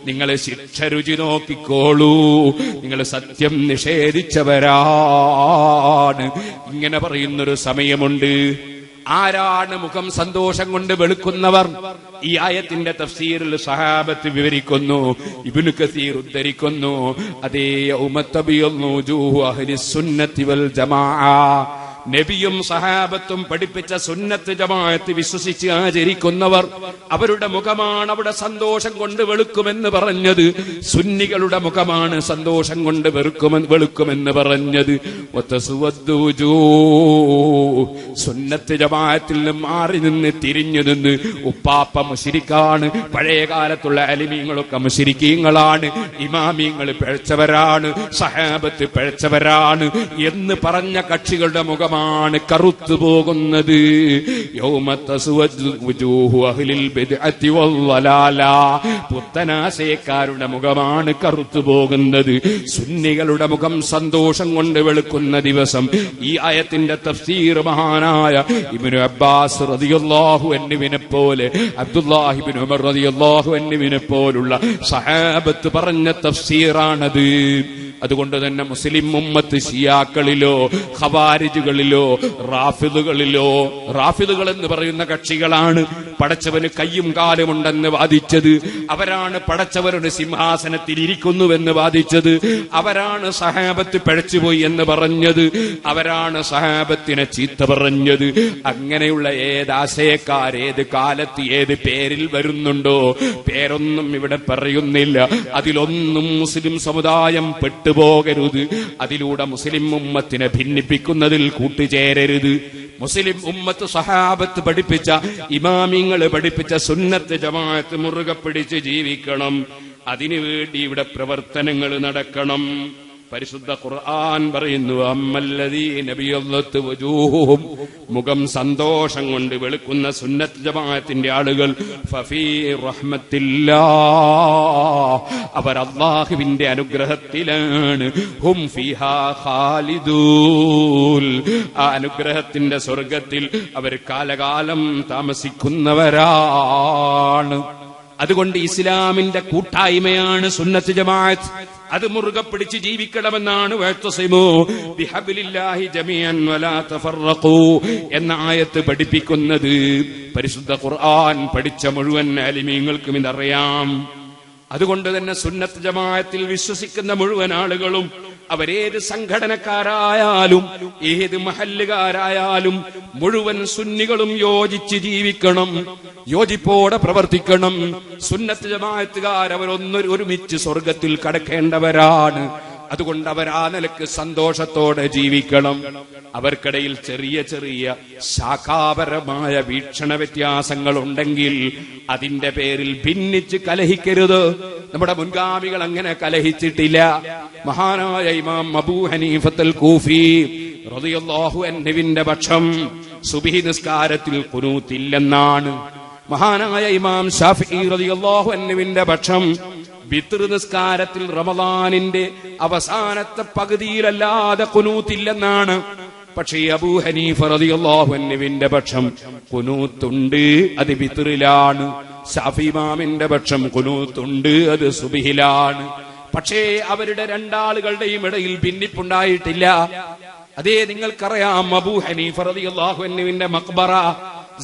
നിങ്ങൾ ശിക്ഷ രുചി നോക്കിക്കോളൂ, നിങ്ങൾ സത്യം നിഷേധിച്ചവരാണ്. ഇങ്ങനെ പറയുന്നൊരു സമയമുണ്ട്. ആരാണ് മുഖം സന്തോഷം കൊണ്ട് വെളുക്കുന്നവർ? ഈ ആയത്തിന്റെ തഫ്സീറിൽ സഹാബത്ത് വിവരിക്കുന്നു, ഇബ്നു കസീർ ഉദ്ധരിക്കുന്നു. അതേ യൗമ തബിയദ്ദു വജൂഹു അഹ്ലിസ് സുന്നത്തി വൽ ജമാഅ, നബിയും സഹാബത്തും പഠിപ്പിച്ച സുന്നത്ത് ജമാഅത്ത് വിശ്വസിച്ച് ആചരിക്കുന്നവർ, അവരുടെ മുഖമാണ് അവിടെ സന്തോഷം കൊണ്ട് വെളുക്കുമെന്ന് പറഞ്ഞത്. സുന്നികളുടെ മുഖമാണ് സന്തോഷം കൊണ്ട് വെളുക്കുമെന്ന് പറഞ്ഞത്. വതസ്വദ്ദു വജൂഹ്, സുന്നത്ത് ജമാഅത്തിൽ നിന്ന് മാറി നിന്ന് തിരിഞ്ഞു നിന്ന് ഉപ്പാപ്പ മുശ്രിക്കാണ്, പഴയ കാലത്തുള്ള അലിമീങ്ങളൊക്കെ മുശ്രിക്കീങ്ങളാണ്, ഇമാമീങ്ങൾ പിഴച്ചവരാണ്, സഹാബത്ത് പിഴച്ചവരാണ് എന്ന് പറഞ്ഞ കക്ഷികളുടെ മുഖം മുഖമാണ് കറുത്തു പോകുന്നത്. യൗമ തസ്വദു വുജൂഹു അഹ്ലിൽ ബിദ്അത്തി വല്ലലാല, പുത്തനാശയക്കാരുടെ മുഖമാണ് കറുത്തു പോകുന്നത്. സുന്നികളുടെ മുഖം സന്തോഷം കൊണ്ട് വെളുക്കുന്ന ദിവസം. ഈ ആയത്തിന്റെ തഫ്സീർ മഹാനായ ഇബ്നു അബ്ബാസ് റളിയല്ലാഹു അൻഹുവിനെ പോലെ, അബ്ദുല്ലാഹി ഇബ്നു ഉമർ റളിയല്ലാഹു അൻഹുവിനെ പോലുള്ള സഹാബത്ത് പറഞ്ഞ തഫ്സീറാണത്. അതുകൊണ്ട് തന്നെ മുസ്ലിം ഉമ്മത്ത് ഷിയാക്കളിലോ ഖവാരിജുകളിലോ റാഫിദുകളിലോ, റാഫിദുകൾ എന്ന് പറയുന്ന കക്ഷികളാണ് പടച്ചവന് കയ്യും കാലുമുണ്ടെന്ന് വാദിച്ചത്, അവരാണ് പടച്ചവരുടെ സിംഹാസനത്തിൽ ഇരിക്കുന്നുവെന്ന് വാദിച്ചത്, അവരാണ് സഹാബത്ത് പിഴച്ചുപോയി എന്ന് പറഞ്ഞത്, അവരാണ് സഹാബത്തിനെ ചീത്ത പറഞ്ഞത്. അങ്ങനെയുള്ള ഏതാശയക്കാർ ഏത് കാലത്ത് ഏത് പേരിൽ വരുന്നുണ്ടോ, പേരൊന്നും ഇവിടെ പറയുന്നില്ല, അതിലൊന്നും മുസ്ലിം സമുദായം പെട്ടുപോകരുത്. അതിലൂടെ മുസ്ലിം ഉമ്മത്തിനെ ഭിന്നിപ്പിക്കുന്നതിൽ കൂട്ടുചേരരുത്. മുസ്ലിം ഉമ്മത്ത് സഹാബത്ത് പഠിപ്പിച്ച, ഇമാമിങ്ങൾ പഠിപ്പിച്ച സുന്നത്ത് ജമാഅത്ത് മുറുകെ പിടിച്ച് ജീവിക്കണം. അതിനുവേണ്ടി ഇവിടെ പ്രവർത്തനങ്ങൾ നടക്കണം. പരിശുദ്ധ ഖുർആൻ പറയുന്നു, അമ്മല്ലദീന ബിയദ്ദത്ത് വജൂഹുഹും, മുഖം സന്തോഷം കൊണ്ട് വെളുക്കുന്ന സുന്നത്ത് ജമാഅത്തിന്റെ ആളുകൾ, ഫഫീ റഹ്മത്തില്ലാഹ്, അവർ അല്ലാഹുവിന്റെ അനുഗ്രഹത്തിലാണ്. ഹും ഫീഹാ ഖാലിദൂൻ, ആ അനുഗ്രഹത്തിന്റെ സ്വർഗത്തിൽ അവർ കാലകാലം താമസിക്കുന്നവരാണ്. അതുകൊണ്ട് ഇസ്ലാമിന്റെ കൂട്ടായ്മയാണ് സുന്നത്ത് ജമാഅത്ത്. അത് മുറുകെ പിടിച്ച് ജീവിക്കണമെന്നാണ് വഅ്തസിമൂ ബിഹബ്ലില്ലാഹി ജമീഅൻ വലാ തഫറഖൂ എന്ന ആയത്ത് പഠിപ്പിക്കുന്നത്. പരിശുദ്ധ ഖുർആൻ പഠിച്ച മുഴുവൻ ആലിമീങ്ങൾക്കും ഇതറിയാം. അതുകൊണ്ട് തന്നെ സുന്നത്ത് ജമാഅത്തിൽ വിശ്വസിക്കുന്ന മുഴുവൻ ആളുകളും, അവരേത് സംഘടനക്കാരായാലും ഏത് മഹല്ലുകാരായാലും, മുഴുവൻ സുന്നികളും യോജിച്ച് ജീവിക്കണം, യോജിപ്പോടെ പ്രവർത്തിക്കണം. സുന്നത്ത് ജമാഅത്തുകാർ ഒരുമിച്ച് സ്വർഗത്തിൽ കടക്കേണ്ടവരാണ്. അതുകൊണ്ട് അവർ ആ നിലക്ക് സന്തോഷത്തോടെ ജീവിക്കണം. അവർക്കിടയിൽ ചെറിയ ചെറിയ ശാഖാപരമായ വീക്ഷണ വ്യത്യാസങ്ങൾ ഉണ്ടെങ്കിൽ അതിന്റെ പേരിൽ ഭിന്നിച്ച് കലഹിക്കരുത്. നമ്മുടെ മുൻഗാമികൾ അങ്ങനെ കലഹിച്ചിട്ടില്ല. മഹാനായ ഇമാം അബൂ ഹനീഫത്തുൽ കൂഫി റളിയല്ലാഹു അൻഹുവിന്റെ പക്ഷം സുബ്ഹി നിസ്കാരത്തിൽ ഖുനൂത്തില്ലെന്നാണ്. മഹാനായ ഇമാം ശാഫിഈ റളിയല്ലാഹു അൻഹുവിന്റെ പക്ഷം വിത്ർ നിസ്കാരത്തിൽ റമളാനിന്റെ അവസാനത്തെ പകുതിയിലല്ലാതെ ഖുനൂത്തില്ലെന്നാണ്. പക്ഷേ അബൂ ഹനീഫ റളിയല്ലാഹു അൻഹുവിന്റെ പക്ഷം ഖുനൂത്തുണ്ട്, അത് വിത്റിലാണ്. ശാഫി ഇമാമിന്റെ പക്ഷം ഖുനൂത്തുണ്ട്, അത് സുബ്ഹിലാണ്. പക്ഷേ അവരുടെ രണ്ടാളുകളുടെയും ഇടയിൽ ഭിന്നിപ്പുണ്ടായിട്ടില്ല. അതേ നിങ്ങൾക്കറിയാം, അബൂ ഹനീഫ റളിയല്ലാഹു അൻഹുവിന്റെ മഖ്ബറ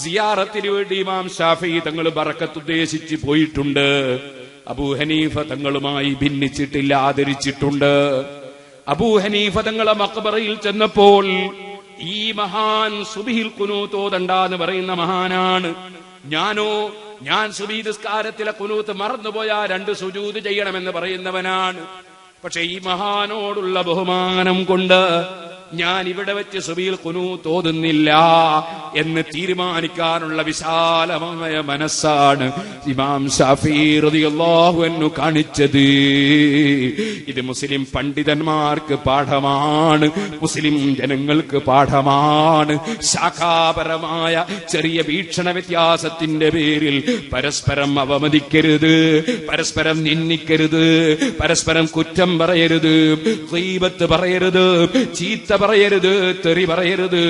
സിയാറത്തിന് വേണ്ടി ഇമാം ശാഫി തങ്ങൾ ബറക്കത്ത് ഉദ്ദേശിച്ച് പോയിട്ടുണ്ട്. അബൂ ഹനീഫ തങ്ങളുമായി ഭിന്നിച്ചിട്ടില്ല, ആദരിച്ചിട്ടുണ്ട്. അബൂ ഹനീഫ തങ്ങളെ മഖ്ബറയിൽ ചെന്നപ്പോൾ ഈ മഹാൻ സുബ്ഹിൽ ഖുനൂത്ത് ഓതണ്ടാന്ന് പറയുന്ന മഹാനാണ്. ഞാൻ സുബ്ഹി നിസ്കാരത്തിലെ ഖുനൂത്ത് മറന്നുപോയാ 2 സുജൂദ് ചെയ്യണമെന്ന് പറയുന്നവനാണ്. പക്ഷെ ഈ മഹാനോടുള്ള ബഹുമാനം കൊണ്ട് ഞാൻ ഇവിടെ വെച്ച് സുബ്ഹിൽ ഖുനൂത്ത് ഓതുന്നില്ല എന്ന് തീരുമാനിക്കാനുള്ള വിശാലമായ മനസ്സാണ് ഇമാം ശാഫിഈ റളിയല്ലാഹു അൻഹു കാണിച്ചത്. ഇത് മുസ്ലിം പണ്ഡിതന്മാർക്ക് പാഠമാണ്, മുസ്ലിം ജനങ്ങൾക്ക് പാഠമാണ്. ശാഖാപരമായ ചെറിയ വീക്ഷണ വ്യത്യാസത്തിന്റെ പേരിൽ പരസ്പരം അവമതിക്കരുത്, പരസ്പരം നിന്ദിക്കരുത്, പരസ്പരം കുറ്റം പറയരുത്, ഗീബത്ത് പറയരുത്, ചീത്ത പറയരുത്, തെറി പറയരുത്.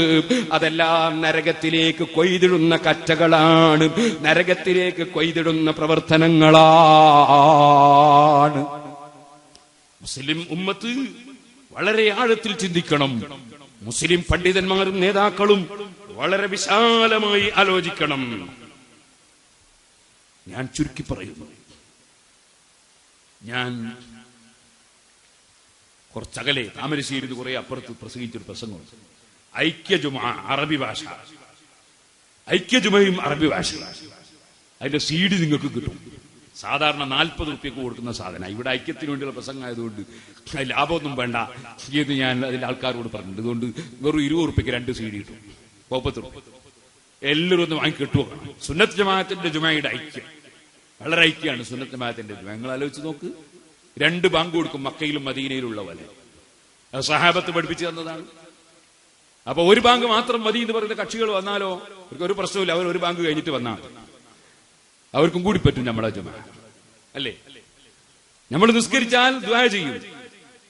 അതെല്ലാം നരകത്തിലേക്ക് കൊയ്തിടുന്ന കറ്റകളാണ്, നരകത്തിലേക്ക് കൊയ്തിടുന്ന പ്രവർത്തനങ്ങളാണ്. മുസ്ലിം ഉമ്മത്ത് വളരെ ആഴത്തിൽ ചിന്തിക്കണം. മുസ്ലിം പണ്ഡിതന്മാരും നേതാക്കളും വളരെ വിശാലമായി ആലോചിക്കണം. ഞാൻ ചുരുക്കി പറയുന്നു, ഞാൻ കുറച്ചകലെ താമരശ്ശേരി കുറെ അപ്പുറത്ത് പ്രസംഗിച്ചൊരു പ്രസംഗം, ഐക്യജുമ അറബി ഭാഷ, ഐക്യജുമയും അറബി ഭാഷ. അതിന്റെ CD നിങ്ങൾക്ക് കിട്ടും. സാധാരണ 40 റുപ്യക്ക് കൊടുക്കുന്ന സാധനം. ഇവിടെ ഐക്യത്തിന് വേണ്ടിയുള്ള പ്രസംഗം ആയതുകൊണ്ട് ലാഭമൊന്നും വേണ്ട എന്ന് ഞാൻ അതിൽ ആൾക്കാരോട് പറഞ്ഞിട്ടുണ്ട്. അതുകൊണ്ട് വെറും 20 റുപ്യക്ക് 2 CD കിട്ടും, 30 റുപ്യ. എല്ലാവരും ഒന്ന് വാങ്ങി കിട്ടുക. സുന്നത്ത് ജമാഅത്തിന്റെ ജുമയുടെ ഐക്യം വളരെ ഐക്യമാണ്. സുന്നത്ത് ജമാഅത്തിന്റെ ജുമ നിങ്ങൾ ആലോചിച്ച് നോക്ക്. 2 ബാങ്ക് കൊടുക്കും, മക്കയിലും മദീനയിലുള്ള പോലെ. സഹാബത്ത് പഠിപ്പിച്ചു തന്നതാണ്. അപ്പൊ ഒരു ബാങ്ക് മാത്രം മതി എന്ന് പറയുന്ന കക്ഷികൾ വന്നാലോ അവർക്ക് ഒരു പ്രശ്നമില്ല. അവർ ഒരു ബാങ്ക് കഴിഞ്ഞിട്ട് വന്നാൽ അവർക്കും കൂടി പറ്റും നമ്മളെ ജുമാ അല്ലേ. നമ്മൾ നിസ്കരിച്ചാൽ ദുആ ചെയ്യും.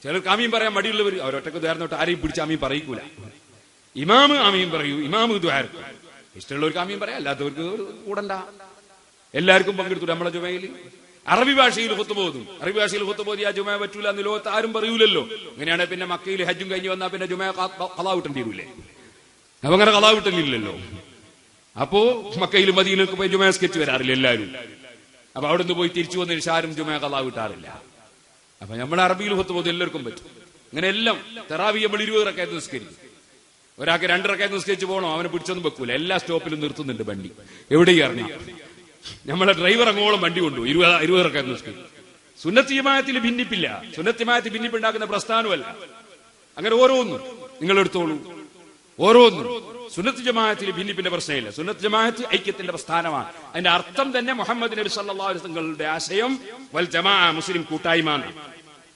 ചിലർക്ക് ആമീൻ പറയാൻ മടിയുള്ളവർ അവരൊറ്റക്ക് ദ്വാരന്നോട്ട് ആരെയും പിടിച്ച് ആമീൻ പറയിക്കൂല. ഇമാമ് ആമീൻ പറയൂ, ഇമാമ് ദ്വാരക്കും. ഇഷ്ടമുള്ളവർക്ക് ആമീൻ പറയാം, അല്ലാത്തവർക്ക് കൂടണ്ട. എല്ലാവർക്കും പങ്കെടുത്തു നമ്മളെ ജുമയിൽ. അറബി ഭാഷയിൽ ഖുത്ബ ഓതും. അറബി ഭാഷയിൽ ഖുത്ബ ഓതി ആ ജുമ പറ്റൂല എന്ന് ലോകത്ത് ആരും പറയൂലല്ലോ. അങ്ങനെയാണ് പിന്നെ മക്കയിൽ ഹജ്ജും കഴിഞ്ഞ് വന്നാൽ പിന്നെ ജുമ ഖളാ വിട്ടേണ്ടി വരൂലേ. അപ്പൊ അങ്ങനെ ഖളാ വിട്ടില്ലല്ലോ. അപ്പോ മക്കയിൽ മദീനക്ക് പോയി ജുമ സ്കെച്ച് വരാറില്ല എല്ലാവരും. അപ്പൊ അവിടെ നിന്ന് പോയി തിരിച്ചു വന്നതിന് ആരും ജുമ ഖളാ വിട്ടാറില്ല. അപ്പൊ നമ്മൾ അറബിയിൽ ഖുത്ബ ഓതി എല്ലാവർക്കും പറ്റും. അങ്ങനെ എല്ലാം തറാവി നമ്മൾ 20 റക്അത്ത് നിസ്കരിക്കും. ഒരാൾക്ക് 2 റക്അത്ത് നിസ്കരിച്ച് പോകണോ അവനെ പിടിച്ചൊന്നും വെക്കൂല. എല്ലാ സ്റ്റോപ്പിലും നിർത്തുന്നുണ്ട് വണ്ടി. എവിടെയും ഇറങ്ങാം. നമ്മളെ ഡ്രൈവർ അങ്ങോളം വണ്ടി കൊണ്ടു 20 റക്അത്ത് നിസ്കരിക്കും. സുന്നത്ത് ജമാഅത്തിൽ ഭിന്നിപ്പില്ല. സുന്നത്ത് ജമാഅത്ത് ഭിന്നിപ്പുണ്ടാക്കുന്ന പ്രസ്ഥാനമല്ല. അങ്ങനെ ഓരോന്നും നിങ്ങൾ എടുത്തോളൂ. ഓരോന്നും സുന്നത്ത് ജമാഅത്തിൽ ഭിന്നിപ്പിന്റെ പ്രശ്നമില്ല. സുന്നത്ത് ജമാഅത്ത് ഐക്യത്തിന്റെ പ്രസ്ഥാനമാണ്. അതിന്റെ അർത്ഥം തന്നെ മുഹമ്മദ് നബി സല്ലല്ലാഹു അലൈഹി വസല്ലമയുടെ ആശയം വൽ ജമാഅ, മുസ്ലിം കൂട്ടായ്മ.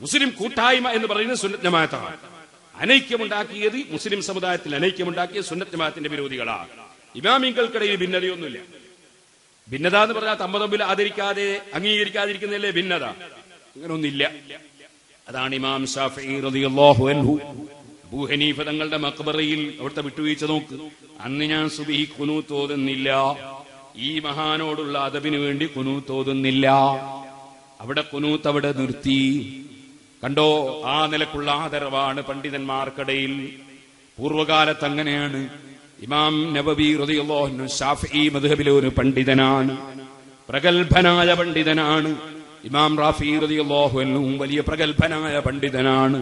മുസ്ലിം കൂട്ടായ്മ എന്ന് പറയുന്നത് സുന്നത്ത് ജമാഅത്താണ്. അനൈക്യമുണ്ടാക്കിയത് മുസ്ലിം സമുദായത്തിൽ അനൈക്യമുണ്ടാക്കിയ സുന്നത്ത് ജമാഅത്തിന്റെ വിരോധികളാണ്. ഇമാമിങ്ങൾക്കിടയിൽ ഭിന്നതയൊന്നുമില്ല. ഭിന്നത എന്ന് പറഞ്ഞാൽ തമ്മിൽ ആദരിക്കാതെ അംഗീകരിക്കാതിരിക്കുന്നതല്ലേ ഭിന്നത. അങ്ങനൊന്നില്ല. അതാണ് ഇമാം ശാഫിഈ റളിയല്ലാഹു അൻഹു അബൂ ഹനീഫ തങ്ങളുടെ മഖ്ബറയിൽ അവിടുത്തെ വിട്ടുവീഴ്ച നോക്ക്. അന്ന് ഞാൻ സുബ്ഹി ഖുനൂത്ത് ഓതുന്നില്ല, ഈ മഹാനോടുള്ള അദബിന് വേണ്ടി ഖുനൂത്ത് ഓതുന്നില്ല. അവിടെ ഖുനൂത്ത് അവിടെ നിർത്തി. കണ്ടോ, ആ നിലക്കുള്ള ആദരവാണ് പണ്ഡിതന്മാർക്കിടയിൽ. പൂർവകാലത്ത് അങ്ങനെയാണ്. ഇമാം നബവി റളിയല്ലാഹു അൻഹു ശാഫിഈ മദ്ഹബിലെ ഒരു പണ്ഡിതനാണ്, പ്രഗൽഭനായ പണ്ഡിതനാണ്. ഇമാം റാഫി റളിയല്ലാഹു അൻഹു വലിയ പ്രഗൽഭനായ പണ്ഡിതനാണ്.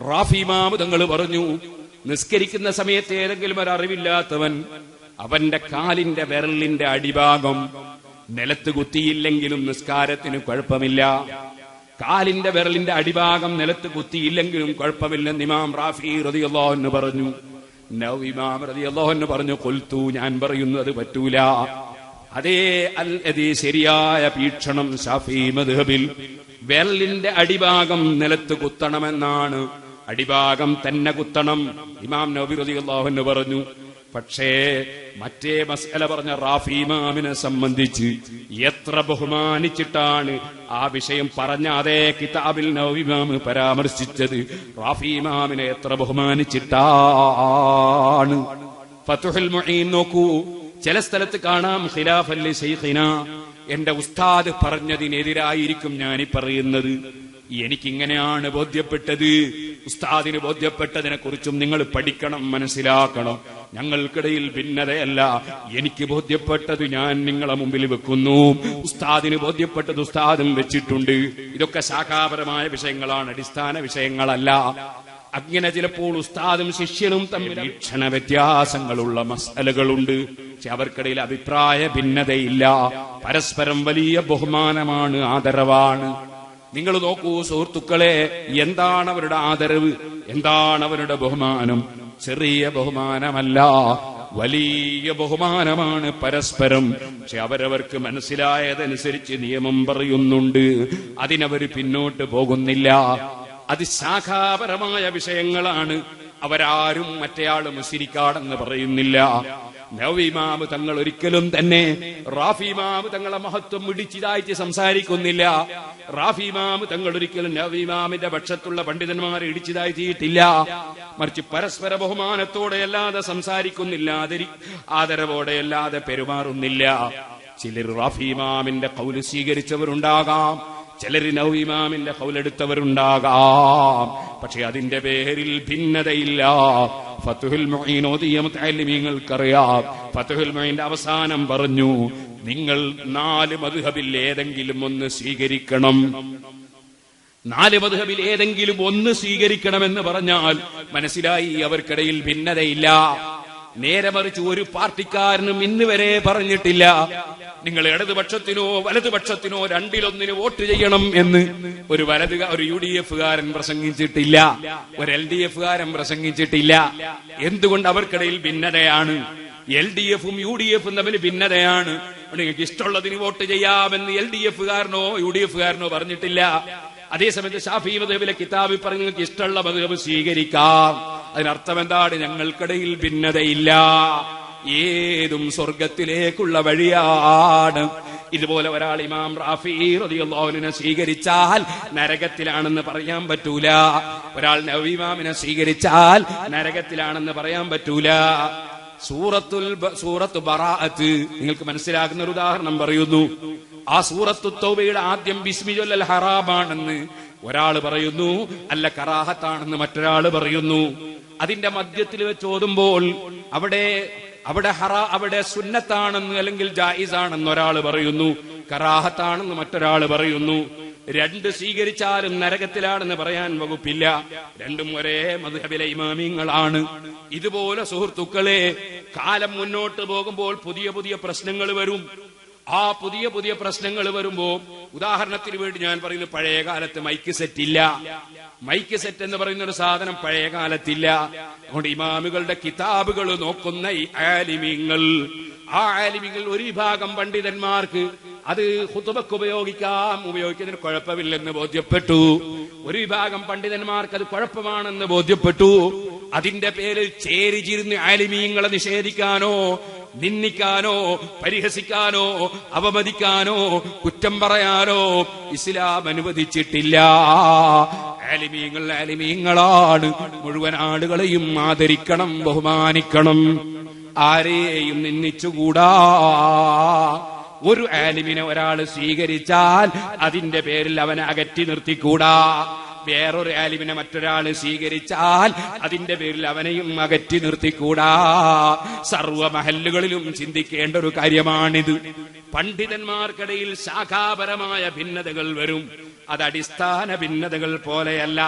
റാഫി ഇമാം തങ്ങൾ പറഞ്ഞു, നിസ്കരിക്കുന്ന സമയത്ത് ഏതെങ്കിലും ഒരു അറിവില്ലാത്തവൻ അവന്റെ കാലിന്റെ വിരലിന്റെ അടിഭാഗം നിലത്ത് കുത്തിയില്ലെങ്കിലും നിസ്കാരത്തിന് കുഴപ്പമില്ല. കാലിന്റെ വിരലിന്റെ അടിഭാഗം നിലത്ത് കുത്തിയില്ലെങ്കിലും കുഴപ്പമില്ലെന്ന് ഇമാം റാഫി റളിയല്ലാഹു അൻഹു പറഞ്ഞു. ഇമാം റളിയല്ലാഹു അൻഹു പറഞ്ഞു, ഖുൽതു, ഞാൻ പറയുന്നു അത് പറ്റൂല. അതേ ശരിയായ വീക്ഷണം ശാഫിഈ മദ്ഹബിൽ വിരലിന്റെ അടിഭാഗം നിലത്ത് കുത്തണമെന്നാണ്. അടിഭാഗം തന്നെ കുത്തണം ഇമാം നബവി റളിയല്ലാഹു അൻഹു പറഞ്ഞു. പക്ഷേ മറ്റേ മസ്അല പറഞ്ഞ റാഫി ഇമാമിനെ സംബന്ധിച്ച് എത്ര ബഹുമാനിച്ചിട്ടാണ് ആ വിഷയം പറഞ്ഞ അതേ കിതാബിൽ നബവി ഇമാം പരാമർശിച്ചത്. റാഫി ഇമാമിനെ എത്ര ബഹുമാനിച്ചിട്ടാണ്. ഫത്ഹുൽ മുഈൻ നോക്കൂ. ചില സ്ഥലത്ത് കാണാം ഖിലാഫൻ ലി ശൈഖിനാ, എന്റെ ഉസ്താദ് പറഞ്ഞതിനെതിരായിരിക്കും ഞാനീ പറയുന്നത്. എനിക്കിങ്ങനെയാണ് ബോധ്യപ്പെട്ടത്. ഉസ്താദിന് ബോധ്യപ്പെട്ടതിനെ കുറിച്ചും നിങ്ങൾ പഠിക്കണം, മനസ്സിലാക്കണം. ഞങ്ങൾക്കിടയിൽ ഭിന്നതയല്ല. എനിക്ക് ബോധ്യപ്പെട്ടത് ഞാൻ നിങ്ങളെ മുമ്പിൽ വെക്കുന്നു. ഉസ്താദിന് ബോധ്യപ്പെട്ടത് ഉസ്താദും വെച്ചിട്ടുണ്ട്. ഇതൊക്കെ ശാഖാപരമായ വിഷയങ്ങളാണ്, അടിസ്ഥാന വിഷയങ്ങളല്ല. അങ്ങനെ ചിലപ്പോൾ ഉസ്താദും ശിഷ്യനും തമ്മിൽ വീക്ഷണ വ്യത്യാസങ്ങളുള്ള മസ്അലകളുണ്ട്. പക്ഷെ അവർക്കിടയിൽ അഭിപ്രായ ഭിന്നതയില്ല. പരസ്പരം വലിയ ബഹുമാനമാണ്, ആദരവാണ്. നിങ്ങൾ നോക്കൂ സുഹൃത്തുക്കളെ, എന്താണ് അവരുടെ ആദരവ്, എന്താണ് അവരുടെ ബഹുമാനം? ചെറിയ ബഹുമാനമല്ല, വലിയ ബഹുമാനമാണ് പരസ്പരം. പക്ഷെ അവരവർക്ക് മനസ്സിലായതനുസരിച്ച് നിയമം പറയുന്നുണ്ട്. അതിനവർ പിന്നോട്ട് പോകുന്നില്ല. അത് ശാഖാപരമായ വിഷയങ്ങളാണ്. അവരാരും മറ്റേയാള് മുശ്രിക്കാണെന്ന് പറയുന്നില്ല. നബവി ഇമാം തങ്ങൾ ഒരിക്കലും തന്നെ റാഫി ഇമാം തങ്ങളെ മഹത്വം ഇടിച്ചതായിട്ട് സംസാരിക്കുന്നില്ല. റാഫി ഇമാം തങ്ങൾ ഒരിക്കലും നബവി ഇമാമിന്റെ പക്ഷത്തുള്ള പണ്ഡിതന്മാരെ ഇടിച്ചതായി ചെയ്തിട്ടില്ല. മറിച്ച് പരസ്പര ബഹുമാനത്തോടെ അല്ലാതെ സംസാരിക്കുന്നില്ല, ആദരവോടെ അല്ലാതെ പെരുമാറുന്നില്ല. ചിലർ റാഫി ഇമാമിന്റെ ഖൗല് സ്വീകരിച്ചവരുണ്ടാകാം, ചിലർ നബവി ഇമാമിന്റെ ഖൗലെടുത്തവരുണ്ടാകാം. പക്ഷെ അതിന്റെ പേരിൽ ഭിന്നതയില്ല. ഫത്ഹുൽ മുഈൻ ഓതിയ മുതഅല്ലിമീങ്ങൾക്കറിയാം. ഫത്ഹുൽ മുഈന്റെ അവസാനം പറഞ്ഞു, നിങ്ങൾ 4 മദ്ഹബിൽ ഏതെങ്കിലും ഒന്ന് സ്വീകരിക്കണം. 4 മദ്ഹബിൽ ഏതെങ്കിലും ഒന്ന് സ്വീകരിക്കണമെന്ന് പറഞ്ഞാൽ മനസ്സിലായി അവർക്കിടയിൽ ഭിന്നതയില്ല. നേരെ മറിച്ച് ഒരു പാർട്ടിക്കാരനും ഇന്ന് വരെ പറഞ്ഞിട്ടില്ല നിങ്ങൾ ഇടതുപക്ഷത്തിനോ വലതുപക്ഷത്തിനോ 2-1 വോട്ട് ചെയ്യണം എന്ന്. ഒരു UDF കാരൻ പ്രസംഗിച്ചിട്ടില്ല, ഒരു LDF കാരൻ പ്രസംഗിച്ചിട്ടില്ല. എന്തുകൊണ്ട്? അവർക്കിടയിൽ ഭിന്നതയാണ്. LDF-ഉം UDF-ഉം തമ്മിൽ ഭിന്നതയാണ്. നിങ്ങൾക്ക് ഇഷ്ടമുള്ളതിന് വോട്ട് ചെയ്യാമെന്ന് LDF കാരനോ UDF കാരനോ പറഞ്ഞിട്ടില്ല. അതേസമയത്ത് ശാഫിഈ മദ്ഹബിലെ കിതാബിൽ പറഞ്ഞു നിങ്ങൾക്ക് ഇഷ്ടമുള്ള മദ്ഹബ് സ്വീകരിക്കാം. അതിനർത്ഥം എന്താണ്? ഞങ്ങൾക്കിടയിൽ ഭിന്നതയില്ല, ഏതും സ്വർഗത്തിലേക്കുള്ള വഴിയാണ്. ഇതുപോലെ ഒരാൾ ഇമാം റാഫി റളിയല്ലാഹു അൻഹുവിനെ സ്വീകരിച്ചാൽ നരകത്തിലാണെന്ന് പറയാൻ പറ്റൂല. ഒരാൾ നവവി ഇമാമിനെ സ്വീകരിച്ചാൽ നരകത്തിലാണെന്ന് പറയാൻ പറ്റൂല. സൂറത്തു ബറാഅത്ത് നിങ്ങൾക്ക് മനസ്സിലാകുന്ന ഒരു ഉദാഹരണം പറയുന്നു. ആ സൂറത്തു തൗബയുടെ ആദ്യം ബിസ്മി ചൊല്ലൽ ഹറാമാണെന്ന് ഒരാൾ പറയുന്നു, അല്ല കറാഹത്താണെന്ന് മറ്റൊരാൾ പറയുന്നു. അതിന്റെ മധ്യത്തിൽ വെച്ച് ഓതുമ്പോൾ അവിടെ സുന്നത്താണെന്ന് അല്ലെങ്കിൽ ജായിസാണെന്ന് ഒരാൾ പറയുന്നു, കറാഹത്താണെന്ന് മറ്റൊരാൾ പറയുന്നു. രണ്ട് സ്വീകരിച്ചാലും നരകത്തിലാണെന്ന് പറയാൻ വകുപ്പില്ല. രണ്ടും ഒരേ മദ്ഹബിലെ ഇമാമിങ്ങളാണ്. ഇതുപോലെ സുഹൃത്തുക്കളെ, കാലം മുന്നോട്ട് പോകുമ്പോൾ പുതിയ പുതിയ പ്രശ്നങ്ങൾ വരും. ആ പുതിയ പുതിയ പ്രശ്നങ്ങൾ വരുമ്പോ ഉദാഹരണത്തിന് വേണ്ടി ഞാൻ പറയുന്നു, പഴയ കാലത്ത് മൈക്ക് സെറ്റ് ഇല്ല. മൈക്ക് സെറ്റ് എന്ന് പറയുന്ന ഒരു സാധനം പഴയ കാലത്തില്ല. അതുകൊണ്ട് ഇമാമുകളുടെ കിതാബുകൾ നോക്കുന്ന ഈ ആലിമീങ്ങൾ, ആ ആലിമീങ്ങൾ ഒരു വിഭാഗം പണ്ഡിതന്മാർക്ക് അത് ഖുതുബക്ക് ഉപയോഗിക്കുന്നതിന് കുഴപ്പമില്ലെന്ന് ബോധ്യപ്പെട്ടു. ഒരു വിഭാഗം പണ്ഡിതന്മാർക്ക് അത് കുഴപ്പമാണെന്ന് ബോധ്യപ്പെട്ടു. അതിന്റെ പേരിൽ ചേരിചിരുന്ന് ആലിമീങ്ങളെ നിഷേധിക്കാനോ നിന്ദിക്കാനോ പരിഹസിക്കാനോ അവമതിക്കാനോ കുറ്റം പറയാനോ ഇസ്ലാം അനുവദിച്ചിട്ടില്ല. ആലിമീങ്ങളാണ്. മുഴുവൻ ആളുകളെയും ആദരിക്കണം, ബഹുമാനിക്കണം. ആരെയും നിന്ദിച്ചുകൂടാ. ഒരു ആലിമിനെ ഒരാൾ സ്വീകരിച്ചാൽ അതിന്റെ പേരിൽ അവനെ അകറ്റി നിർത്തിക്കൂടാ. വേറൊരു ആലിമിനെ മറ്റൊരാള് സ്വീകരിച്ചാൽ അതിന്റെ പേരിൽ അവനെയും അകറ്റി നിർത്തിക്കൂടാ. സർവ മഹല്ലുകളിലും ചിന്തിക്കേണ്ട ഒരു കാര്യമാണിത്. പണ്ഡിതന്മാർക്കിടയിൽ ശാഖാപരമായ ഭിന്നതകൾ വരും. അത് അടിസ്ഥാന ഭിന്നതകൾ പോലെയല്ല.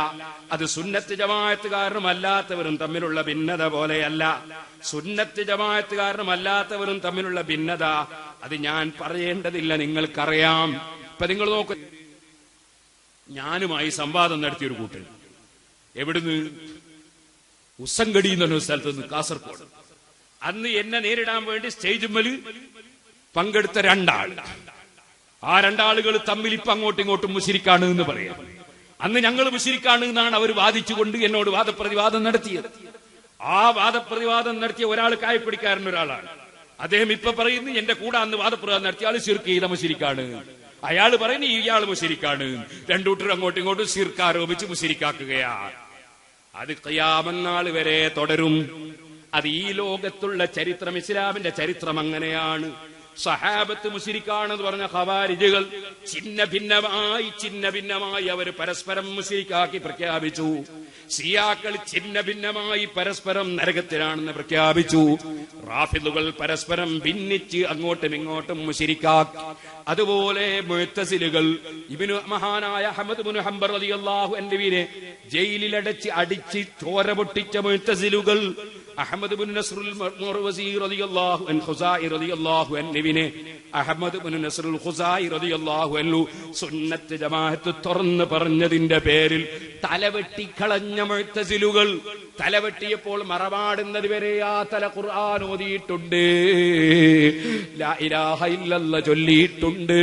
അത് സുന്നത്ത് ജമാഅത്തുകാരനും അല്ലാത്തവരും തമ്മിലുള്ള ഭിന്നത പോലെയല്ല. സുന്നത്ത് ജമാഅത്തുകാരനും അല്ലാത്തവരും തമ്മിലുള്ള ഭിന്നത അത് ഞാൻ പറയേണ്ടതില്ല, നിങ്ങൾക്കറിയാം. ഇപ്പൊ നിങ്ങൾ നോക്കൂ, ഞാനുമായി സംവാദം നടത്തിയൊരു കൂട്ടൻ എവിടുന്ന്, ഉസങ്കടി എന്ന് പറഞ്ഞ സ്ഥലത്ത് നിന്ന്, കാസർഗോഡ്. അന്ന് എന്നെ നേരിടാൻ വേണ്ടി സ്റ്റേജുമ്മല് പങ്കെടുത്ത രണ്ടാൾ. ആ രണ്ടാളുകൾ തമ്മിൽ ഇപ്പൊ അങ്ങോട്ടും ഇങ്ങോട്ടും മുശിരിക്കാണ് എന്ന് പറയാം. അന്ന് ഞങ്ങൾ മുശിരിക്കാണ് എന്നാണ് അവർ വാദിച്ചുകൊണ്ട് എന്നോട് വാദപ്രതിവാദം നടത്തിയത്. ആ വാദപ്രതിവാദം നടത്തിയ ഒരാൾ കായപ്പിടിക്കാരൻ ഒരാളാണ്. അദ്ദേഹം ഇപ്പൊ പറയുന്നു എന്റെ കൂടെ അന്ന് വാദപ്രതിവാദം നടത്തിയ ആള് ശിർക്ക് ചെയ്ത മുശിരിക്കാണ്. അയാൾ പറയുന്നു ഇയാൾ മുശിരിക്കാണ്. രണ്ടൂട്ടർ അങ്ങോട്ടും ഇങ്ങോട്ടും ശിർക്ക് ആരോപിച്ച് മുശിരിക്കാക്കുകയാണ്. അത് ഖിയാമത്ത് നാൾ വരെ തുടരും. അത് ഈ ലോകത്തുള്ള ചരിത്രം, ഇസ്ലാമിന്റെ ചരിത്രം അങ്ങനെയാണ്. സഹാബത്ത് മുശ്രിക്കാണെന്ന് പറഞ്ഞ ഖവാരിജുകൾ ചിന്ന ഭിന്നമായി അവർ പരസ്പരം മുശ്രിക്കാക്കി പ്രഖ്യാപിച്ചു. സിയാക്കൾ ചിന്ന ഭിന്നമായി പരസ്പരം നരകത്തിലാണെന്ന് പ്രഖ്യാപിച്ചു. റാഫിദുകൾ പരസ്പരം ഭിന്നിച്ച് അങ്ങോട്ടും ഇങ്ങോട്ടും മുശ്രിക്കാക്കി. അതുപോലെ മുഅ്തസിലുകൾ മഹാനായ അഹ്മദ് ഇബ്നു ഹംബൽ റളിയല്ലാഹു അൻഹുവിനെ ജയിലിലടച്ച് അടിച്ച് ചോര പൊട്ടിച്ച മുഅ്തസിലുകൾ അഹ്മദ് ഇബ്നു നസ്റുൽ മർവസി റളിയല്ലാഹു അൻഹു ഖുസായി റളിയല്ലാഹു അൻഹുവിനെ അഹ്മദ് ഇബ്നു നസ്റുൽ ഖുസായി റളിയല്ലാഹു അൻഹു സുന്നത്ത് ജമാഅത്ത് തുറന്ന് പറഞ്ഞതിന്റെ പേരിൽ തലവെട്ടിക്കളഞ്ഞ മുഅ്തസിലുകൾ തലവെട്ടിയപ്പോൾ മറമാടുന്നത് വരെ ആ തല ഖുർആൻ ഓതിയിട്ടുണ്ട്, ലാ ഇലാഹ ഇല്ലല്ലാഹ് ചൊല്ലിയിട്ടുണ്ട്.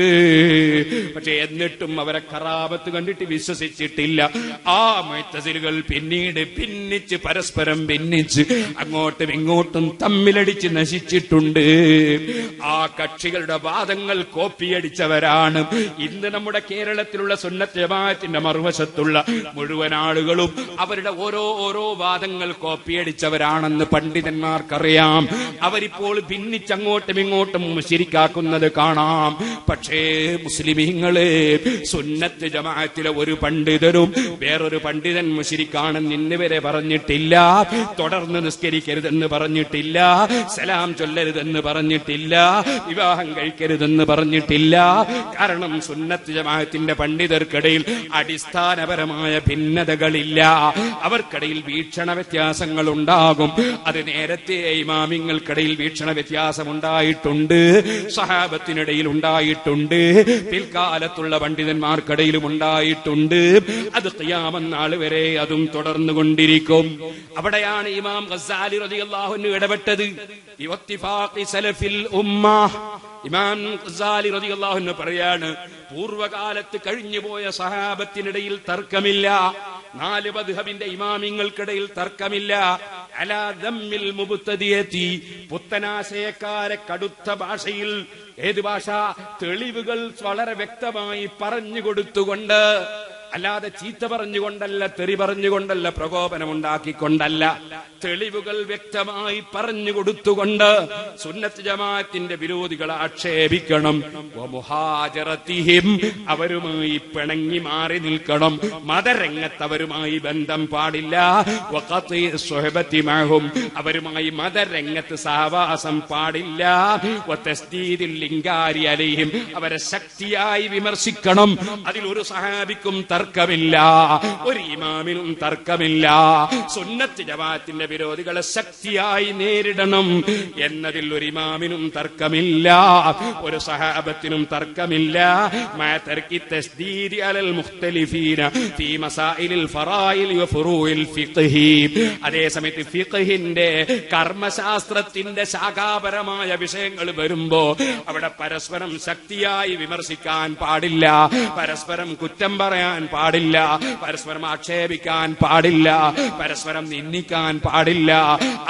പക്ഷെ എന്നിട്ടും അവരെ കറാമത്ത് കണ്ടിട്ട് വിശ്വസിച്ചിട്ടില്ല. ആ മുഅ്തസിലുകൾ പിന്നീട് ഭിന്നിച്ച് പരസ്പരം ഭിന്നിച്ച് അങ്ങോട്ടും ഇങ്ങോട്ടും തമ്മിലടിച്ച് നശിച്ചിട്ടുണ്ട്. ആ കക്ഷികളുടെ വാദങ്ങൾ കോപ്പിയടിച്ചവരാണ് ഇന്ന് നമ്മുടെ കേരളത്തിലുള്ള സുന്നത്ത് ജമാഅത്തിന്റെ മറുവശത്തുള്ള മുഴുവൻ ആളുകളും. അവരുടെ ഓരോ വാദങ്ങൾ കോപ്പിയടിച്ചവരാണെന്ന് പണ്ഡിതന്മാർക്കറിയാം. അവരിപ്പോൾ ഭിന്നിച്ചങ്ങോട്ടും ഇങ്ങോട്ടും മുശ്രിക്കാക്കുന്നത് കാണാം. പക്ഷേ മുസ്ലിമീങ്ങളെ, സുന്നത്ത് ജമാഅത്തിലെ ഒരു പണ്ഡിതരും വേറൊരു പണ്ഡിതൻ മുശ്രിക്കാണെന്ന് ഇന്നുവരെ പറഞ്ഞിട്ടില്ല. തുടർന്ന് നിസ്കരിക്കരുതെന്ന് പറഞ്ഞിട്ടില്ല, സലാം ചൊല്ലരുതെന്ന് പറഞ്ഞിട്ടില്ല, വിവാഹം കഴിക്കരുതെന്ന് പറഞ്ഞിട്ടില്ല. കാരണം സുന്നത്ത് ജമാഅത്തിന്റെ പണ്ഡിതർക്കിടയിൽ അടിസ്ഥാനപരമായ ഭിന്നതകളില്ല. അവർക്കിടയിൽ വീക്ഷണ വ്യത്യാസങ്ങൾ ഉണ്ടാകും. അത് നേരത്തെ ഇമാമിങ്ങൾക്കിടയിൽ വീക്ഷണ വ്യത്യാസം ഉണ്ടായിട്ടുണ്ട്, സഹാബത്തിനിടയിൽ ഉണ്ടായിട്ടുണ്ട്, പിൽക്കാലത്തുള്ള പണ്ഡിതന്മാർക്കിടയിലും ഉണ്ടായിട്ടുണ്ട്. അത് ഖിയാമത്ത് നാൾ വരെ അതും തുടർന്നുകൊണ്ടിരിക്കും. അവിടെയാണ് ഇമാം ഗസാലി റളിയല്ലാഹു അൻഹു ഇടപെട്ടത്. ഇവത്തിഫാഖി സലഫിൽ ഉമ്മ. ഇമാം ഗസാലി റളിയല്ലാഹു അൻഹു പറയാണ്, പൂർവകാലത്ത് കഴിഞ്ഞുപോയ സഹാബത്തിനിടയിൽ തർക്കമില്ല. 4 മദ്ഹബിന്റെ ഇമാമിങ്ങൾക്കിടയിൽ തർക്കമില്ല. അലാ ദമ്മിൽ മുബ്തദിയതി, പുത്തനാശയക്കാരെ കടുത്ത ഭാഷയിൽ, ഏത് ഭാഷ? തെളിവുകൾ വളരെ വ്യക്തമായി പറഞ്ഞു കൊടുത്തുകൊണ്ട്, അല്ലാതെ ചീത്ത പറഞ്ഞുകൊണ്ടല്ല, തെറി പറഞ്ഞുകൊണ്ടല്ല, പ്രകോപനമുണ്ടാക്കിക്കൊണ്ടല്ല, തെളിവുകൾ വ്യക്തമായി പറഞ്ഞു കൊടുത്തുകൊണ്ട് സുന്നത്ത് ജമാഅത്തിന്റെ വിരോധികളെ ആക്ഷേപിക്കണം. വമുഹാജറതിഹിം, അവരുമായി പിണങ്ങി മാറി നിൽക്കണം. മതരംഗത്ത് അവരുമായി ബന്ധം പാടില്ല. വഖതി സുഹബതി മഅഹും, അവരുമായി മതരംഗത്ത് സഹവാസം പാടില്ല. വതസ്ദീദിൽ ഇൻകാരി അലൈഹിം, അവരെ ശക്തിയായി വിമർശിക്കണം. അതിൽ ഒരു സഹാബിക്കും തർക്കമില്ല, ഒരു ഇമാമിനും തർക്കമില്ല. സുന്നത്ത് ജമാഅത്തിന്റെ വിരോധികളെ ശക്തിയായി നേരിടണം എന്നതിൽ ഒരു ഇമാമിനും തർക്കമില്ല, ഒരു സഹാബത്തിനും തർക്കമില്ല. മാ തർക്കി തസ്ദീദി അലൽ മുഖ്തലിഫീന ഫീ മസായിലിൽ ഫറായിൽ വഫുറൂഇൽ ഫിഖ്ഹി, അതേ സമയത്ത് ഫിഖ്ഹിന്റെ, കർമ്മശാസ്ത്രത്തിന്റെ ശാഖാപരമായ വിഷയങ്ങൾ വരുമ്പോ അവിടെ പരസ്പരം ശക്തിയായി വിമർശിക്കാൻ പാടില്ല, പരസ്പരം കുറ്റം പറയാൻ പാടില്ല, പരസ്പരം ആക്ഷേപിക്കാൻ പാടില്ല, പരസ്പരം നിന്ദിക്കാൻ പാടില്ല,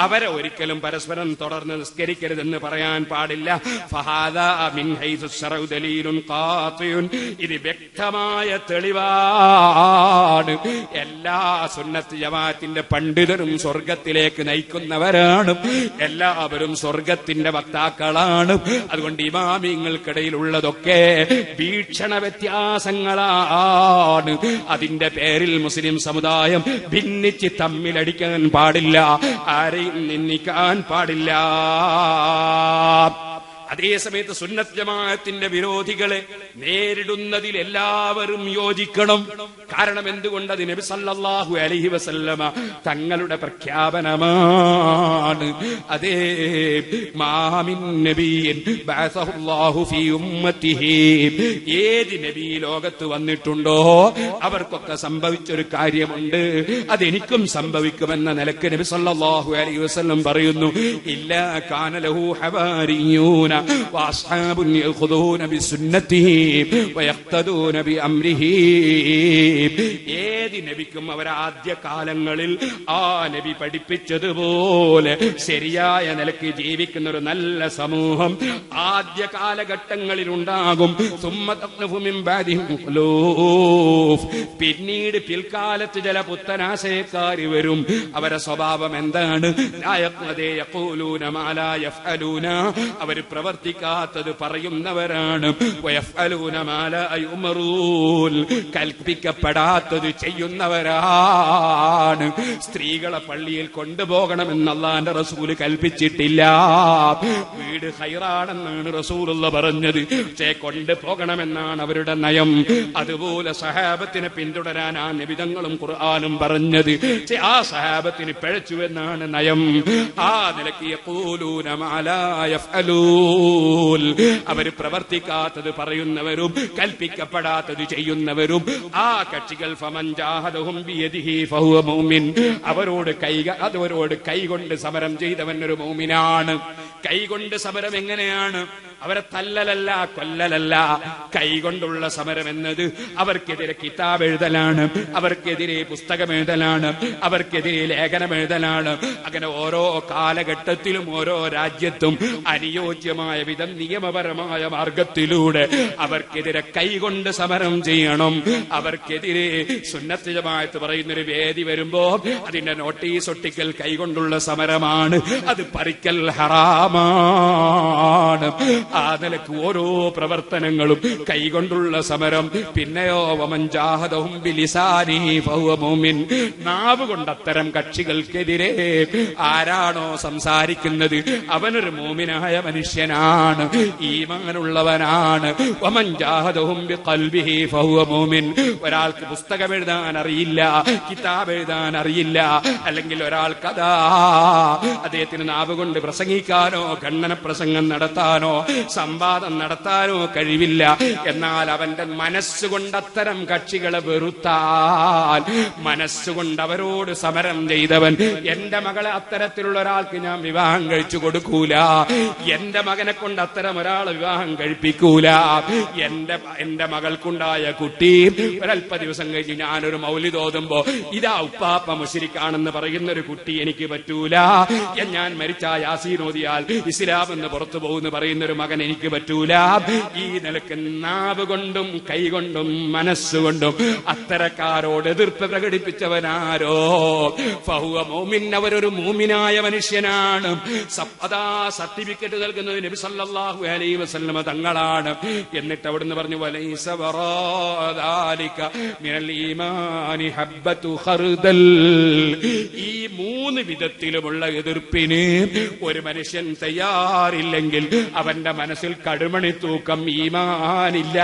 അവരെ ഒരിക്കലും പരസ്പരം തുടർന്ന് നിസ്കരിക്കരുതെന്ന് പറയാൻ പാടില്ല. ഫഹാദാ മിൻ ഹൈസു ശറഉ ദലീലുൻ ഖാതിഉൻ, ഇത് വ്യക്തമായ തെളിവാണ്. എല്ലാ സുന്നത്ത് ജമാഅത്തിന്റെ പണ്ഡിതരും സ്വർഗത്തിലേക്ക് നയിക്കുന്നവരാണ്, എല്ലാവരും സ്വർഗത്തിന്റെ വക്താക്കളാണ്. അതുകൊണ്ട് ഇമാമിങ്ങൾക്കിടയിലുള്ളതൊക്കെ വീക്ഷണ വ്യത്യാസങ്ങളാണ്. അതിന്റെ പേരിൽ മുസ്ലിം സമുദായം ഭിന്നിച്ച് തമ്മിലടിക്കാൻ പാടില്ല, ആരെയും നിന്ദിക്കാൻ പാടില്ല. അതേസമയത്ത് സുന്നത്ത് ജമാഅത്തിന്റെ വിരോധികളെ നേരിടുന്നതിൽ എല്ലാവരും യോജിക്കണം. കാരണം എന്തുകൊണ്ട്? അത് നബി സല്ലല്ലാഹു അലൈഹി വസല്ലമ തങ്ങളുടെ പ്രഖ്യാപനമാണ്. അതേ, മാമിൻ നബിയിൻ ബഅസഹുല്ലാഹു ഫീ ഉമ്മത്തിഹി, ഏത് നബി ലോകത്ത് വന്നിട്ടുണ്ടോ അവർക്കൊക്കെ സംഭവിച്ചൊരു കാര്യമുണ്ട്, അതെനിക്കും സംഭവിക്കുമെന്ന നിലക്ക് നബി സല്ലല്ലാഹു അലൈഹി വസല്ലം പറയുന്നു. ഇല്ലാ കാന ലഹു ഹവാരിയൂന വഅസ്ഹാബുൻ യഖുദൂന ബിസുന്നതിഹി വയഖ്തദൂന ബിഅംരിഹി. ഏത് നബിക്കും അവരാദ്യ കാലങ്ങളിൽ ആ നബി പഠിപ്പിച്ചതുപോലെ ശരിയായ നിലയ്ക്ക് ജീവിക്കുന്ന ഒരു നല്ല സമൂഹം ആദ്യ കാലഘട്ടങ്ങളിൽ ഉണ്ടാകും. പിന്നീട് പിൽക്കാലത്ത് ചില പുത്തനാശയക്കാര് വരും. അവരെ സ്വഭാവം എന്താണ്? അവര് പ്രവർത്തിക്കാത്തത് പറയുന്നവരാണ്. കൽപ്പിക്കപ്പെടാത്തത് ചെയ്യുന്നവരാണ്. സ്ത്രീകളെ പള്ളിയിൽ കൊണ്ടുപോകണമെന്ന് അല്ലാഹുവിന്റെ റസൂല് കൽപ്പിച്ചിട്ടില്ല. വീട് ഖൈറാണെന്നാണ് റസൂലുള്ള പറഞ്ഞത്, പക്ഷേ കൊണ്ടുപോകണമെന്നാണ് അവരുടെ നയം. അതുപോലെ സഹാബത്തിനെ പിന്തുടരാൻ ആ നബിതങ്ങളും ഖുർആനും പറഞ്ഞത്, പക്ഷേ ആ സഹാബത്തിന് പിഴച്ചു എന്നാണ് നയം. ആ നിലയ്ക്ക് യഖൂലൂന മാ ലാ യഫ്അലൂൻ, അവര് പ്രവർത്തിക്കാത്തത് പറയുന്നവരും കൽപ്പിക്കപ്പെടാത്തത് ചെയ്യുന്നവരും ആ കക്ഷികൾ ഫമൻ ജാഹദഹും ബിയദിഹി ഫഹുവ മുഅ്മിൻ, അവരോട് കൈകൊണ്ട് സമരം ചെയ്തവൻ ഒരു മുഅ്മിനാണ്. കൈകൊണ്ട് സമരം എങ്ങനെയാണ്? അവരെ തല്ലലല്ല, കൊല്ലലല്ല. കൈകൊണ്ടുള്ള സമരം എന്നത് അവർക്കെതിരെ കിതാബ് എഴുതലാണ്, അവർക്കെതിരെ പുസ്തകം എഴുതലാണ്, അവർക്കെതിരെ ലേഖനം എഴുതലാണ്. അങ്ങനെ ഓരോ കാലഘട്ടത്തിലും ഓരോ രാജ്യത്തും അനുയോജ്യമായ വിധം നിയമപരമായ മാർഗത്തിലൂടെ അവർക്കെതിരെ കൈകൊണ്ട് സമരം ചെയ്യണം. അവർക്കെതിരെ സുന്നത്ത് ജമാഅത്ത് പറയുന്നൊരു വേദി വരുമ്പോ അതിന്റെ നോട്ടീസ് ഒട്ടിക്കൽ കൈകൊണ്ടുള്ള സമരമാണ്, അത് പറിക്കൽ ഹറാമാണ്. ആ നിലക്ക് ഓരോ പ്രവർത്തനങ്ങളും കൈകൊണ്ടുള്ള സമരം. പിന്നെയോ വമൻ ജാഹദഹും ബിലിസാനിഹി ഫഹുവ മുഅ്മിൻ, നാവ് കൊണ്ട് അത്തരം കക്ഷികൾക്കെതിരെ ആരാണോ സംസാരിക്കുന്നത് അവനൊരു മുഅ്മിനായ മനുഷ്യനാണ്, ഈമാനുള്ളവനാണ്. വമൻ ജാഹദഹും ബിഖൽബിഹി ഫഹുവ മുഅ്മിൻ, ഒരാൾക്ക് പുസ്തകം എഴുതാൻ അറിയില്ല, കിതാബ് എഴുതാൻ അറിയില്ല, അല്ലെങ്കിൽ ഒരാൾക്കതാ അദ്ദേഹത്തിന് നാവ് കൊണ്ട് പ്രസംഗിക്കാനോ ഖണ്ഡന പ്രസംഗം നടത്താനോ സംവാദം നടത്താനോ കഴിവില്ല. എന്നാൽ അവന്റെ മനസ്സുകൊണ്ട് അത്തരം കക്ഷികളെ വെറുത്താൽ, മനസ്സുകൊണ്ട് അവരോട് സമരം ചെയ്തവൻ, എന്റെ മകളെ അത്തരത്തിലുള്ള ഒരാൾക്ക് ഞാൻ വിവാഹം കഴിച്ചു കൊടുക്കൂല, എന്റെ മകനെ കൊണ്ട് അത്തരം ഒരാളെ വിവാഹം കഴിപ്പിക്കൂല, എന്റെ മകൾക്കുണ്ടായ കുട്ടി ഒരല്പ ദിവസം കഴിഞ്ഞ് ഞാനൊരു മൗലിദ് ഓതുമ്പോ ഇതാ ഉപ്പാപ്പ മുശ്രിക്കാണെന്ന് പറയുന്ന ഒരു കുട്ടി എനിക്ക് പറ്റൂല, ഞാൻ മരിച്ച യാസീൻ ഓതിയാൽ ഇസ്ലാം എന്ന് പുറത്തു പോകുന്ന പറയുന്ന ഒരു മകൻ എനിക്ക് പറ്റൂല. ഈ നിലക്ക് നാവ് കൊണ്ടും കൈകൊണ്ടും മനസ്സുകൊണ്ടും അത്തരക്കാരോട് എതിർപ്പ് പ്രകടിപ്പിച്ചവനാരോ ഫഹുവ മുഅ്മിൻ, അവരൊരു മുഅ്മിനായ മനുഷ്യനാണ്. അതാ സർട്ടിഫിക്കറ്റ് നൽകുന്നത് നബി സല്ലല്ലാഹു അലൈഹി വസല്ലമ തങ്ങളാണ്. എന്നിട്ട് അവിടുന്ന് പറഞ്ഞു വലൈസ വറാദാലിക മിനൽ ഈമാനി ഹബ്ബതു ഖർദൽ. ഈ മൂന്ന് വിധത്തിലുമുള്ള എതിർപ്പിന് ഒരു മനുഷ്യൻ തയ്യാറില്ലെങ്കിൽ അവന്റെ മനസ്സിൽ കടുമണി തൂക്കം ഈമാനില്ല.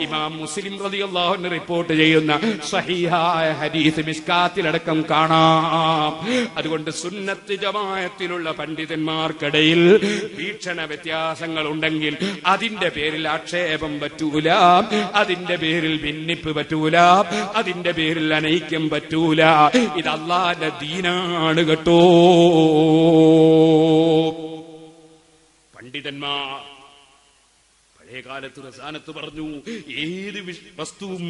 ഇമാം മുസ്ലിം റളിയല്ലാഹു അൻഹു റിപ്പോർട്ട് ചെയ്യുന്ന സ്വഹീഹായ ഹദീസ് മിസ്കാത്തിലടക്കം കാണാം. അതുകൊണ്ട് സുന്നത്ത് ജമാഅത്തിലുള്ള പണ്ഡിതന്മാർക്കിടയിൽ വീക്ഷണ വ്യത്യാസങ്ങൾ ഉണ്ടെങ്കിൽ അതിന്റെ പേരിൽ ആക്ഷേപം പറ്റൂല, അതിന്റെ പേരിൽ ഭിന്നിപ്പ് പറ്റൂല, അതിന്റെ പേരിൽ അനൈക്യം പറ്റൂല. ഇത് അല്ലാഹുവിന്റെ ദീനാണ് കേട്ടോ. പണ്ഡിതന്മാർ പഴയകാലത്ത് റസാനത്ത് പറഞ്ഞു, ഏത് വസ്തുവും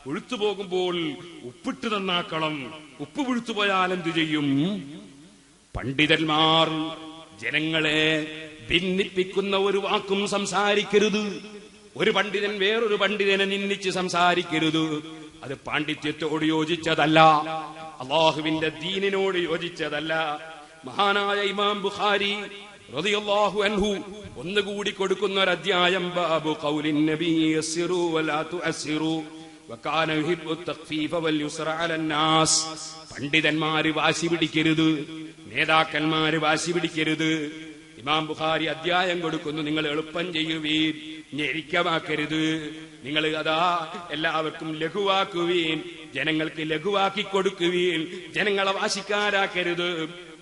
ഒഴുത്തു പോകുമ്പോൾ ഉപ്പിട്ട് നന്നാക്കണം, ഉപ്പ് പുഴുത്തു പോയാൽ എന്തു ചെയ്യും? പണ്ഡിതന്മാർ ജനങ്ങളെ ഭിന്നിപ്പിക്കുന്ന ഒരു വാക്കും സംസാരിക്കരുത്. ഒരു പണ്ഡിതൻ വേറൊരു പണ്ഡിതനെ നിന്ദിച്ച് സംസാരിക്കരുത്. അത് പാണ്ഡിത്യത്തോട് യോജിച്ചതല്ല, അല്ലാഹുവിന്റെ ദീനിനോട് യോജിച്ചതല്ല. മഹാനായ ഇമാം ബുഖാരി റളിയല്ലാഹു അൻഹു ഒന്നുകൂടി കൊടുക്കുന്ന ഒരു അധ്യായം, ബാബു ഖൗലിൻ നബി യസ്സിറു വലാ തുഅസ്സിറു വകാന യുഹിബ്ബു തഖ്ഫീഫ വൽ യുസ്റ അലന്നാസ്. പണ്ഡിതന്മാര് വാശി പിടിക്കരുത്, നേതാക്കന്മാര് വാശി പിടിക്കരുത്. ഇമാം ബുഖാരി അധ്യായം കൊടുക്കുന്നു, നിങ്ങൾ എളുപ്പം ചെയ്യുവീൻ, ഞെരിക്കമാക്കരുത്. നിങ്ങൾ അതാ എല്ലാവർക്കും ലഘുവാക്കുവീൻ, ജനങ്ങൾക്ക് ലഘുവാക്കി കൊടുക്കുവീൻ, ജനങ്ങളെ വാശിക്കാരാക്കരുത്.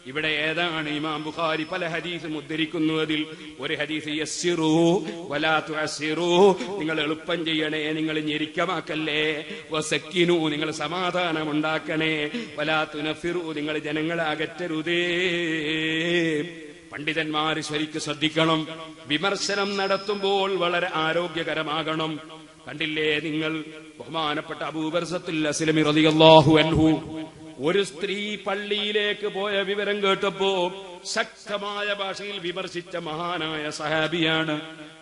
ഇവിടെ ഏതാണ് ഇമാം ബുഖാരി പല ഹദീസും ഉദ്ധരിക്കുന്നു. അതിൽ ഒരു ഹദീസ് യസ്സിറു വലാ തുഅസ്സിറു, നിങ്ങൾ എളുപ്പം ചെയ്യണേ, നിങ്ങൾ ഞെരിക്കമാക്കല്ലേ. വസക്കിനു, നിങ്ങൾ സമാധാനം ഉണ്ടാക്കണേ. വലാ തുനഫിറു, നിങ്ങൾ ജനങ്ങളെ അകറ്റരുതേ. പണ്ഡിതന്മാര് ശരിക്ക് ശ്രദ്ധിക്കണം. വിമർശനം നടത്തുമ്പോൾ വളരെ ആരോഗ്യകരമാകണം. കണ്ടില്ലേ നിങ്ങൾ, ബഹുമാനപ്പെട്ട അബൂബർസത്തുൽ അസ്ലമി റളിയല്ലാഹു അൻഹു ഒരു സ്ത്രീ പള്ളിയിലേക്ക് പോയ വിവരം കേട്ടപ്പോ ശക്തമായ ഭാഷയിൽ വിമർശിച്ച മഹാനായ സഹാബിയാണ്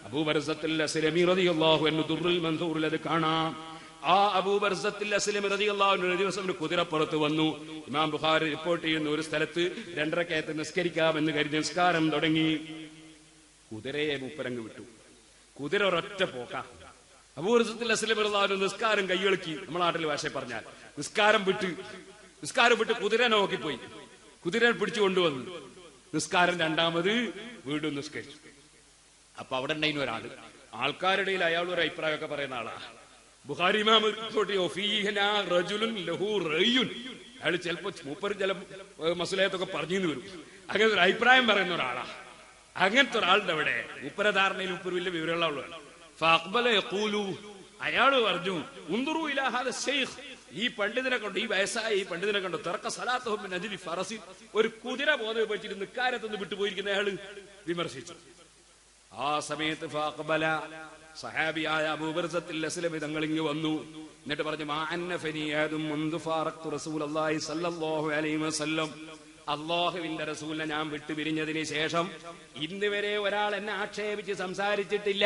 അബൂബർസത്തുൽ അസ്ലമി റളിയല്ലാഹു അൻഹു. ദുർറുൽ മൻസൂറിൽ അത് കാണാം. ആ അബൂബർസത്തുൽ അസ്ലമി റളിയല്ലാഹു അൻഹു ഒരു ദിവസം ഒരു കുതിരപ്പുറത്ത് വന്നു. ഇമാം ബുഖാരി റിപ്പോർട്ട് ചെയ്യുന്ന ഒരു സ്ഥലത്ത് 2 റക്അത്ത് നിസ്കരിക്കാമെന്ന് കരുതി നിസ്കാരം തുടങ്ങി. കുതിരയെ മൂപ്പരങ്ങ് വിട്ടു. കുതിര ഒരൊറ്റ പോക്ക. അബൂബർസത്തുൽ അസ്ലമി റളിയല്ലാഹു അൻഹു നിസ്കാരം കൈയൊളുക്കി, നമ്മുടെ നാട്ടിൽ ഭാഷ പറഞ്ഞാൽ നിസ്കാരം വിട്ട് കുതിര നോക്കിപ്പോയി. കുതിര പിടിച്ചു കൊണ്ടുവന്നു. നിസ്കാരം രണ്ടാമത് വീണ്ടും നിസ്കരിച്ചു. അപ്പൊ അവിടെ ഉണ്ടായിരുന്നു ഒരാള്. ആൾക്കാരുടെ അയാൾ ഒരു അഭിപ്രായമൊക്കെ പറയുന്ന ആളാ. ബുഖാരി ഇമാം അയാൾ ചിലപ്പോ മൂപ്പര് ചില മസുലയത്തൊക്കെ പറഞ്ഞു വരും. അങ്ങനെ ഒരു അഭിപ്രായം പറയുന്ന ഒരാളാ. അങ്ങനത്തെ ഒരാളുടെ അവിടെ മൂപ്പര ധാരണയിൽ മൂപ്പര് വലിയ വിവരമുള്ള ആളാണ്. അയാള് പറഞ്ഞു, ഉൻദുറു ഇലാ ഹാദ ശൈഖ്, ഈ പണ്ഡിതനെ കൊണ്ട്, ഈ വയസ്സായ ഈ പണ്ഡിതനെ കൊണ്ട് തറക്ക സലാത്തുഹു മിൻ അജ്ലി ഫറസി, ഒരു കുതിര ബോധം വെച്ചിട്ട് നിക്കാരത്തൊന്ന് വിട്ടുപോയിരിക്കുന്ന അയാള് വിമർശിച്ചു. ആ സമയത്ത് ഫഅഖബല, സഹാബിയായ അബൂബർസത്തുൽ അസ്ലമി തങ്ങൾ ഇങ്ങ് വന്നു. എന്നിട്ട് പറഞ്ഞു, മാ അന്നഫനി യദും മുൻദു ഫാറഖ്തു റസൂലുള്ളാഹി സ്വല്ലല്ലാഹു അലൈഹി വസല്ലം, അല്ലാഹുവിന്റെ റസൂലിനെ ഞാൻ വിട്ടുപിരിഞ്ഞതിന് ശേഷം ഇന്ന് വരെ ഒരാൾ എന്നെ ആക്ഷേപിച്ച് സംസാരിച്ചിട്ടില്ല.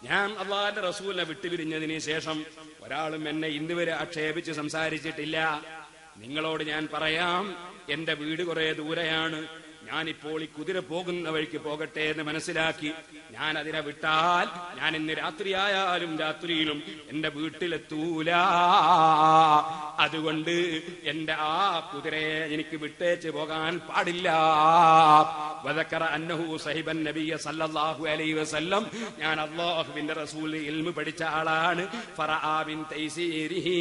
ഞാൻ അല്ലാഹുവിന്റെ റസൂലിനെ വിട്ടുപിരിഞ്ഞതിന് ശേഷം ഒരാളും എന്നെ ഇന്ന് വരെ ആക്ഷേപിച്ച് സംസാരിച്ചിട്ടില്ല. നിങ്ങളോട് ഞാൻ പറയാം, എന്റെ വീട് കുറെ ദൂരെയാണ്. ഞാനിപ്പോൾ ഈ കുതിര പോകുന്ന വഴിക്ക് പോകട്ടെ എന്ന് മനസ്സിലാക്കി ഞാൻ അതിനെ വിട്ടാൽ ഞാൻ ഇന്ന് രാത്രിയായാലും രാത്രിയിലും എന്റെ വീട്ടിലെത്തൂല. അതുകൊണ്ട് എന്റെ ആ കുതിരയെ എനിക്ക് വിട്ടേച്ച് പോകാൻ പാടില്ല. വദക്കറ അന്നഹു സഹിബൻ നബിയ സല്ലല്ലാഹു അലൈഹി വസല്ലം, ഞാൻ അല്ലാഹുവിന്റെ റസൂൽ ഇൽമു പഠിച്ച ആളാണ്. ഫറആ മിൻ തൈസീരിഹി,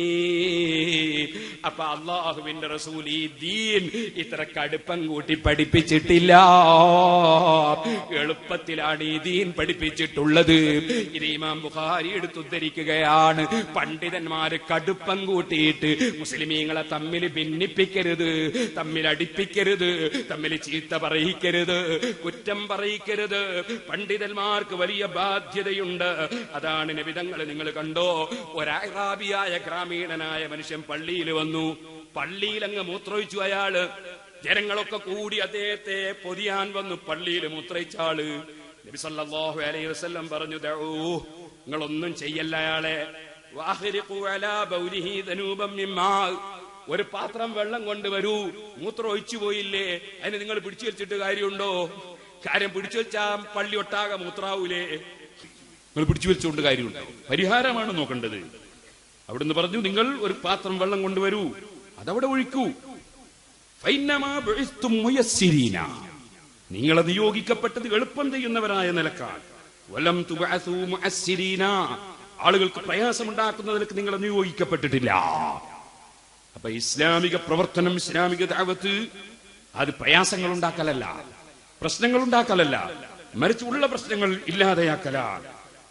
അപ്പൊ അല്ലാഹുവിന്റെ റസൂൽ ഈ ദീൻ ഇത്ര കടുപ്പം കൂട്ടി പഠിപ്പിച്ചിട്ടുണ്ട്. പഠിപ്പിച്ചിട്ടില്ല. എളുപ്പത്തിലാണ് ഈ ദീൻ പഠിപ്പിച്ചിട്ടുള്ളത്. ഇത് ഇമാം ബുഖാരി എടുത്തുദ്ധരിക്കുകയാണ്. പണ്ഡിതന്മാര് കടുപ്പം കൂട്ടിയിട്ട് മുസ്ലിമീങ്ങളെ തമ്മിൽ ഭിന്നിപ്പിക്കരുത്, തമ്മിൽ അടിപ്പിക്കരുത്, തമ്മിൽ ചീത്ത പറയിക്കരുത്, കുറ്റം പറയിക്കരുത്. പണ്ഡിതന്മാർക്ക് വലിയ ബാധ്യതയുണ്ട്. അതാണ് നബിതങ്ങൾ. നിങ്ങൾ കണ്ടോ, ഒരാറാബിയായ ഗ്രാമീണനായ മനുഷ്യൻ പള്ളിയിൽ വന്നു. പള്ളിയിൽ അങ്ങ് മൂത്രമൊഴിച്ചു. അയാള് ജനങ്ങളൊക്കെ കൂടി അദ്ദേഹത്തെ പൊതിയാൻ വന്നു. പള്ളിയിൽ മൂത്രയിച്ചാള്. നബി സല്ലല്ലാഹു അലൈഹി വസല്ലം പറഞ്ഞു, ദഊ, നിങ്ങളൊന്നും ചെയ്യല്ല അയാളെ. വഅഖ്രിഖു അലാ ബൗലിഹി ദനൂബൻ മിമ്മാ, ഒരു പാത്രം വെള്ളം കൊണ്ടുവരൂ. മൂത്രം ഒഴിച്ചു പോയില്ലേ, അതിന് നിങ്ങൾ പിടിച്ചു വെച്ചിട്ട് കാര്യമുണ്ടോ? കാര്യം പിടിച്ചു വെച്ചാ പള്ളി ഒട്ടാകെ മൂത്രാവൂലേ? നിങ്ങൾ പിടിച്ചു വെച്ചുകൊണ്ട് കാര്യമുണ്ടോ? പരിഹാരമാണ് നോക്കേണ്ടത്. അവിടുന്ന് പറഞ്ഞു, നിങ്ങൾ ഒരു പാത്രം വെള്ളം കൊണ്ടുവരൂ, അതവിടെ ഒഴിക്കൂ. നിങ്ങളെ നിയോഗിക്കപ്പെട്ടത് എളുപ്പം ചെയ്യുന്നവരായ നിലക്കാണ്. വലം തുബഅസൂ മുഅസ്സിരീന, ആളുകൾക്ക് പ്രയാസമുണ്ടാക്കുന്നതിലേക്ക് നിങ്ങളെ നിയോഗിക്കപ്പെട്ടിട്ടില്ല. അപ്പൊ ഇസ്ലാമിക പ്രവർത്തനം, ഇസ്ലാമിക ദഅവത്ത് അത് പ്രയാസങ്ങൾ ഉണ്ടാക്കലല്ല, പ്രശ്നങ്ങൾ ഉണ്ടാക്കലല്ല, മറിച്ച് ഉള്ള പ്രശ്നങ്ങൾ ഇല്ലാതെയാക്കലാണ്.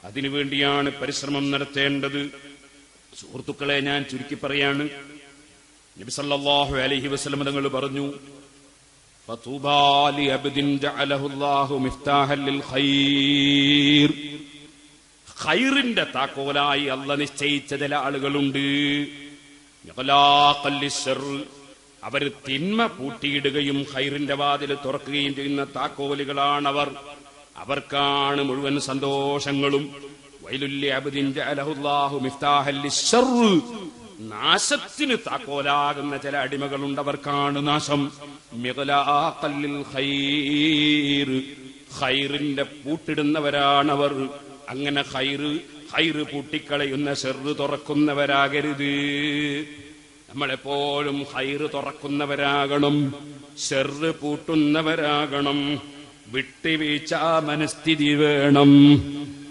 അതിനുവേണ്ടിയാണ് പരിശ്രമം നടത്തേണ്ടത്. സുഹൃത്തുക്കളെ, ഞാൻ ചുരുക്കി പറയാണ്. നബി സല്ലല്ലാഹു അലൈഹി വസല്ലം തങ്ങൾ പറഞ്ഞു, ഫതൂബാ ലി അബ്ദിൻ ജഅലഹുല്ലാഹു മിഫ്താഹൻ ലിൽ ഖൈർ. ഖൈറിന്റെ താക്കോലായി അല്ലാഹു നിശ്ചയിച്ച ചില ആളുകളുണ്ട്. അവർ തിന്മ പൂട്ടിയിടുകയും ഖൈറിന്റെ വാതിൽ തുറക്കുകയും ചെയ്യുന്ന താക്കോലുകളാണവർ. അവർക്കാണ് മുഴുവൻ സന്തോഷങ്ങളും. വൈലുല്ലി അബ്ദിൻ ജഅലഹുല്ലാഹു മിഫ്താഹൻ ലിശ്ശർ, നാശത്തിന് താക്കോലാകുന്ന ചില അടിമകളുണ്ട്, അവർക്കാണ് നാശം. മിഗ്ലാഖൻ ലിൽ ഖൈർ, ഖൈറിന്റെ പൂട്ടിടുന്നവരാണവർ. അങ്ങനെ ഖൈറ് പൂട്ടിക്കളയുന്ന ഷർറ് തുറക്കുന്നവരാകരുത്. നമ്മളെപ്പോഴും ഖൈറ് തുറക്കുന്നവരാകണം, ഷർറ് പൂട്ടുന്നവരാകണം. വിട്ടുവീഴ്ച മനസ്ഥിതി വേണം.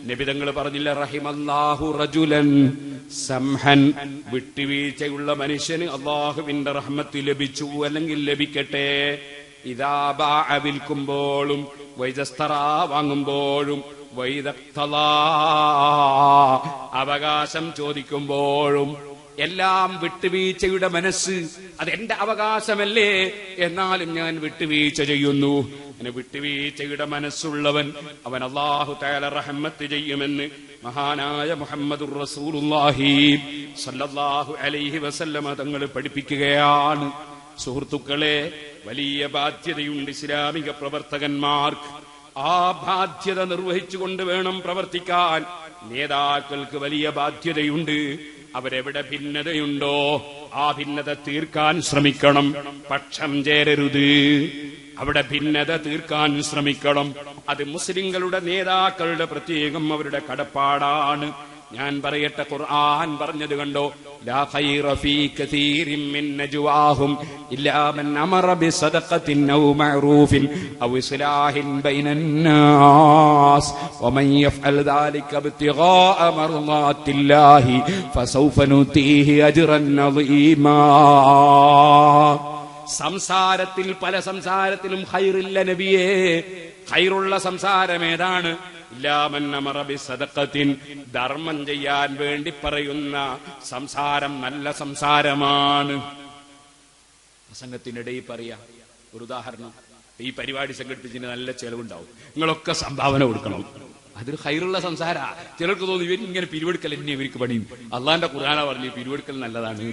നബിതങ്ങൾ പറഞ്ഞില്ല, റഹിമല്ലാഹു റജുലൻ സംഹൻ, വിട്ടുവീഴ്ചയുള്ള മനുഷ്യന് അല്ലാഹുവിന്റെ റഹ്മത്ത് ലഭിച്ചു, അല്ലെങ്കിൽ ലഭിക്കട്ടെ. ഇദാ ബാഅ, വിൽക്കുമ്പോഴും, വൈദസ്തറാ, വാങ്ങുമ്പോഴും, വൈദഖ്തലാ, അവകാശം ചോദിക്കുമ്പോഴും എല്ലാം വിട്ടുവീഴ്ചയുടെ മനസ്സ്. അതെന്റെ അവകാശമല്ലേ, എന്നാലും ഞാൻ വിട്ടുവീഴ്ച ചെയ്യുന്നു. അങ്ങനെ വിട്ടുവീഴ്ചയുടെ മനസ്സുള്ളവൻ അവൻ അല്ലാഹു തആല റഹ്മത്ത് ചെയ്യുമെന്ന് മഹാനായ മുഹമ്മദുർ റസൂലുള്ളാഹി സല്ലല്ലാഹു അലൈഹി വസല്ലമ തങ്ങൾ പഠിപ്പിക്കുകയാണ്. സുഹൃത്തുക്കളെ, വലിയ ബാധ്യതയുണ്ട് ഇസ്ലാമിക പ്രവർത്തകന്മാർക്ക്. ആ ബാധ്യത നിർവഹിച്ചുകൊണ്ട് വേണം പ്രവർത്തിക്കാൻ. നേതാക്കൾക്ക് വലിയ ബാധ്യതയുണ്ട്. അവരെവിടെ ഭിന്നതയുണ്ടോ ആ ഭിന്നത തീർക്കാൻ ശ്രമിക്കണം. പക്ഷം ചേരരുത്. അവിടെ ഭിന്നത തീർക്കാൻ ശ്രമിക്കണം. അത് മുസ്ലിങ്ങളുടെ നേതാക്കളുടെ പ്രത്യേകം അവരുടെ കടപ്പാടാണ്. ഞാൻ പറയട്ടെ, ഖുർആൻ പറഞ്ഞത് കണ്ടോ, ലാ ഖൈറ ഫീ കസീരിൻ മിൻ നജ്വാഹും ഇല്ലാ മൻ അമറ ബിസദഖത്തിൻ ഔ മഅറൂഫിൻ ഔ ഇസ്ലാഹിൻ ബൈനൻ നാസ് വമൻ യഫ്അൽ ദാലിക ഇബ്തിഗാഅ മർളാത്തില്ലാഹി ഫസൗഫ നുതീഹി അജ്റൻ അളീമാ. സംസാരത്തിൽ പല സംസാരത്തിലും ഖൈറില്ല നബിയേ. ഖൈറുള്ള സംസാരം ഏതാണ്? ധർമ്മം ചെയ്യാൻ വേണ്ടി പറയുന്ന സംസാരം നല്ല സംസാരമാണ്. പ്രസംഗത്തിനിടയിൽ പറയാ ഒരു ഉദാഹരണം, ഈ പരിപാടി സംഘടിപ്പിച്ചതിന് നല്ല ചെലവുണ്ടാവും, നിങ്ങളൊക്കെ സംഭാവന കൊടുക്കണം. അതൊരു ഖൈറുള്ള സംസാര. ചിലർക്ക് തോന്നി ഇവരിങ്ങനെ പിരിവെടുക്കൽ എന്നെ ഇവർക്ക് പണിയും. അള്ളാന്റെ ഖുർആന പറഞ്ഞു പിരിവെടുക്കൽ നല്ലതാണ്,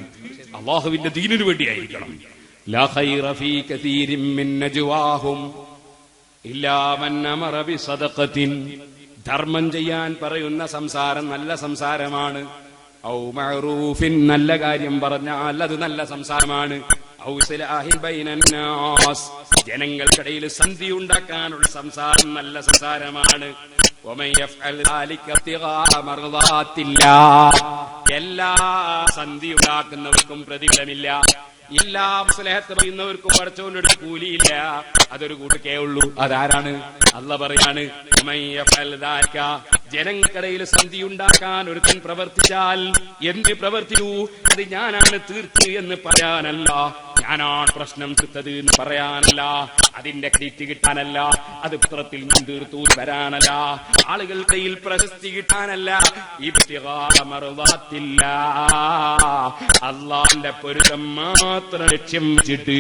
അള്ളാഹുവിന്റെ ദീനിനു വേണ്ടിയായിരിക്കണം. ലാ ഖൈറ ഫീ കസീരിൻ മിൻ നജ്വാഹും ഇല്ലാ മൻ അമറ ബിസദഖത്തിൻ. ധർമ്മം ചെയ്യാൻ പറയുന്ന സംസാരം നല്ല സംസാരമാണ്. ഔ മഅറൂഫിൻ, നല്ല കാര്യം പറഞ്ഞാൽ അത് നല്ല സംസാരമാണ്. ഔ ഇസ്ലാഹിൻ ബൈനൻ നാസ്, ജനങ്ങൾക്കിടയിൽ സന്ധി ഉണ്ടാക്കാനുള്ള സംസാരം നല്ല സംസാരമാണ്. വമൻ യഫ്അൽ ദാലിക ഇബ്തിഗാഅ മർളാത്തില്ലാഹ്, എല്ലാ സന്ധി ഉണ്ടാക്കുന്നവർക്കും പ്രതിഫലമില്ല, എല്ലാ സ്നേഹത്തെ പറയുന്നവർക്കും പടച്ചവന്റെ കൂലിയില്ല. അതൊരു കൂട്ടക്കേ ഉള്ളൂ. അതാരാണ്? അല്ലാഹ് പറയാണ്, ജനങ്ങൾക്കിടയിൽ സന്ധി ഉണ്ടാക്കാൻ ഒരുത്തൻ പ്രവർത്തിച്ചാൽ എന്ത് പ്രവർത്തിച്ചു, അത് ഞാനാണ് തീർത്ത് എന്ന് പറയാനല്ല, ഞാനാണ് പ്രശ്നം തീർത്തത് എന്ന് പറയാനല്ല, അതിന്റെ ക്രെഡിറ്റ് കിട്ടാനല്ല, അത് പത്രത്തിൽ നിന്ന് തീർത്തു വരാനല്ല, ആളുകൾക്കിടയിൽ പ്രശസ്തി കിട്ടാനല്ല, അള്ളാന്റെ പൊരുത്തം മാത്രം ലക്ഷ്യം വെച്ചിട്ട്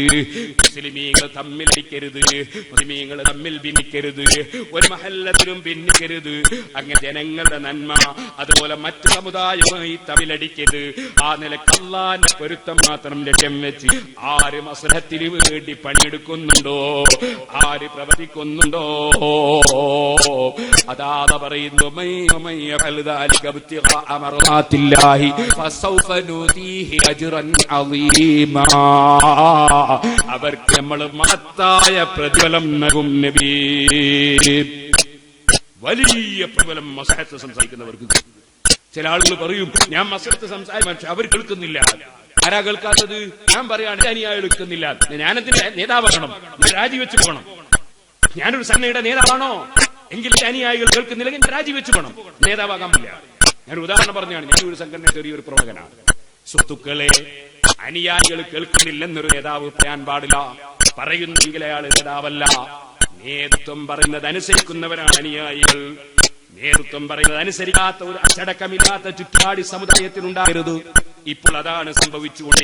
മുസ്ലിമീങ്ങൾ തമ്മിൽ അടിക്കരുത്, മുസ്ലിമീങ്ങൾ തമ്മിൽ ഭിന്നിക്കരുത്, ഒരു മഹല്ലത്തിലും ഭിന്നിക്കരുത്. അങ്ങനെ ജനങ്ങളുടെ നന്മ അതുപോലെ മറ്റു സമുദായവുമായി തമ്മിലടിക്കരുത്. ആ നിലക്ക് അള്ളാന്റെ പൊരുത്തം മാത്രം ലക്ഷ്യം വെച്ച് ആര് മസ്ലഹത്തിന് വേണ്ടി പണിയെടുക്കുന്നുണ്ടോ, ആര് പ്രവർത്തിക്കുന്നുണ്ടോ, അതാ പറയുന്നു അവർക്ക് നമ്മൾ മഹത്തായ പ്രതിഫലം നൽകും. നബി വലിയ പ്രതിഫലം മസ്ലഹത്ത് സംസാരിക്കുന്നവർക്ക്. ചില ആളുകൾ പറയും ഞാൻ മസ്ലഹത്ത് സംസാരിക്കും, പക്ഷെ അവർ കേൾക്കുന്നില്ല. ആരാ കേൾക്കാത്തത്? ഞാൻ പറയാണ് അനുയായി എടുക്കുന്നില്ല. ഞാനെന്തിന്റെ നേതാവാകണം? ഞാൻ രാജിവെച്ചു പോകണം. ഞാനൊരു സംഘടനയുടെ നേതാവാണോ? എങ്കിൽ അനുയായികൾ കേൾക്കുന്നില്ലെങ്കിൽ രാജിവെച്ചു പോകണം, നേതാവാകാൻ പറ്റില്ല. ഞാനൊരു ഉദാഹരണം പറഞ്ഞാണ്. ഞാനൊരു സംഘടന ചെറിയൊരു പ്രവർത്തകനാണ്. സുഹൃത്തുക്കളെ, അനുയായികൾ കേൾക്കുന്നില്ലെന്നൊരു നേതാവ് പറയാൻ പാടില്ല. പറയുന്നെങ്കിൽ അയാൾ നേതാവല്ല. നേതൃത്വം പറയുന്നത് അനുസരിക്കുന്നവരാണ് അനുയായികൾ. നേതൃത്വം പറയുന്നത് അനുസരിക്കാത്ത, ഒരു അച്ചടക്കമില്ലാത്ത ചുറ്റാടി സമുദായത്തിനുണ്ടാകരുത്. ഇപ്പോൾ അതാണ് സംഭവിച്ചുകൊണ്ട്